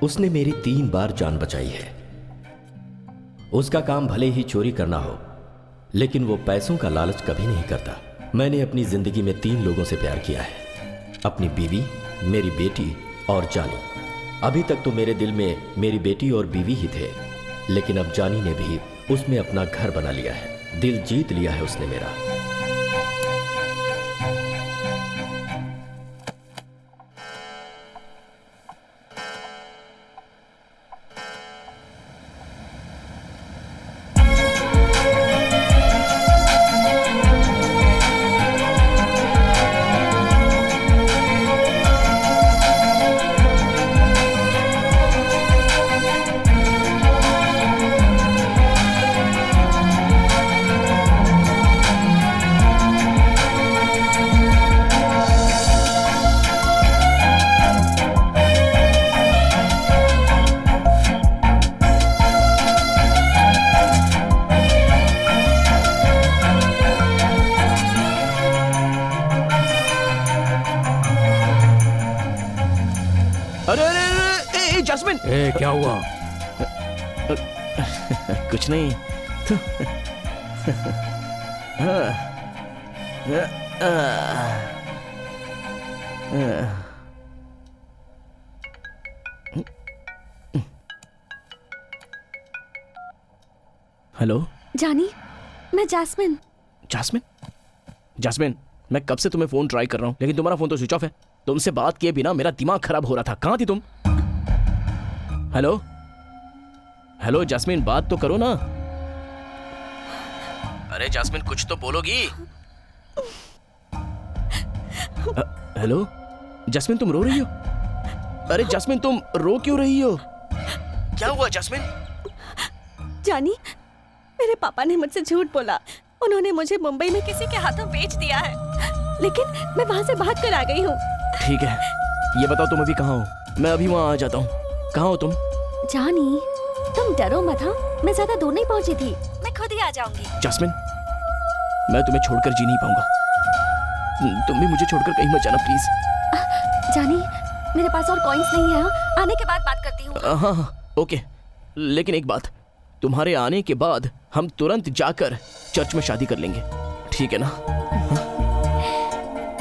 उसने मेरी 3 बार जान बचाई है। उसका काम भले ही चोरी करना हो, लेकिन वो पैसों का लालच कभी नहीं करता। मैंने अपनी जिंदगी में 3 लोगों से प्यार किया है, अपनी बीवी, मेरी बेटी और जानी। अभी तक तो मेरे दिल में मेरी बेटी और बीवी ही थे, लेकिन अब जानी ने भी उसमें अपना घर बना लिया है, दिल जीत लिया है उसने मेरा। कुछ नहीं तो हेलो जानी, मैं जैस्मिन। जास्मिन? जास्मिन, मैं कब से तुम्हें फोन ट्राई कर रहा हूं, लेकिन तुम्हारा फोन तो स्विच ऑफ है। तुमसे बात किए बिना मेरा दिमाग खराब हो रहा था। कहां थी तुम? हेलो हेलो जास्मिन, बात तो करो ना। अरे जास्मिन, कुछ तो बोलोगी। हेलो जास्मिन, तुम रो रही हो? अरे जास्मिन, तुम रो क्यों रही हो? क्या हुआ जास्मिन? जानी, मेरे पापा ने मुझसे झूठ बोला। उन्होंने मुझे मुंबई में किसी के हाथों बेच दिया है, लेकिन मैं वहाँ से भाग कर आ गई हूँ। ठीक है, ये बताओ तुम अभी कहाँ हो? मैं अभी वहाँ आ जाता हूँ। कहाँ हो तुम? जानी, तुम डरो मत। हाँ, मैं ज्यादा दूर नहीं पहुँची थी, मैं खुद ही आ जाऊंगी। जास्मिन, मैं तुम्हें छोड़कर जी नहीं पाऊंगा। तुम भी मुझे छोड़कर कहीं मत जाना प्लीज। जानी, मेरे पास और कॉइंस नहीं है। आने के बाद बात करती हूँ। हाँ हाँ ओके, लेकिन एक बात, तुम्हारे आने के बाद हम तुरंत जाकर चर्च में शादी कर लेंगे, ठीक है ना?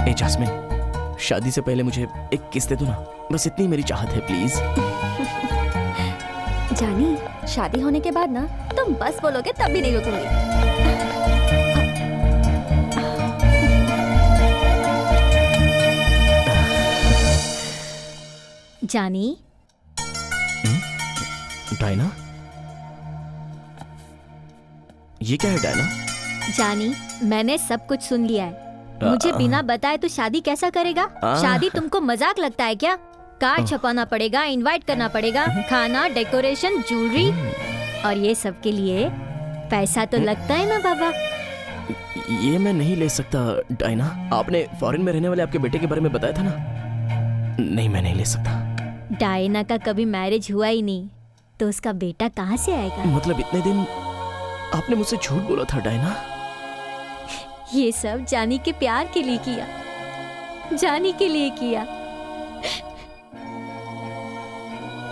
ए जास्मिन, शादी से पहले मुझे एक किस दे दो ना, बस इतनी मेरी चाहत है प्लीज। जानी, शादी होने के बाद ना तुम बस बोलोगे तब भी नहीं रुकूंगी। जानी। डायना, ये क्या है डायना? जानी, मैंने सब कुछ सुन लिया है। मुझे बिना बताए तो शादी कैसा करेगा? शादी तुमको मजाक लगता है क्या? कार्ड छपाना पड़ेगा, इनवाइट करना पड़ेगा, खाना, डेकोरेशन, ज्वेलरी, और ये सब के लिए पैसा तो लगता है ना बाबा। ये मैं नहीं ले सकता डायना। आपने फॉरेन में रहने वाले आपके बेटे के बारे में बताया था ना? नहीं, मैं नहीं ले सकता। डायना का कभी मैरिज हुआ ही नहीं, तो उसका बेटा कहाँ से आएगा? मतलब इतने दिन आपने मुझसे झूठ बोला था डायना? ये सब जानी के प्यार के लिए किया, जानी के लिए किया।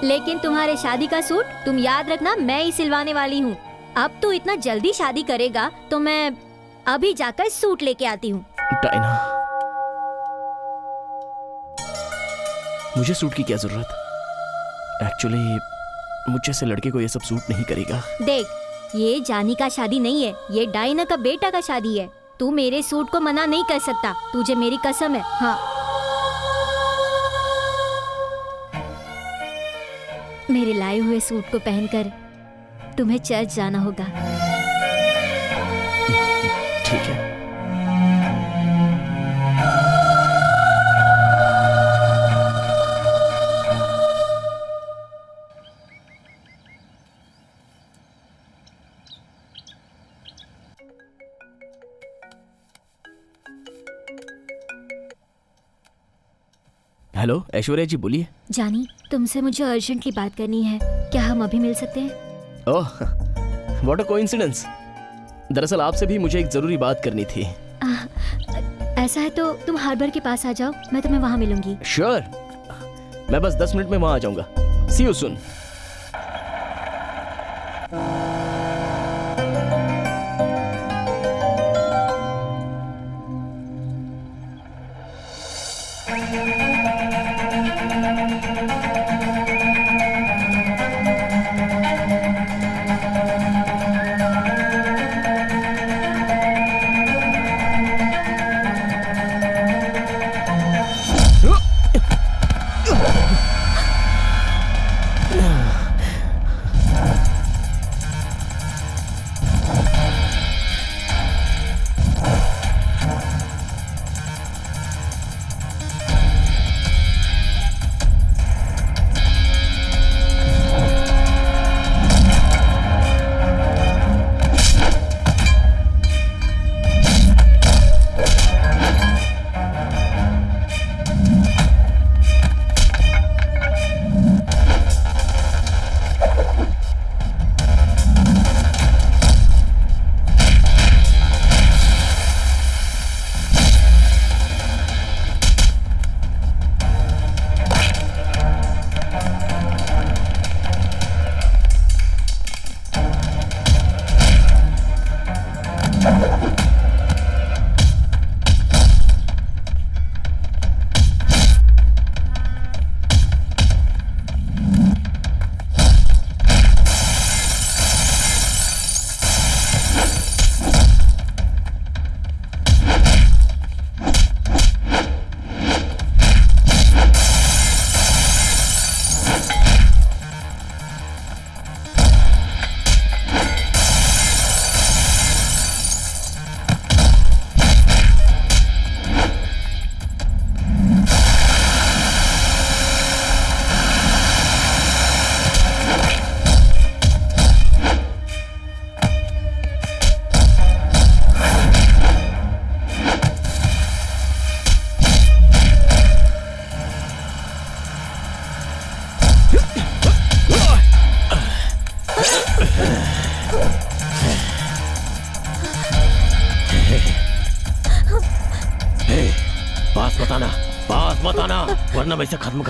लेकिन तुम्हारे शादी का सूट तुम याद रखना, मैं ही सिलवाने वाली हूँ। अब तू इतना जल्दी शादी करेगा तो मैं अभी जाकर सूट लेके आती हूँ। डायना, मुझे सूट की क्या जरूरत? एक्चुअली मुझ जैसे लड़के को ये सब सूट नहीं करेगा। देख, ये जानी का शादी नहीं है, ये डायना का बेटा का शादी है। तू मेरे सूट को मना नहीं कर सकता, तुझे मेरी कसम है। हाँ, मेरे लाए हुए सूट को पहनकर तुम्हें चर्च जाना होगा। ठीक है। हेलो ऐश्वर्या जी, बोलिए। जानी, तुमसे मुझे अर्जेंटली बात करनी है, क्या हम अभी मिल सकते हैं? ओह, व्हाट अ कोइंसिडेंस। दरअसल आपसे भी मुझे एक जरूरी बात करनी थी। ऐसा है तो तुम हार्बर के पास आ जाओ, मैं तुम्हें वहाँ मिलूंगी। श्योर, मैं बस 10 मिनट में वहाँ आ जाऊंगा। सी यू सून। वरना मैं इसे खत्म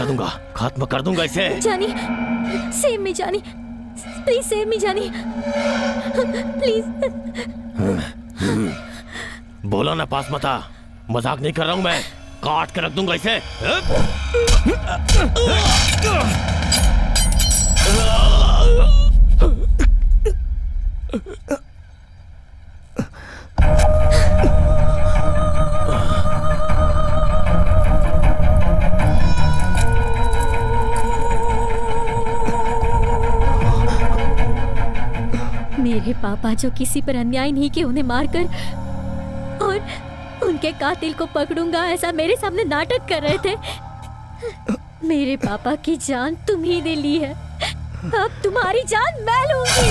कर दूंगा इसे। जानी, सेव मी जानी, प्लीज सेव मी जानी, प्लीज। बोला ना पास मत आ, मजाक नहीं कर रहा हूं मैं, काट के रख दूंगा इसे। मेरे पापा जो किसी पर अन्याय नहीं किए उन्हें मारकर और उनके कातिल को पकड़ूंगा ऐसा मेरे सामने नाटक कर रहे थे। मेरे पापा की जान तुम ही ने ली है, अब तुम्हारी जान मैं लूंगी।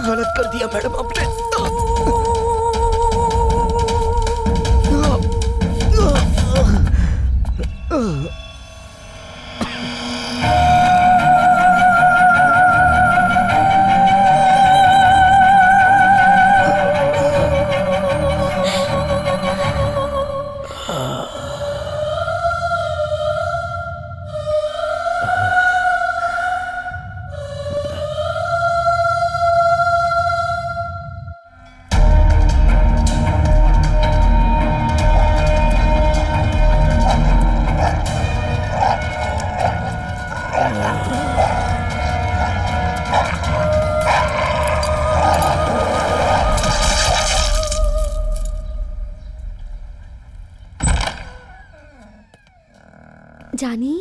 गलत कर दिया मैडम आपने। जानी,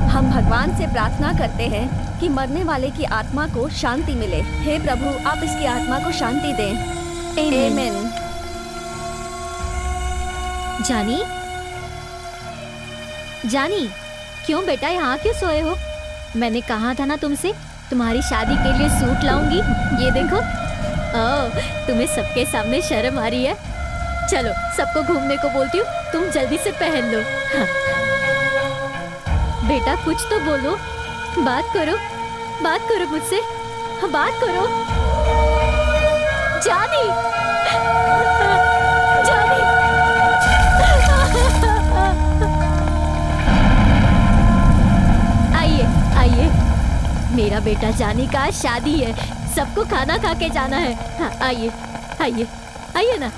हम भगवान से प्रार्थना करते हैं कि मरने वाले की आत्मा को शांति मिले। हे प्रभु, आप इसकी आत्मा को शांति दें। आमीन। जानी, जानी, क्यों बेटा यहाँ क्यों सोए हो? मैंने कहा था ना तुमसे, तुम्हारी शादी के लिए सूट लाऊंगी। ये देखो। ओह, तुम्हें सबके सामने शर्म आ रही है? चलो सबको घूमने को बोलती हूँ, तुम जल्दी से पहन लो। हाँ। बेटा कुछ तो बोलो, बात करो मुझसे। हाँ, बात करो। जानी, जानी। आइए, मेरा बेटा जानी का शादी है, सबको खाना खा के जाना है। हाँ, आइए ना।